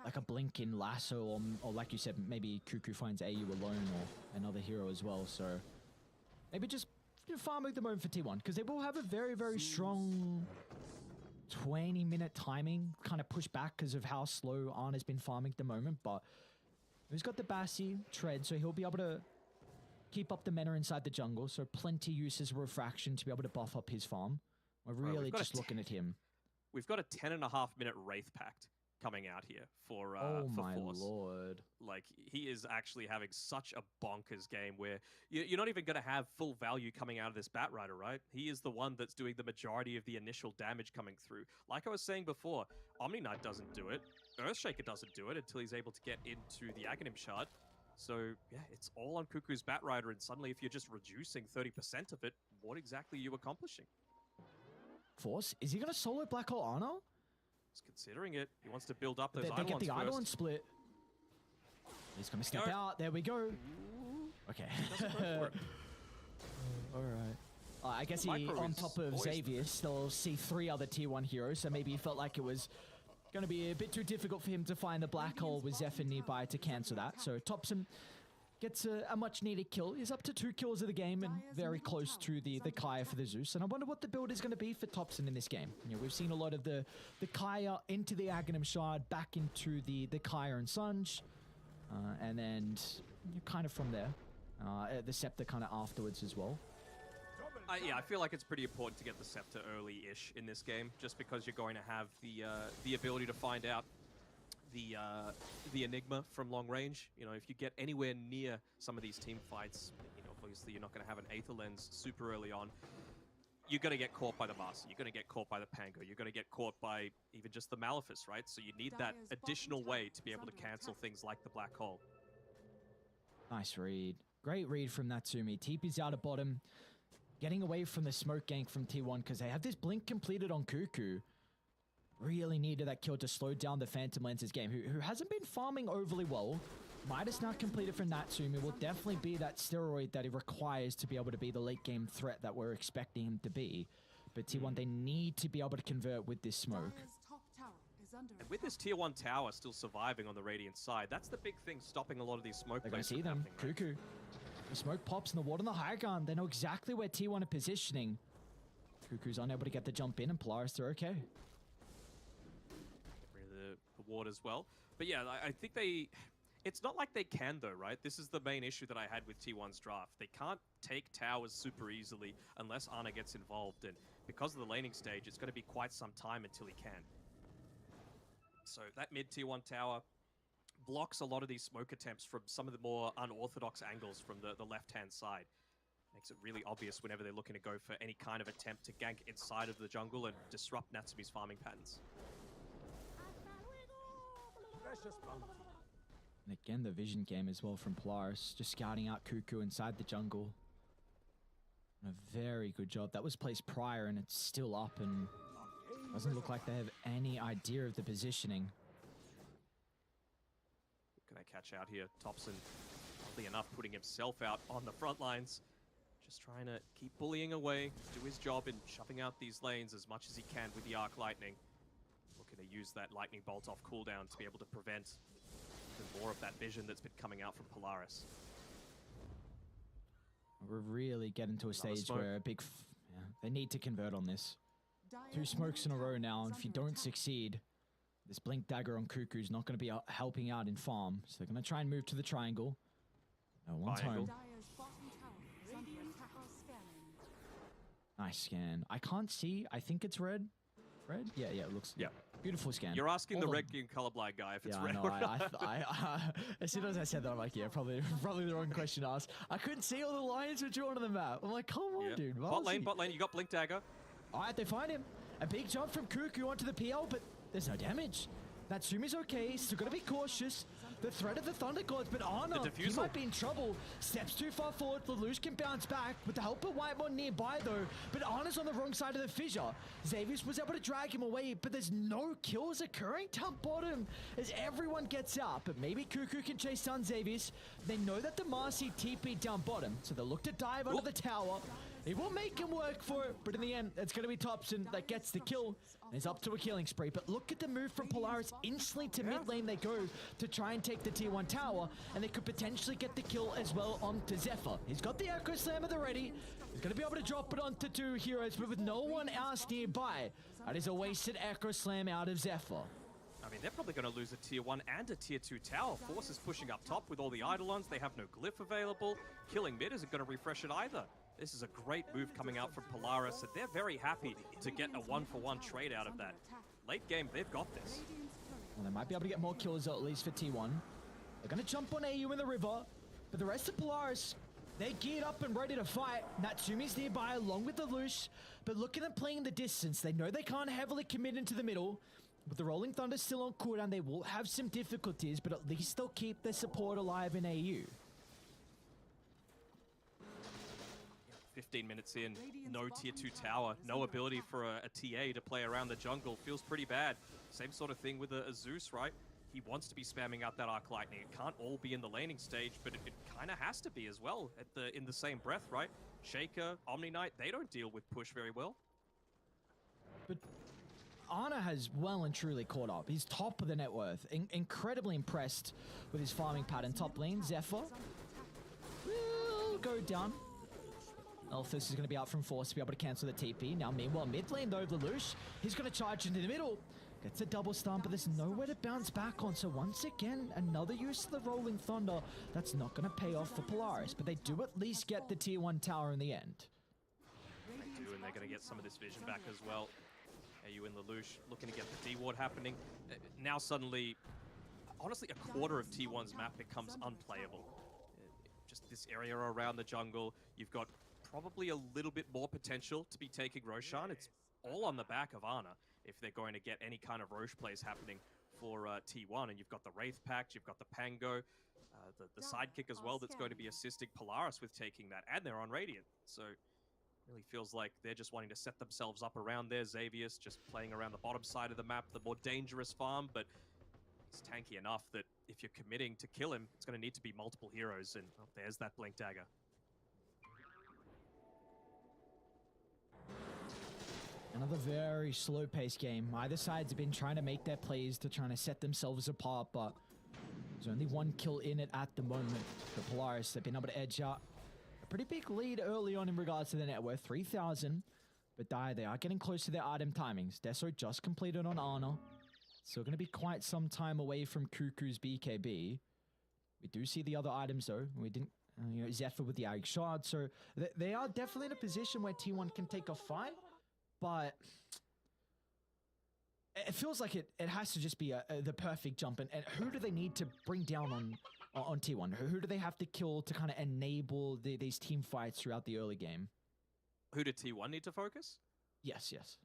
like a blink in Lasso, or like you said, maybe Cuckoo finds AU alone or another hero as well. So maybe just farming the moment for T1, because they will have a very, very strong 20-minute timing kind of push back because of how slow Ana's been farming at the moment. But he's got the Bassi tread, so he'll be able to keep up the mana inside the jungle. So plenty uses refraction to be able to buff up his farm. We're really just looking at him. We've got a 10.5-minute Wraith Pact coming out here for oh my Force. lord. Like, he is actually having such a bonkers game where you're not even going to have full value coming out of this Batrider, right? He is the one that's doing the majority of the initial damage coming through. Like I was saying before, Omni Knight doesn't do it. Earthshaker doesn't do it until he's able to get into the Aghanim Shard. So, yeah, it's all on Cuckoo's Batrider, and suddenly if you're just reducing 30% of it, what exactly are you accomplishing? Force, is he going to solo Black Hole Ana? He's considering it. He wants to build up those They get the Eidolon split. He's going to step out. There we go. Okay. All right. I guess he, on top of Xavier, still see 3 other tier 1 heroes, so maybe he felt like it was going to be a bit too difficult for him to find the Black Hole with Zephyr nearby to cancel that. So TOPSON gets a much needed kill. He's up to 2 kills of the game and very close to the Kaya for the Zeus. And I wonder what the build is going to be for TOPSON in this game. You know, we've seen a lot of the Kaya into the Aghanim Shard, back into the Kaya and Sunj. And then kind of from there, the Scepter kind of afterwards as well. Yeah, I feel like it's pretty important to get the Scepter early-ish in this game, just because you're going to have the ability to find out the Enigma from long range. You know, if you get anywhere near some of these team fights, you know, obviously you're not going to have an Aether Lens super early on. You're going to get caught by the Master. You're going to get caught by the Pango. You're going to get caught by even just the Malefice, right? So you need that additional way to be able to cancel things like the Black Hole. Nice read. Great read from Natsumi. TP's out of bottom. Getting away from the smoke gank from T1 because they have this blink completed on Cuckoo. Really needed that kill to slow down the Phantom Lenses game, who hasn't been farming overly well. Midas not completed for Natsumi will definitely be that steroid that he requires to be able to be the late game threat that we're expecting him to be. But T1, they need to be able to convert with this smoke. And with this tier 1 tower still surviving on the Radiant side, that's the big thing stopping a lot of these smoke They're going plays to see them. Right? Cuckoo. The smoke pops in the ward on the high ground. They know exactly where T1 are positioning. Cuckoo's unable to get the jump in, and Polaris, they're okay. The ward as well. But yeah, I think it's not like they can though, right? This is the main issue that I had with T1's draft. They can't take towers super easily unless Ana gets involved, and because of the laning stage, it's going to be quite some time until he can. So that mid tier 1 tower blocks a lot of these smoke attempts from some of the more unorthodox angles from the left-hand side. Makes it really obvious whenever they're looking to go for any kind of attempt to gank inside of the jungle and disrupt Natsumi's farming patterns. And again, the vision game as well from Polaris, just scouting out Cuckoo inside the jungle. And a very good job. That was placed prior and it's still up and doesn't look like they have any idea of the positioning. Can I catch out here? TOPSON, oddly enough, putting himself out on the front lines. Just trying to keep bullying away, do his job in shoving out these lanes as much as he can with the Arc Lightning. Looking to use that Lightning Bolt off cooldown to be able to prevent even more of that vision that's been coming out from Polaris. We're really getting to a stage where a big... they need to convert on this. 2 smokes in a row now, and if you don't succeed, this Blink Dagger on Cuckoo's not going to be helping out in farm. So they're going to try and move to the triangle. No one's home. Nice scan. I can't see. I think it's red. Red? Yeah, it looks... Yeah. Beautiful scan. You're asking the red and colorblind guy if it's red or not. As soon as I said that, I'm like, yeah, probably the wrong question to ask. I couldn't see all the lines were drawn on the map. I'm like, come on, dude. Bot lane, you got Blink Dagger. All right, they find him. A big jump from Cuckoo onto the PL, but there's no damage. Natsumi's okay, still gotta be cautious. The threat of the Thunder Gods, but Ana, he might be in trouble. Steps too far forward, Lelouch can bounce back with the help of Whitemon nearby though, but Ana's on the wrong side of the fissure. Xavius was able to drag him away, but there's no kills occurring down bottom as everyone gets out, but maybe Cuckoo can chase down Xavius. They know that the Marcy TP down bottom, so they'll look to dive under the tower. It will make him work for it, but in the end, it's going to be TOPSON that gets the kill. And he's up to a killing spree, but look at the move from Polaris. Instantly to mid lane they go to try and take the tier 1 tower, and they could potentially get the kill as well onto Zephyr. He's got the Echo Slam at the ready. He's going to be able to drop it onto 2 heroes, but with no one else nearby. That is a wasted Echo Slam out of Zephyr. I mean, they're probably going to lose a tier 1 and a tier 2 tower. Force is pushing up top with all the Eidolons. They have no glyph available. Killing mid isn't going to refresh it either. This is a great move coming out from Polaris, and they're very happy to get a 1-for-1 trade out of that. Late game, they've got this. Well, they might be able to get more kills, at least for T1. They're going to jump on AU in the river, but the rest of Polaris, they're geared up and ready to fight. Natsumi's nearby along with the Lelouch, but look at them playing the distance. They know they can't heavily commit into the middle. With the Rolling Thunder still on cooldown, they will have some difficulties, but at least they'll keep their support alive in AU. 15 minutes in, no tier 2 tower, no ability for a TA to play around the jungle. Feels pretty bad. Same sort of thing with a Zeus, right? He wants to be spamming out that Arc Lightning. It can't all be in the laning stage, but it kind of has to be as well in the same breath, right? Shaker, Omni Knight, they don't deal with push very well. But Ana has well and truly caught up. He's top of the net worth. Incredibly impressed with his farming pattern. Top lane, Zephyr will go down. Elthus is going to be out from Force to be able to cancel the TP. Now, meanwhile, mid lane, though, Lelouch, he's going to charge into the middle. Gets a double stomp, but there's nowhere to bounce back on. So once again, another use of the Rolling Thunder. That's not going to pay off for Polaris, but they do at least get the tier 1 tower in the end. They do, and they're going to get some of this vision back as well. AU and Lelouch looking to get the D-Ward happening. Now suddenly, honestly, a quarter of T1's map becomes unplayable. Just this area around the jungle, you've got probably a little bit more potential to be taking Roshan. It's all on the back of Ana if they're going to get any kind of Roche plays happening for T1. And you've got the Wraith Pact, you've got the Pango, the sidekick as well that's going to be assisting Polaris with taking that. And they're on Radiant. So really feels like they're just wanting to set themselves up around there. Xavius just playing around the bottom side of the map, the more dangerous farm, but he's tanky enough that if you're committing to kill him, it's going to need to be multiple heroes. And oh, there's that Blink Dagger. Another very slow-paced game. Either sides have been trying to make their plays to trying to set themselves apart, but there's only 1 kill in it at the moment. For Polaris, they've been able to edge out a pretty big lead early on in regards to the net worth, 3,000. But they are getting close to their item timings. Deso just completed on Ana. Still going to be quite some time away from Cuckoo's BKB. We do see the other items though. We didn't, Zephyr with the Ag Shard. So they are definitely in a position where T1 can take a fight. But it feels like it has to just be the perfect jump. And who do they need to bring down on T1? Who do they have to kill to kind of enable these team fights throughout the early game? Who did T1 need to focus? Yes, yes.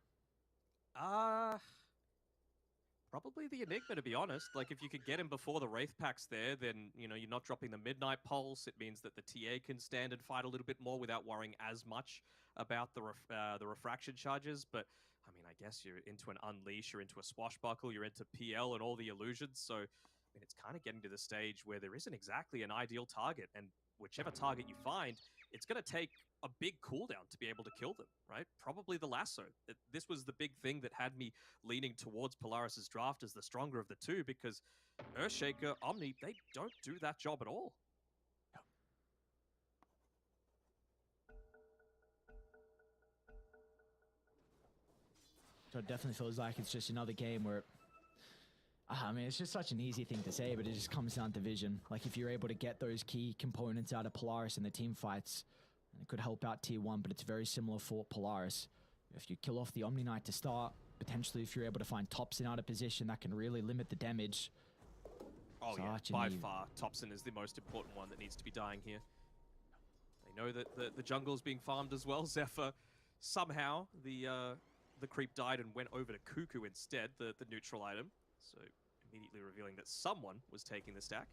Probably the Enigma, to be honest. Like, if you could get him before the Wraith Pack's there, then, you know, you're not dropping the Midnight Pulse. It means that the TA can stand and fight a little bit more without worrying as much about the refraction charges. But, I mean, I guess you're into an Unleash, you're into a Swashbuckle, you're into PL and all the illusions. So, I mean, it's kind of getting to the stage where there isn't exactly an ideal target. And whichever target you find, it's going to take a big cooldown to be able to kill them, right? Probably the lasso. This was the big thing that had me leaning towards Polaris's draft as the stronger of the two, because Earthshaker, Omni, they don't do that job at all. So it definitely feels like it's just another game where, I mean, it's just such an easy thing to say, but it just comes down to vision. Like, if you're able to get those key components out of Polaris in the team fights, it could help out T1, but it's very similar for Polaris. If you kill off the Omni Knight to start, potentially if you're able to find TOPSON out of position, that can really limit the damage. Oh yeah, by far, TOPSON is the most important one that needs to be dying here. They know that the jungle is being farmed as well. Zephyr, somehow, the creep died and went over to Cuckoo instead, the neutral item. So immediately revealing that someone was taking the stack.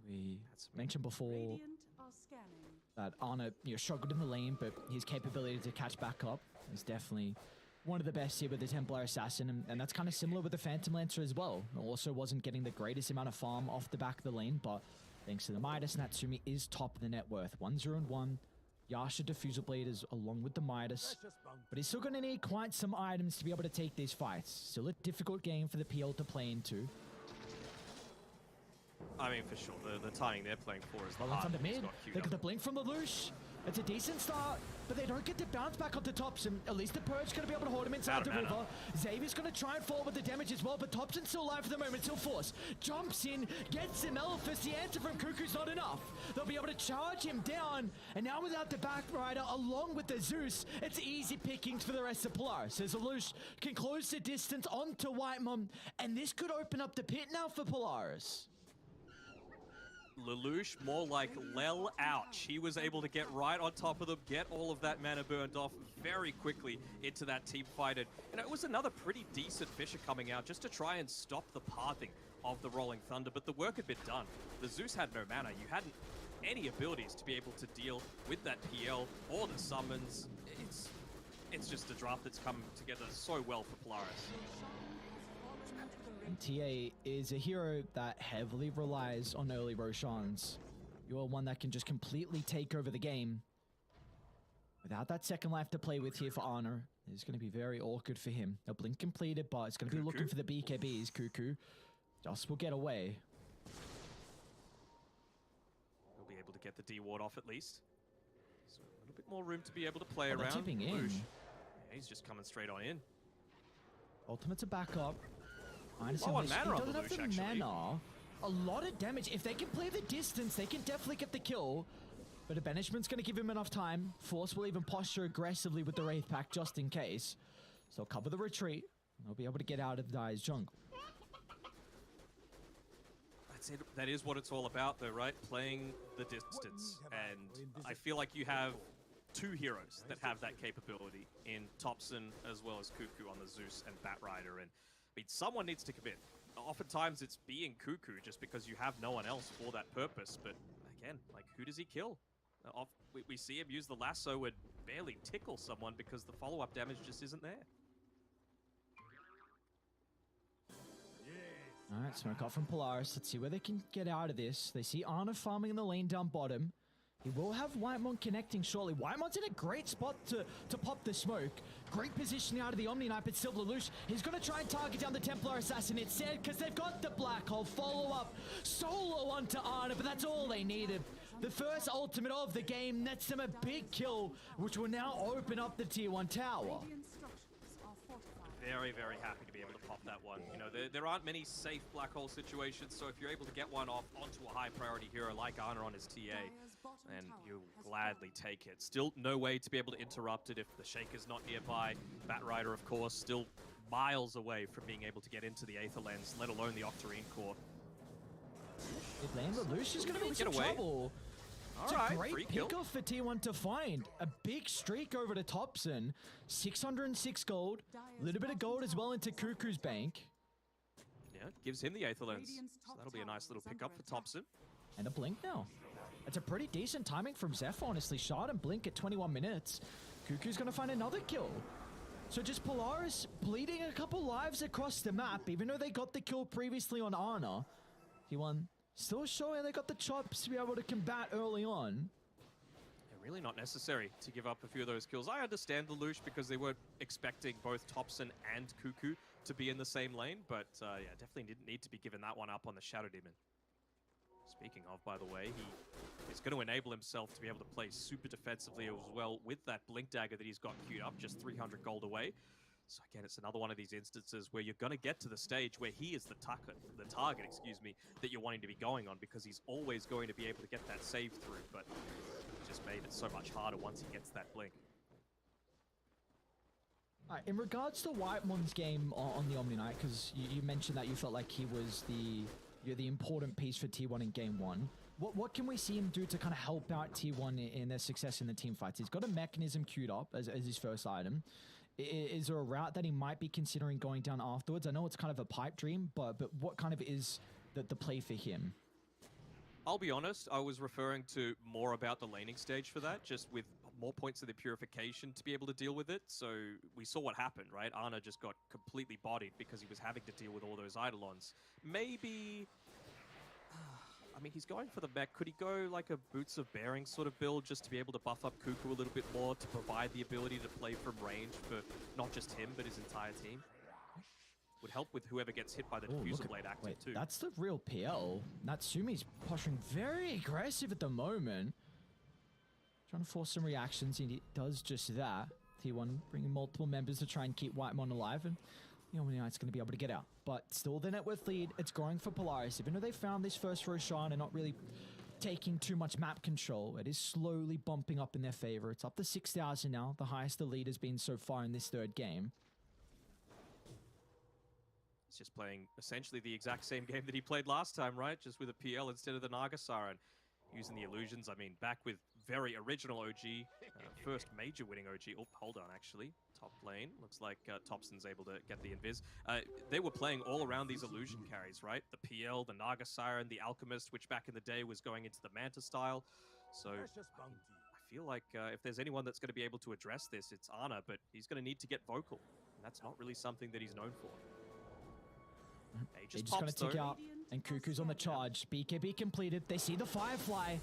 We mentioned before Radiant are scanning. that Arna struggled in the lane, but his capability to catch back up is definitely one of the best here with the Templar Assassin, and that's kind of similar with the Phantom Lancer as well. Also wasn't getting the greatest amount of farm off the back of the lane, but thanks to the Midas, Natsumi is top of the net worth. 1-0-1. Yasha Diffusal Blade is along with the Midas, but he's still going to need quite some items to be able to take these fights. Still a difficult game for the PL to play into. I mean, for sure, the timing they're playing for is the Well, it's hard. under mid. They get the blink from the Lelouch. It's a decent start, but they don't get the bounce back onto TOPSON. At least the Purge going to be able to hold him inside the river. Xavier's going to try and fall with the damage as well, but TOPSON's still alive for the moment. Still Force jumps in, gets him. Elephus, the answer from Cuckoo's not enough. They'll be able to charge him down, and now without the back rider, along with the Zeus, it's easy pickings for the rest of Polaris. As Lelouch can close the distance onto Whitemon, and this could open up the pit now for Polaris. Lelouch, more like Lel ouch. He was able to get right on top of them, get all of that mana burned off very quickly into that team fight. And it was another pretty decent Fisher coming out just to try and stop the pathing of the Rolling Thunder, but the work had been done. The Zeus had no mana. You hadn't any abilities to be able to deal with that PL or the summons. It's just a draft that's come together so well for Polaris. And TA is a hero that heavily relies on early Roshans. You're one that can just completely take over the game. Without that second life to play with here for Honor, it's going to be very awkward for him. A blink completed, but it's going to be looking for the BKBs. Cuckoo just will get away. He'll be able to get the D-ward off at least. So a little bit more room to be able to play They're around. tipping in. Yeah, he's just coming straight on in. Ultimate's a backup. Low on mana on he doesn't have Lelouch, the actually. mana. A lot of damage. If they can play the distance, they can definitely get the kill. But a banishment's going to give him enough time. Force will even posture aggressively with the Wraith Pack just in case. So cover the retreat. They'll be able to get out of Dire's jungle. That's it. That is what it's all about, though, right? Playing the distance. And I feel like you have two heroes that have that capability in TOPSON as well as Cuckoo on the Zeus and Batrider. And I mean, someone needs to commit. Oftentimes it's being Cuckoo just because you have no one else for that purpose. But again, like, who does he kill? We see him use the lasso and barely tickle someone because the follow-up damage just isn't there. All right, smoke off from Polaris. Let's see where they can get out of this. They see Arna farming in the lane down bottom. He will have Whitemon connecting shortly. Whitemon's in a great spot to pop the smoke. Great positioning out of the Omni Knight, but still Lelouch. He's going to try and target down the Templar Assassin instead because they've got the Black Hole follow-up solo onto Arna, but that's all they needed. The first ultimate of the game nets them a big kill, which will now open up the Tier 1 tower. Radiant structures are fortified. Very, very happy to be able to pop that one. You know, there aren't many safe black hole situations, so if you're able to get one off onto a high priority hero like Arna on his TA, Dire's bottom and tower you has gladly take it. Still no way to be able to interrupt it if the Shaker's not nearby. Batrider, of course, still miles away from being able to get into the Aether Lens, let alone the Octarine Core. lane. Lelouch is going to be in Get some away. trouble. It's All right, a great free kill. pickoff for T1 to find. A big streak over to TOPSON. 606 gold. A little bit of gold as well into Cuckoo's bank. Yeah, gives him the Aether Lens. So that'll be a nice little pickup for TOPSON. And a blink now. It's a pretty decent timing from Zeph, honestly. Shard and blink at 21 minutes. Cuckoo's going to find another kill. So just Polaris bleeding a couple lives across the map, even though they got the kill previously on Ana. T1 still showing they got the chops to be able to combat early on. Yeah, really not necessary to give up a few of those kills. I understand Lelouch because they weren't expecting both TOPSON and Cuckoo to be in the same lane, but yeah, definitely didn't need to be given that one up on the Shadow Demon. Speaking of, by the way, he is going to enable himself to be able to play super defensively as well with that Blink Dagger that he's got queued up, just 300 gold away. So again, it's another one of these instances where you're going to get to the stage where he is the target, excuse me, that you're wanting to be going on, because he's always going to be able to get that save through, but it just made it so much harder once he gets that Blink. In regards to Whitemon's game on the Omni Knight, because you mentioned that you felt like he was the important piece for T1 in game one. What can we see him do to kind of help out T1 in their success in the team fights? He's got a mechanism queued up as his first item. Is there a route that he might be considering going down afterwards? I know it's kind of a pipe dream, but what kind of is the play for him? I'll be honest, I was referring to more about the laning stage for that, just with more points of the purification to be able to deal with it. So we saw what happened, right? Ana just got completely bodied because he was having to deal with all those Eidolons. Maybe... I mean, he's going for the mech. Could he go like a Boots of Bearing sort of build just to be able to buff up Cuckoo a little bit more to provide the ability to play from range for not just him, but his entire team? Would help with whoever gets hit by the Diffuser Blade active too. That's the real PL. Natsumi's posturing very aggressive at the moment. Trying to force some reactions, he does just that. T1 bringing multiple members to try and keep Whitemon alive, and the Omni Knight's going to be able to get out. But still the net worth lead, it's growing for Polaris. Even though they found this first Roshan and not really taking too much map control, it is slowly bumping up in their favor. It's up to 6,000 now, the highest the lead has been so far in this third game. He's just playing essentially the exact same game that he played last time, right? Just with a PL instead of the Naga Siren. Using the illusions, I mean, back with very original OG, first major winning OG. Oh, hold on, actually. Top lane. Looks like TOPSON's able to get the invis. They were playing all around these illusion carries, right? The PL, the Naga Siren, the Alchemist, which back in the day was going into the Manta style. So I feel like if there's anyone that's going to be able to address this, it's Ana, but he's going to need to get vocal. And that's not really something that he's known for. They're just going to tick out, and Cuckoo's on the charge. BKB completed. They see the Firefly.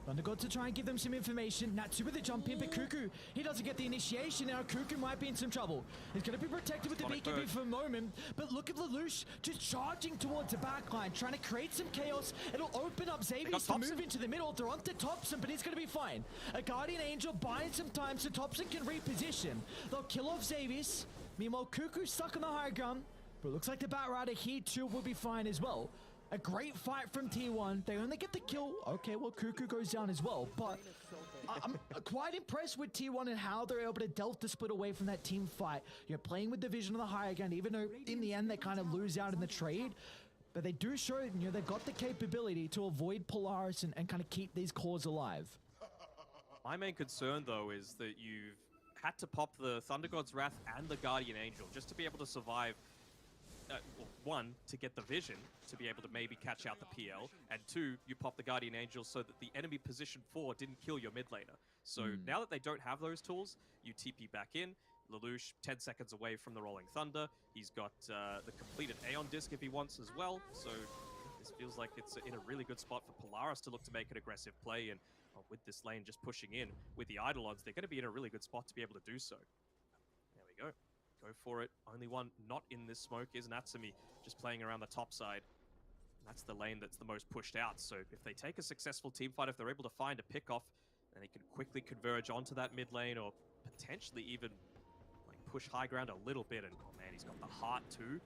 Thundergod to try and give them some information. Natsu with the jump in, but Cuckoo, he doesn't get the initiation now. Cuckoo might be in some trouble. He's going to be protected with the BKB for a moment, but look at Lelouch just charging towards the backline, trying to create some chaos. It'll open up Xavius to move into the middle. They're onto TOPSON, but he's going to be fine. A Guardian Angel buying some time so TOPSON can reposition. They'll kill off Xavius. Meanwhile, Cuckoo's stuck on the high ground, but it looks like the Batrider here too will be fine as well. A great fight from T1. They only get the kill. Okay, well, Cuckoo goes down as well. But I'm quite impressed with T1 and how they're able to delve the split away from that team fight. You're playing with the vision of the higher ground, even though in the end they kind of lose out in the trade. But they do show, you know, they've got the capability to avoid Polaris and kind of keep these cores alive. My main concern, though, is that you've had to pop the Thunder God's Wrath and the Guardian Angel just to be able to survive. Well, one, to get the vision, to be able to maybe catch out the PL, and two, you pop the Guardian Angel so that the enemy position 4 didn't kill your mid laner. So now that they don't have those tools, you TP back in. Lelouch, 10 seconds away from the Rolling Thunder. He's got the completed Aeon Disc if he wants as well. So this feels like it's in a really good spot for Polaris to look to make an aggressive play. And with this lane just pushing in with the Eidolons, they're going to be in a really good spot to be able to do so. There we go. Go for it. Only one not in this smoke is Natsumi, just playing around the top side. And that's the lane that's the most pushed out. So if they take a successful team fight, if they're able to find a pick-off, then they can quickly converge onto that mid lane or potentially even like push high ground a little bit. And oh man, he's got the heart too.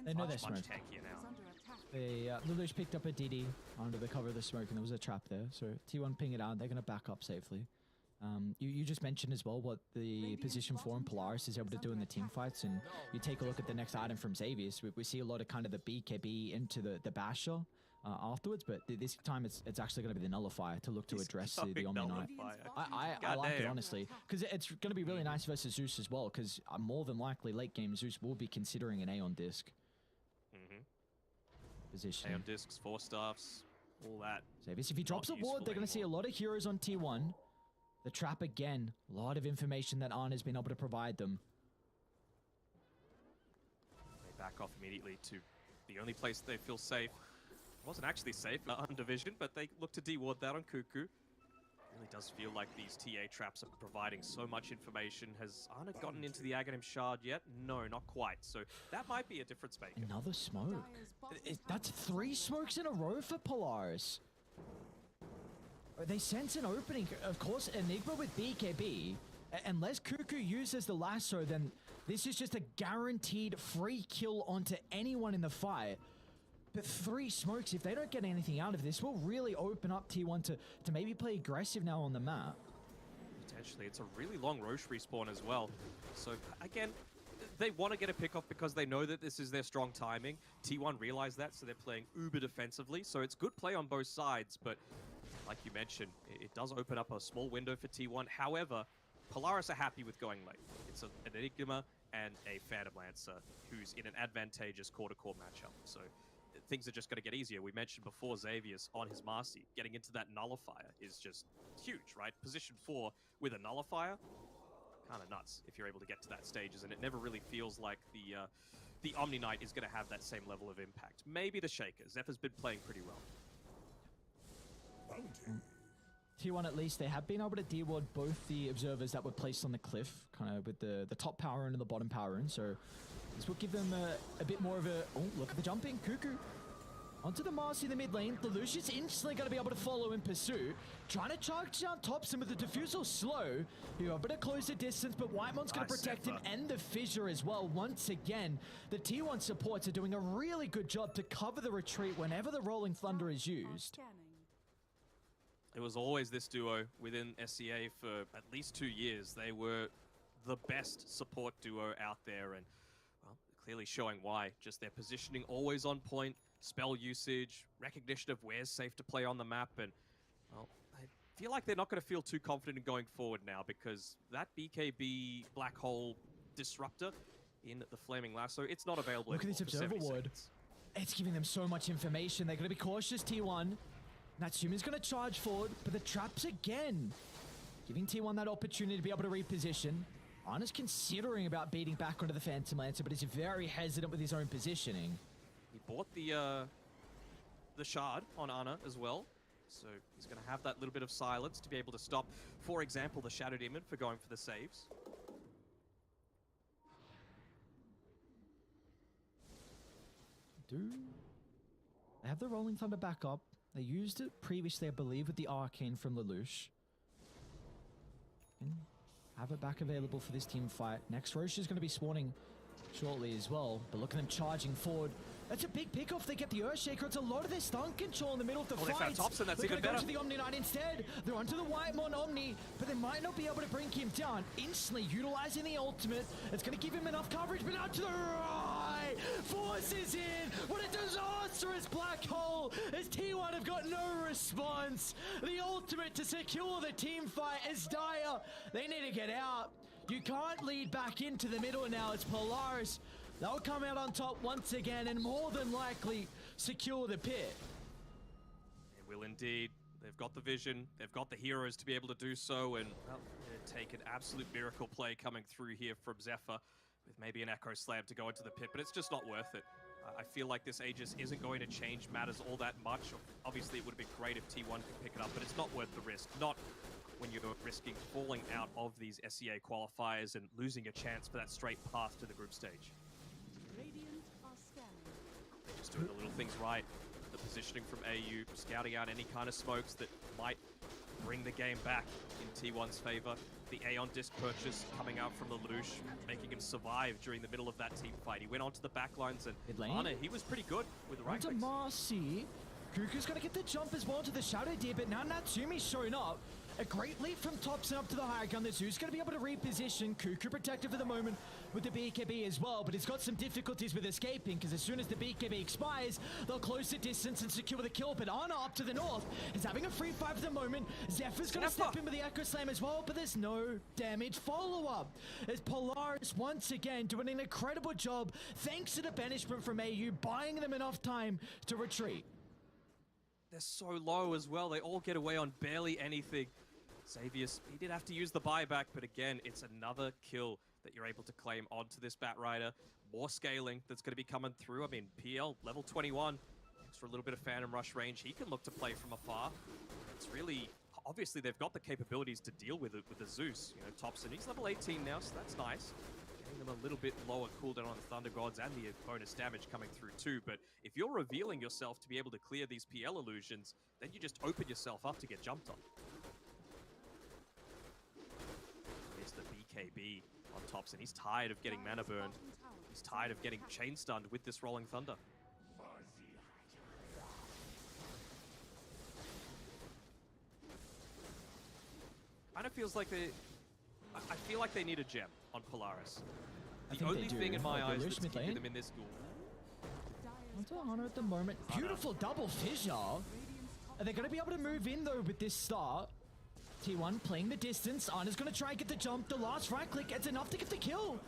They know they're much smoke. tankier now. Lelouch picked up a DD under the cover of the smoke, and there was a trap there. So T1 ping it out. They're going to back up safely. You just mentioned as well what the position 4 in Polaris is able to do in the team fights, and you take a look at the next item from Xavius. We see a lot of kind of the BKB into the Basher. afterwards, but this time it's actually going to be the nullifier to look to He's address going the Omni Knight. nullifier. I like it, Goddamn. honestly, because it's going to be really nice versus Zeus as well, because more than likely late game Zeus will be considering an Aeon disc position. Aeon discs, 4 staffs, all that. Xavius, if he drops a Not ward, useful they're going to see a anymore. lot of heroes on T1. The trap again, a lot of information that Arn has been able to provide them. They back off immediately to the only place they feel safe. It wasn't actually safe on Division, but they look to de-ward that on Cuckoo. Really does feel like these TA traps are providing so much information. Has Arna gotten into the Aghanim Shard yet? No, not quite. So that might be a difference maker. Another smoke. Dyer's That's 3 smokes in a row for Polaris. They sense an opening. Of course, Enigma with BKB. Unless Cuckoo uses the lasso, then this is just a guaranteed free kill onto anyone in the fight. But 3 smokes, if they don't get anything out of this, will really open up T1 to maybe play aggressive now on the map. Potentially, it's a really long Roche respawn as well. So again, they want to get a pick off because they know that this is their strong timing. T1 realize that, so they're playing uber defensively. So it's good play on both sides, but like you mentioned, it does open up a small window for T1. However, Polaris are happy with going late. It's an Enigma and a Phantom Lancer who's in an advantageous core-to-core matchup. So things are just going to get easier. We mentioned before Xavius on his Marcy. Getting into that nullifier is just huge, right? Position 4 with a nullifier, kind of nuts if you're able to get to that stages, and it never really feels like the Omni Knight is going to have that same level of impact. Maybe the Shaker. Zephyr's been playing pretty well. T1 at least, they have been able to de-ward both the observers that were placed on the cliff, kind of with the top power rune and the bottom power rune, so this will give them a bit more of a... Oh, look at the jumping. Cuckoo onto the Marcy in the mid lane. The Lucius instantly going to be able to follow in pursuit. Trying to charge down Topson with the Diffusal slow. You're able to close the distance, but Whitemon's going to Nice protect him Zephyr. and the Fissure as well. Once again, the T1 supports are doing a really good job to cover the retreat whenever the Rolling Thunder is used. Scanning. It was always this duo within SCA for at least 2 years. They were the best support duo out there, and well, clearly showing why. Just their positioning always on point, spell usage, recognition of where's safe to play on the map, and well, I feel like they're not going to feel too confident in going forward now because that BKB Black Hole Disruptor in the Flaming Lasso, it's not available Look at this anymore for observer 70 ward. seconds. It's giving them so much information. They're going to be cautious, T1. Natsumi's going to charge forward, but the traps again. Giving T1 that opportunity to be able to reposition. Ana's considering about beating back onto the Phantom Lancer, but is very hesitant with his own positioning. He bought the shard on Ana as well, so he's going to have that little bit of silence to be able to stop, for example, the Shadow Demon for going for the saves. They have the Rolling Thunder back up. They used it previously, I believe, with the Arcane from Lelouch. And have it back available for this team fight. Next, Roche is going to be spawning shortly as well, but look at them charging forward. That's a big pickoff. They get the Earthshaker. It's a lot of their stun control in the middle of the Oh, they fight. found TOPSON. That's They're even gonna better. go to the Omni Knight instead. They're onto the Whitemon Omni, but they might not be able to bring him down. Instantly utilizing the ultimate. It's going to give him enough coverage, but out to the right. Forces in. What a disastrous black hole as T1 have got no response. The ultimate to secure the team fight is dire. They need to get out. You can't lead back into the middle now. It's Polaris. They'll come out on top once again and more than likely secure the pit. They will indeed. They've got the vision. They've got the heroes to be able to do so, and well, it'd take an absolute miracle play coming through here from Zephyr with maybe an Echo Slam to go into the pit, but it's just not worth it. I feel like this Aegis isn't going to change matters all that much. Obviously, it would have been great if T1 could pick it up, but it's not worth the risk. Not when you're risking falling out of these SCA qualifiers and losing a chance for that straight path to the group stage. Radiant are scanning. They're just doing the little things right. The positioning from AU, scouting out any kind of smokes that might bring the game back in T1's favor. The Aeon disc purchase coming out from Lelouch, making him survive during the middle of that team fight. He went onto the backlines and Mid lane. Ana, he was pretty good with the right Onto clicks. Marcy. Kuku's going to get the jump as well to the Shadow Deer, but now Natsumi's shown up. A great lead from TOPSON up to the high ground. The Zoo's going to be able to reposition. Cuckoo protected for the moment with the BKB as well, but he's got some difficulties with escaping because as soon as the BKB expires, they'll close the distance and secure the kill. But Ana up to the north is having a free fight for the moment. Zephyr's going to step in with the Echo Slam as well, but there's no damage follow-up. As Polaris once again doing an incredible job thanks to the banishment from AU, buying them enough time to retreat. They're so low as well. They all get away on barely anything. Xavius, he did have to use the buyback, but again, it's another kill that you're able to claim onto this Bat Rider. More scaling that's going to be coming through. I mean, PL, level 21. Thanks for a little bit of Phantom Rush range. He can look to play from afar. It's really... Obviously, they've got the capabilities to deal with it with the Zeus. You know, TOPSON, he's level 18 now, so that's nice. Getting them a little bit lower cooldown on the Thunder Gods and the bonus damage coming through too. But if you're revealing yourself to be able to clear these PL illusions, then you just open yourself up to get jumped on. Here's the BKB on TOPSON. He's tired of getting mana burned. He's tired of getting chain stunned with this Rolling Thunder. Kind of feels like I feel like they need a gem on Polaris. The only thing in my eyes that's keeping them in this duel. Onto Ana at the moment. Beautiful double fissure. Are they going to be able to move in though with this start? T1 playing the distance. Ana's going to try and get the jump. The last right click, it's enough to get the kill.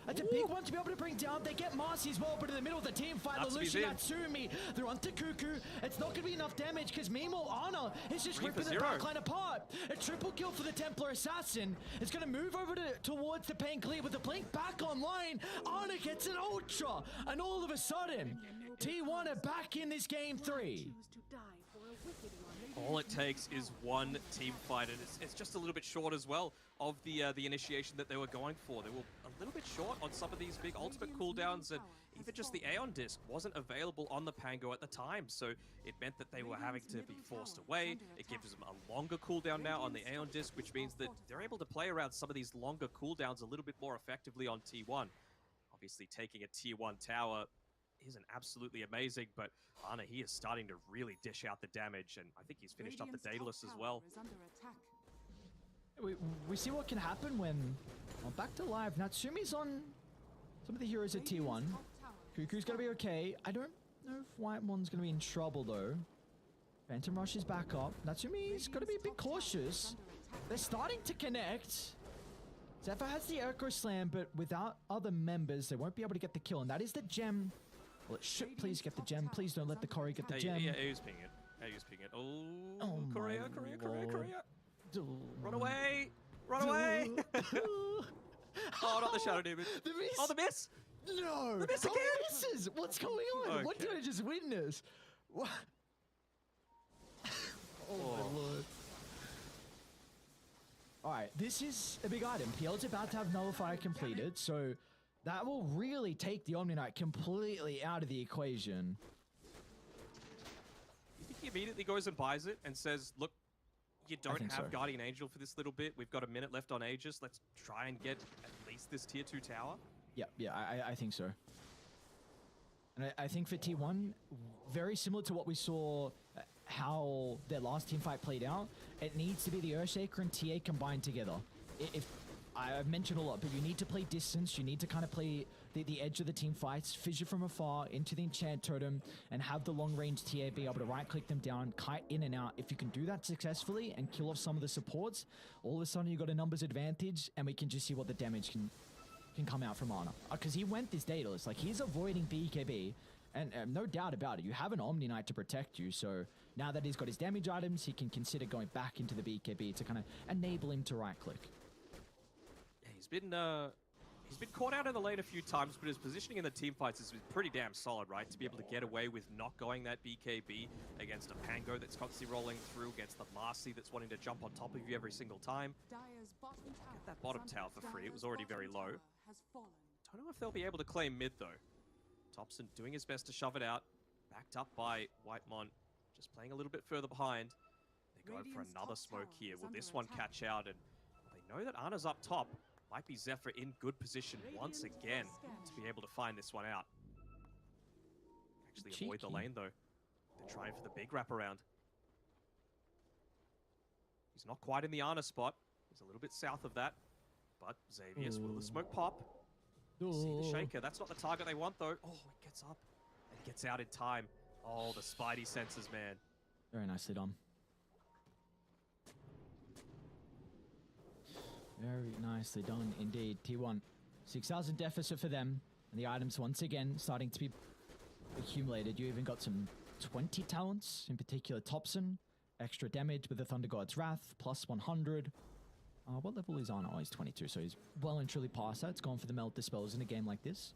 It's a big one to be able to bring down. They get Marcy as well, but in the middle of the team fight, they're losing Natsumi. They're onto Cuckoo. It's not going to be enough damage because meanwhile, Ana is just ripping the backline apart. A triple kill for the Templar Assassin. It's going to move over towards the Pain Clear with the blink back online. Ana gets an Ultra, and all of a sudden, T1 are back in this game 3. All it takes is one team fight, and it's just a little bit short as well of the initiation that they were going for. They were a little bit short on some of these big ultimate cooldowns, and even just the Aeon Disc wasn't available on the Pango at the time, so it meant that they were having to be forced away. It gives them a longer cooldown now on the Aeon Disc, which means that they're able to play around some of these longer cooldowns a little bit more effectively on T1. Obviously, taking a Tier 1 tower isn't absolutely amazing, but Ana, he is starting to really dish out the damage, and I think he's finished up the Daedalus as well. We see what can happen when... Well, back to live. Natsumi's on some of the heroes at T1. Cuckoo's going to be okay. I don't know if Whitemon's going to be in trouble, though. Phantom Rush is back up. Natsumi's got to be a bit cautious. They're starting to connect. Zephyr has the Echo Slam, but without other members, they won't be able to get the kill, and that is the gem. Well, it should please get the gem. Please don't let the Cory get the gem. Yeah, AU's pinging it. AU's pinging it. Oh, Korea. Run away! Run away! Oh, not the Shadow Demon. The miss! Oh, the miss! No! The miss How again! many misses? What's going on? Okay. What did I just witness? What? Oh my lord. Alright, this is a big item. PL's about to have Nullifier completed, so that will really take the Omni Knight completely out of the equation. You think he immediately goes and buys it and says, look, you don't have Guardian Angel for this little bit. We've got a minute left on Aegis. Let's try and get at least this Tier 2 tower. Yeah, I think so. And I think for T1, very similar to what we saw how their last team fight played out, it needs to be the Earthshaker and TA combined together. If I've mentioned a lot, but you need to play distance, you need to kind of play the edge of the team fights, fissure from afar into the enchant totem, and have the long range TA be able to right click them down, kite in and out. If you can do that successfully and kill off some of the supports, all of a sudden you've got a numbers advantage, and we can just see what the damage can come out from Ana. Because he went this Daedalus, like he's avoiding BKB, and no doubt about it, you have an Omni Knight to protect you, so now that he's got his damage items, he can consider going back into the BKB to kind of enable him to right click. Yeah, he's been caught out in the lane a few times, but his positioning in the team fights has been pretty damn solid, right? To be able to get away with not going that BKB against a Pango that's constantly rolling through, against the Marcy that's wanting to jump on top of you every single time. Get that bottom tower for free. It was already very low. Don't know if they'll be able to claim mid, though. TOPSON doing his best to shove it out. Backed up by Whitemon, just playing a little bit further behind. They're going for another smoke here. Will this one catch out? And they know that Ana's up top. Might be Zephyr in good position once again to be able to find this one out. Actually avoid the lane, though. They're trying for the big wraparound. He's not quite in the Ana spot. He's a little bit south of that. But Xavius, will the smoke pop? See the shaker. That's not the target they want, though. Oh, it gets up and gets out in time. Oh, the Spidey senses, man. Very nicely done. Very nicely done indeed. T1. 6,000 deficit for them. And the items once again starting to be accumulated. You even got some 20 talents, in particular TOPSON. Extra damage with the Thunder God's Wrath, plus 100. What level is on? Oh, he's 22, so he's well and truly past that. It's gone for the Melt Dispels in a game like this.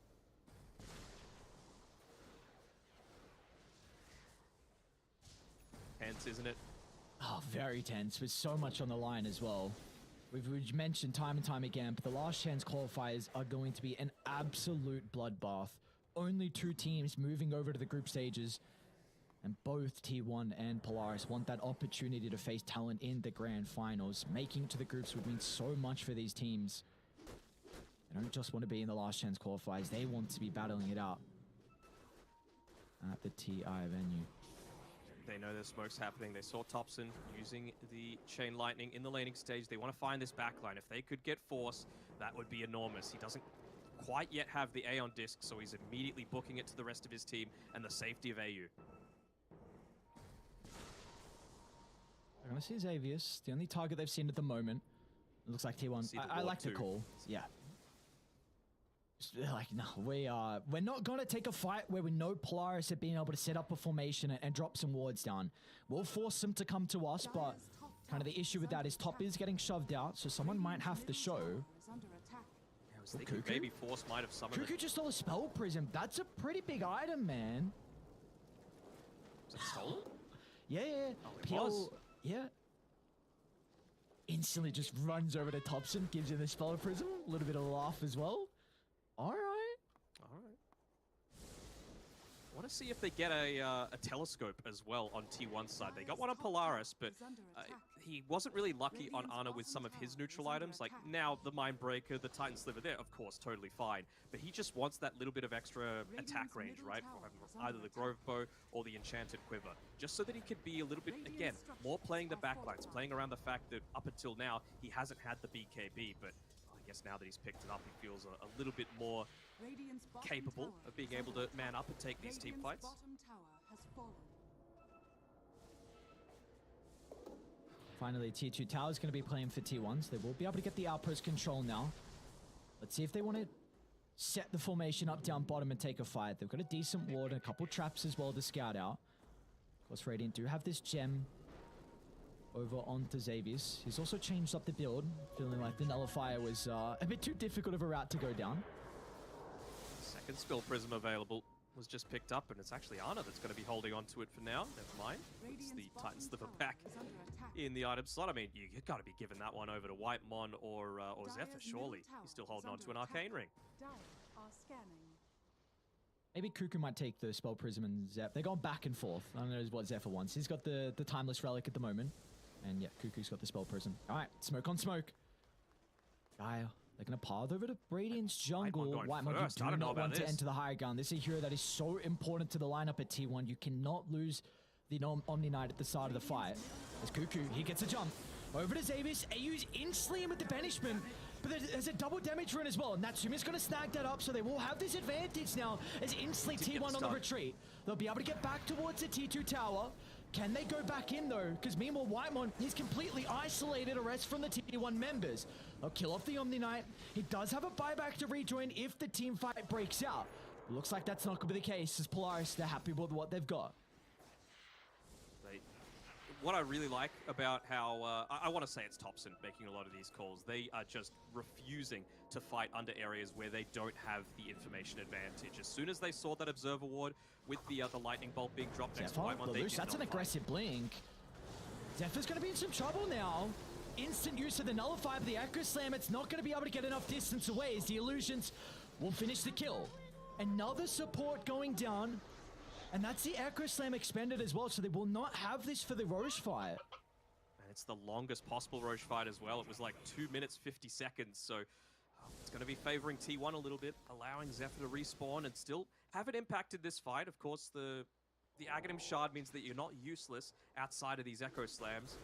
Tense, isn't it? Oh, very tense, with so much on the line as well. We've mentioned time and time again, but the last chance qualifiers are going to be an absolute bloodbath. Only 2 teams moving over to the group stages. And both T1 and Polaris want that opportunity to face talent in the grand finals. Making it to the groups would mean so much for these teams. They don't just want to be in the last chance qualifiers. They want to be battling it out at the TI venue. They know there's smokes happening. They saw TOPSON using the Chain Lightning in the laning stage. They want to find this backline. If they could get Force, that would be enormous. He doesn't quite yet have the A on disc, so he's immediately booking it to the rest of his team and the safety of AU. They're going to see Xavius, the only target they've seen at the moment. It looks like T1. I like the call. Yeah. Just like, no, we're not going to take a fight where we know Polaris have been able to set up a formation and drop some wards down. We'll force them to come to us, but kind of the issue with that is top is getting shoved out, so someone might have to show. I was thinking maybe Force might have summoned Cuckoo just stole a Spell Prism. That's a pretty big item, man. Was it stolen? Yeah. Oh, it was. Yeah. Instantly just runs over to TOPSON, gives him the Spell Prism. A little bit of a laugh as well. All right. I want to see if they get a telescope as well on T1's side. They got one on Polaris, but he wasn't really lucky on Ana with some of his neutral items. Like now, the Mindbreaker, the Titan Sliver there, of course, totally fine. But he just wants that little bit of extra attack range, right? From either the Grove Bow or the Enchanted Quiver. Just so that he could be a little bit, again, more playing the backlines, playing around the fact that up until now, he hasn't had the BKB, but I guess now that he's picked it up, he feels a little bit more capable of being able to man up and take these team fights. Finally, Tier 2 Tower is going to be playing for T1, so they will be able to get the outpost control now. Let's see if they want to set the formation up down bottom and take a fight. They've got a decent ward and a couple traps as well to scout out. Of course, Radiant do have this gem over onto Xavius. He's also changed up the build, feeling like the Nullifier was a bit too difficult of a route to go down. Second Spell Prism available was just picked up, and it's actually Ana that's going to be holding on to it for now. Never mind. It's the Titan Sliver back in the item slot. I mean, you've got to be giving that one over to Whitemon or Zephyr, surely. He's still holding on to an Arcane Ring. Maybe Cuckoo might take the Spell Prism and Zeph. They're going back and forth. I don't know what Zephyr wants. He's got the Timeless Relic at the moment. And yeah, Cuckoo's got the Spell Prism. All right, smoke on smoke. Gaia, they're going to path over to Radiant's jungle. Whitemon, you do not want to enter the high ground. This is a hero that is so important to the lineup at T1. You cannot lose the Omni Knight at the start of the fight. There's Cuckoo. He gets a jump. Over to Xavius. AU's instantly in with the banishment. But there's a double damage run as well. Natsumi's going to snag that up, so they will have this advantage now as instantly T1 on the retreat. They'll be able to get back towards the T2 tower. Can they go back in though? Because meanwhile, Whitemon, he's completely isolated a rest from the T1 members. They'll kill off the Omni Knight. He does have a buyback to rejoin if the team fight breaks out. Looks like that's not going to be the case, as Polaris, they're happy with what they've got. What I really like about how, I want to say it's TOPSON making a lot of these calls. They are just refusing to fight under areas where they don't have the information advantage. As soon as they saw that Observer Ward with the Lightning Bolt being dropped next to Whitemon, that's an aggressive blink. Zephyr's going to be in some trouble now. Instant use of the Nullifier, but the Echo Slam, it's not going to be able to get enough distance away as the Illusions will finish the kill. Another support going down. And that's the Echo Slam expended as well, so they will not have this for the Roche fight. And it's the longest possible Roche fight as well. It was like 2 minutes, 50 seconds, so it's going to be favoring T1 a little bit, allowing Zephyr to respawn and still haven't impacted this fight. Of course, the Aghanim Shard means that you're not useless outside of these Echo Slams.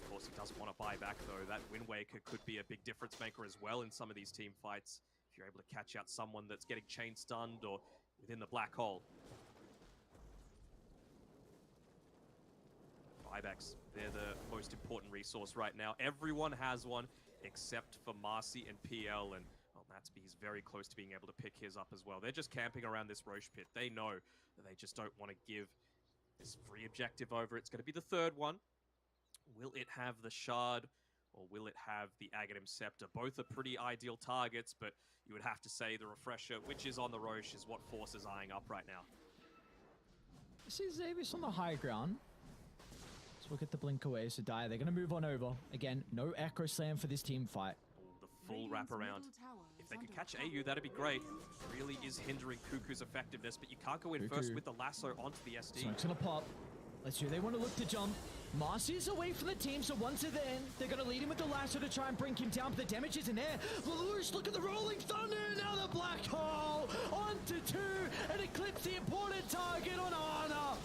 Of course, he doesn't want to buy back, though. That Wind Waker could be a big difference maker as well in some of these team fights. If you're able to catch out someone that's getting chain stunned or within the black hole. Buybacks, they're the most important resource right now. Everyone has one except for Marcy and PL, and well, Natsby's very close to being able to pick his up as well. They're just camping around this Roche pit. They know that they just don't want to give this free objective over. It's going to be the third one. Will it have the Shard or will it have the Aghanim Scepter? Both are pretty ideal targets, but you would have to say the Refresher, which is on the Roche, is what Force is eyeing up right now. See Xavius on the high ground. Let's look at the blink away. So Dire, they're going to move on over. Again, no Echo Slam for this team fight. The full wraparound. If they could catch AU, that'd be great. Really is hindering Cuckoo's effectiveness, but you can't go in first with the lasso onto the SD. Smoke's going to pop. Let's see, they want to look to jump. Marcy's away from the team, so once they're in, they're going to lead him with the lasso to try and bring him down, but the damage isn't there. Lelouch, look at the Rolling Thunder, now the Black Hole, onto 2, and eclipse the important target on Ana.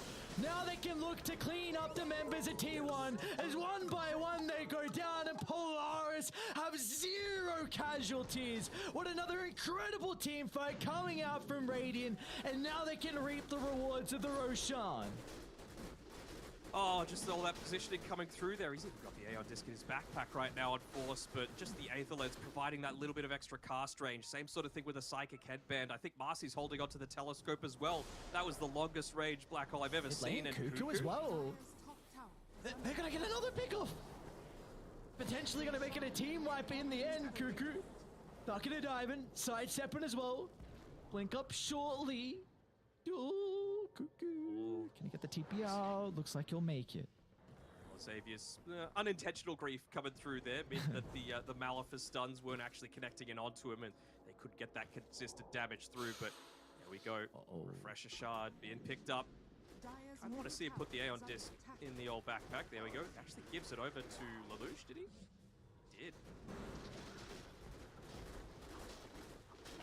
Now they can look to clean up the members of T1, as one by one they go down, and Polaris have 0 casualties. What another incredible team fight coming out from Radiant, and now they can reap the rewards of the Roshan. Oh, just all that positioning coming through there. He's even got the Aeon Disc in his backpack right now on Force, but just the Aether Lens providing that little bit of extra cast range. Same sort of thing with a Psychic Headband. I think Marcy's holding onto the Telescope as well. That was the longest range Black Hole I've ever seen. And Cuckoo as well. They're going to get another pickoff. Potentially going to make it a team wipe in the end, Cuckoo. Ducking and diving, sidestepping as well. Blink up shortly. Oh, Cuckoo. Can you get the TP out? Looks like you'll make it. Well, Xavier's unintentional grief coming through there meant that the Maleficent stuns weren't actually connecting in onto him, and they could get that consistent damage through, but there we go. Refresher Shard being picked up. I want to see him put the Aeon Disc in the old backpack. There we go. Actually gives it over to Lelouch, did he? He did.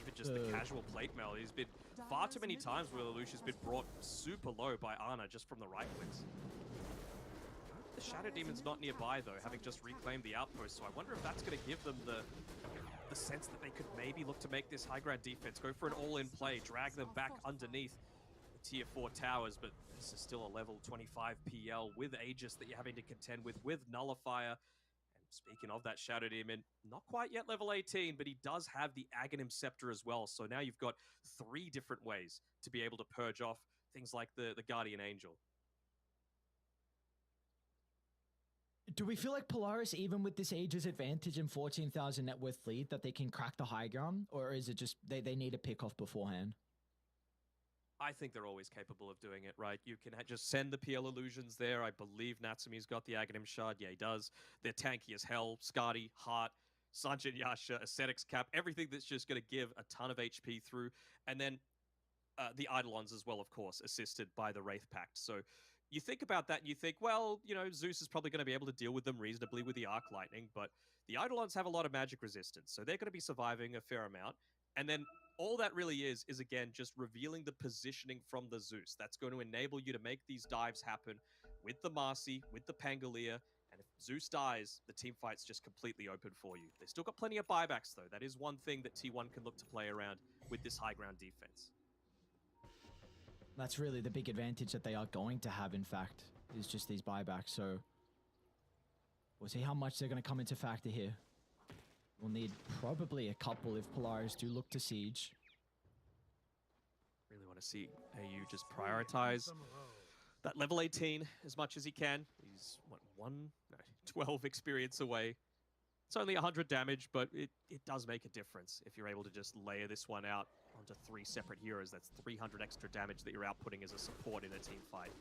Even just the casual plate mail. He's been far too many times where Lelouch has been brought super low by Ana just from the right clicks. The Shadow Demon's not nearby though, having just reclaimed the outpost, so I wonder if that's going to give them the sense that they could maybe look to make this high ground defense, go for an all-in play, drag them back underneath the tier 4 towers, but this is still a level 25 PL with Aegis that you're having to contend with Nullifier. And speaking of that Shadow Demon, not quite yet level 18, but he does have the Aghanim Scepter as well, so now you've got 3 different ways to be able to purge off things like the Guardian Angel. Do we feel like Polaris, even with this Aegis advantage and 14,000 net worth lead, that they can crack the high ground? Or is it just they need a pick off beforehand? I think they're always capable of doing it, right? You can just send the PL illusions there. I believe Natsumi's got the Aghanim Shard. Yeah, he does. They're tanky as hell. Skadi, Heart, Sanjin Yasha, Ascetics Cap, everything that's just going to give a ton of HP through. And then the Eidolons as well, of course, assisted by the Wraith Pact. So you think about that and you think, well, you know, Zeus is probably going to be able to deal with them reasonably with the Arc Lightning, but the Eidolons have a lot of magic resistance, so they're going to be surviving a fair amount. And then all that really is again, just revealing the positioning from the Zeus. That's going to enable you to make these dives happen with the Marcy, with the Pangolier, and if Zeus dies, the team fight's just completely open for you. They've still got plenty of buybacks, though. That is one thing that T1 can look to play around with this high ground defense. That's really the big advantage that they are going to have, in fact, is just these buybacks. So we'll see how much they're going to come into factor here. We'll need probably a couple if Polaris do look to siege. Really want to see AU just prioritize that level 18 as much as he can. He's, what, 12 experience away. It's only 100 damage, but it does make a difference if you're able to just layer this one out onto 3 separate heroes. That's 300 extra damage that you're outputting as a support in a team fight.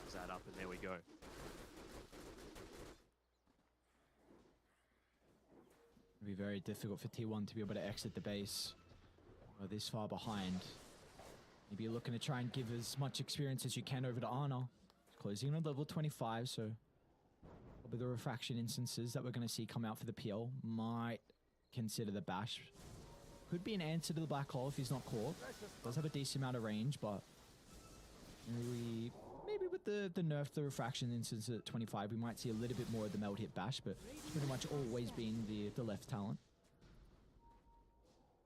Close that up, and there we go. It'll be very difficult for T1 to be able to exit the base. Or this far behind. Maybe you're looking to try and give as much experience as you can over to Ana. Closing on level 25, so probably the refraction instances that we're going to see come out for the PL might consider the bash. Could be an answer to the black hole if he's not caught. Does have a decent amount of range, but maybe with the nerf, the refraction instance at 25, we might see a little bit more of the meld hit bash, but it's pretty much always been the left talent.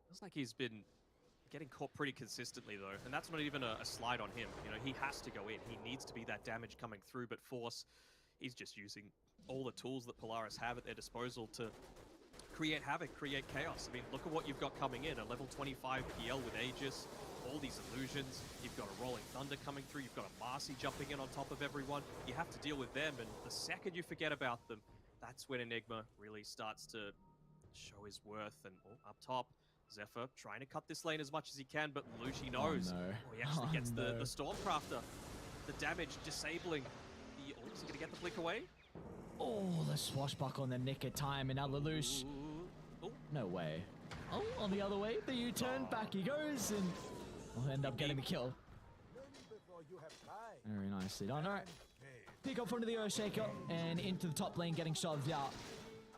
Feels like he's been getting caught pretty consistently though, and that's not even a slide on him. You know, he has to go in. He needs to be that damage coming through, but Force, he's just using all the tools that Polaris have at their disposal to create havoc, create chaos. I mean, look at what you've got coming in. A level 25 PL with Aegis, all these illusions. You've got a Rolling Thunder coming through. You've got a Marcy jumping in on top of everyone. You have to deal with them, and the second you forget about them, that's when Enigma really starts to show his worth. And up top, Zephyr trying to cut this lane as much as he can, but Lelouch knows. Oh, no. He actually gets the Stormcrafter. The damage disabling. Is he going to get the blink away? Oh, the swashbuckle in the nick of time, and now Lelouch. No way. Oh, on the other way, the U-turn, back he goes, and will end up getting the kill. Very nicely done. All right. Pick up onto the Earthshaker and into the top lane, getting shoved out.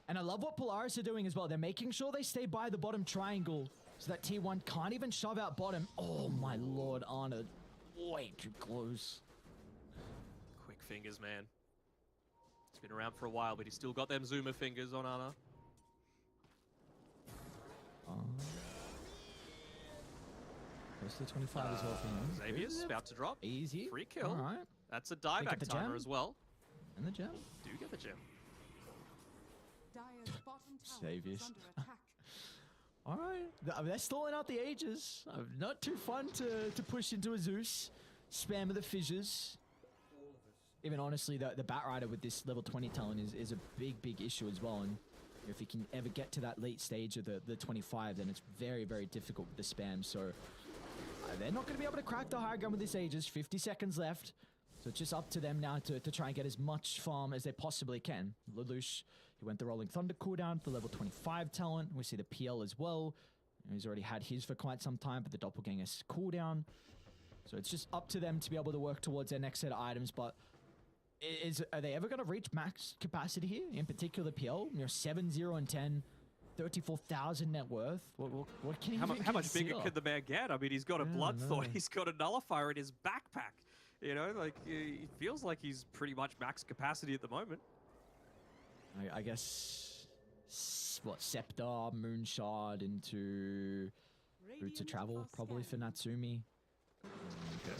And I love what Polaris are doing as well. They're making sure they stay by the bottom triangle so that T1 can't even shove out bottom. Oh my lord, Arna. Way too close. Quick fingers, man. He's been around for a while, but he's still got them zoomer fingers on Arna. Close to 25 as well for him. Xavier's about to drop. Easy. Free kill. All right. That's a dieback timer as well. And the gem. Do get the gem. Dire's bottom tower Xavier's. is under attack. All right. I mean, they're stalling out the Aegis. Not too fun to push into a Zeus. Spam of the fissures. Even honestly, the Batrider with this level 20 talent is a big issue as well. And if he can ever get to that late stage of the 25, then it's very difficult with the spam. So they're not going to be able to crack the high ground with this Aegis. 50 seconds left. So it's just up to them now to try and get as much farm as they possibly can. Lelouch, he went the Rolling Thunder cooldown for the level 25 talent. We see the PL as well. He's already had his for quite some time, but the Doppelganger's cooldown. So it's just up to them to be able to work towards their next set of items. But are they ever going to reach max capacity here? In particular, PL, 7-0 and 10, 34,000 net worth. What can he How much bigger could the man get? I mean, he's got a Blood Thought. He's got a Nullifier in his backpack. You know, like, it feels like he's pretty much max capacity at the moment. I guess, what, Scepter, Moonshard into Roots of Travel, probably for Natsumi.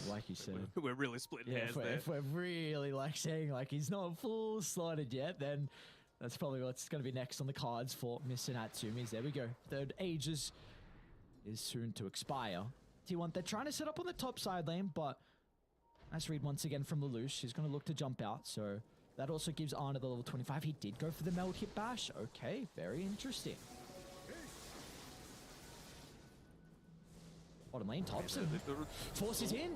Like you said. We're really splitting hairs there. If we're really like saying like he's not full slotted yet, then that's probably what's going to be next on the cards for Mr. Natsumi's. There we go. Third Aegis is soon to expire. T1, they're trying to set up on the top side lane, but nice read once again from Lelouch. He's going to look to jump out, so that also gives Arna the level 25. He did go for the meld hit bash. Okay, very interesting. Bottom lane, TOPSON. Forces in.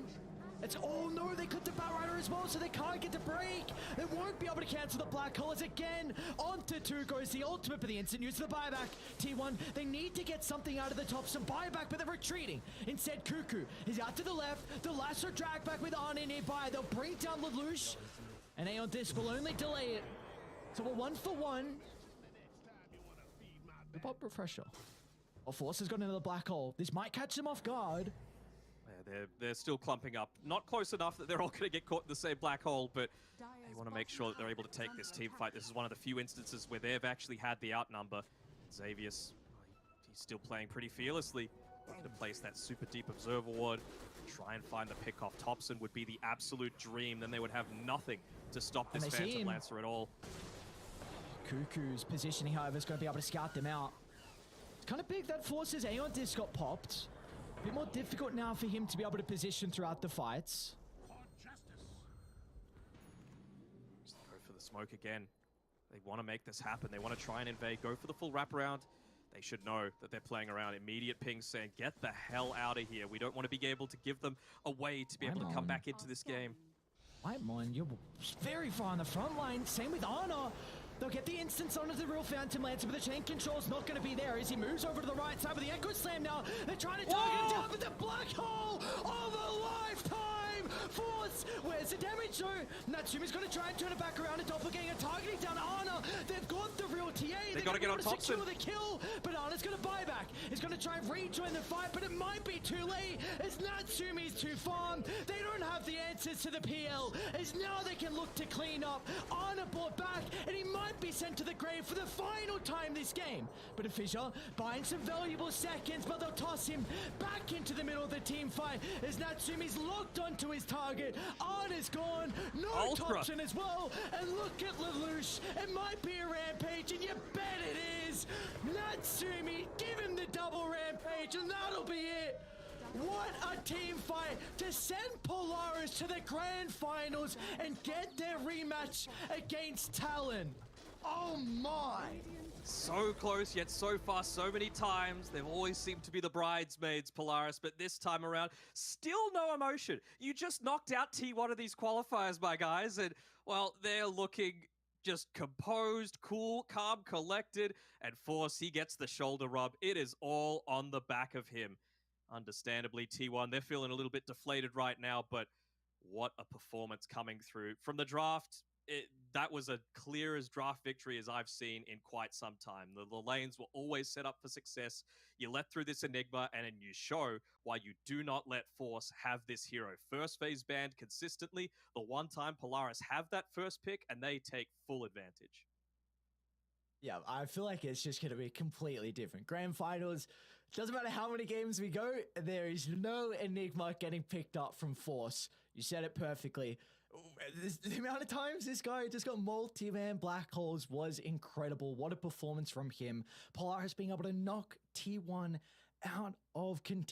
It's, oh no, they cut the Batrider as well, so they can't get to break. They won't be able to cancel the black holes again. Onto 2 goes the ultimate for the instant use of the buyback. T1, they need to get something out of the TOPSON buyback, but they're retreating. Instead, Cuckoo is out to the left. The lasso drag back with Arna nearby. They'll bring down Lelouch, and Aeon Disc will only delay it. So we're 1 for 1. The pop refresher. Oh, Force has got another black hole. This might catch them off guard. Yeah, they're still clumping up. Not close enough that they're all going to get caught in the same black hole, but they want to make sure that they're able to take this team fight. This is one of the few instances where they've actually had the outnumber. Xavier's, he's still playing pretty fearlessly. Looking to place that super deep observer ward. Try and find the pick off. TOPSON would be the absolute dream. Then they would have nothing to stop this Phantom Lancer at all. Cuckoo's positioning, however, is going to be able to scout them out. Kind of big that Force's Aeon Disc got popped. A bit more difficult now for him to be able to position throughout the fights. Just go for the smoke again. They want to make this happen. They want to try and invade. Go for the full wraparound. They should know that they're playing around. Immediate ping saying, get the hell out of here. We don't want to be able to give them a way to be able to come back into this game. Whitemon, you're very far on the front line. Same with Arna. They'll get the instance onto the real Phantom Lancer, but the chain control's not going to be there as he moves over to the right side with the Echo Slam now. They're trying to target him down, but the black hole of a lifetime! Force, where's the damage though? Natsumi's going to try and turn it back around. A Doppelganger targeting down Arna. now. They've got the real TA. They gotta get on TOPSON. TOPSON. The kill. Banana's gonna buy back. He's gonna try and rejoin the fight, but it might be too late as Natsumi's too far. They don't have the answers to the PL, as now they can look to clean up. Arna brought back, and he might be sent to the grave for the final time this game. But Fisher buying some valuable seconds, but they'll toss him back into the middle of the team fight as Natsumi's locked onto his target. Arna's gone. No Ultra. TOPSON as well. And look at Lelouch. It might be a rampage, and you bet it is. Natsumi, give him the double rampage, and that'll be it. What a team fight to send Polaris to the grand finals and get their rematch against Talon. Oh my. So close, yet so far, so many times. They've always seemed to be the bridesmaids, Polaris, but this time around, still no emotion. You just knocked out T1 of these qualifiers, my guys, and, well, they're looking just composed, cool, calm, collected, and Force, he gets the shoulder rub. It is all on the back of him. Understandably, T1, they're feeling a little bit deflated right now, but what a performance coming through. From the draft, that was a clear as draft victory as I've seen in quite some time. The lanes were always set up for success. You let through this Enigma, and then you show why you do not let Force have this hero. First phase banned consistently. The one time Polaris have that first pick, and they take full advantage. Yeah, I feel like it's just going to be completely different. Grand finals, doesn't matter how many games we go, there is no Enigma getting picked up from Force. You said it perfectly. The amount of times this guy just got multi-man black holes was incredible. What a performance from him. Polaris being able to knock T1 out of contention.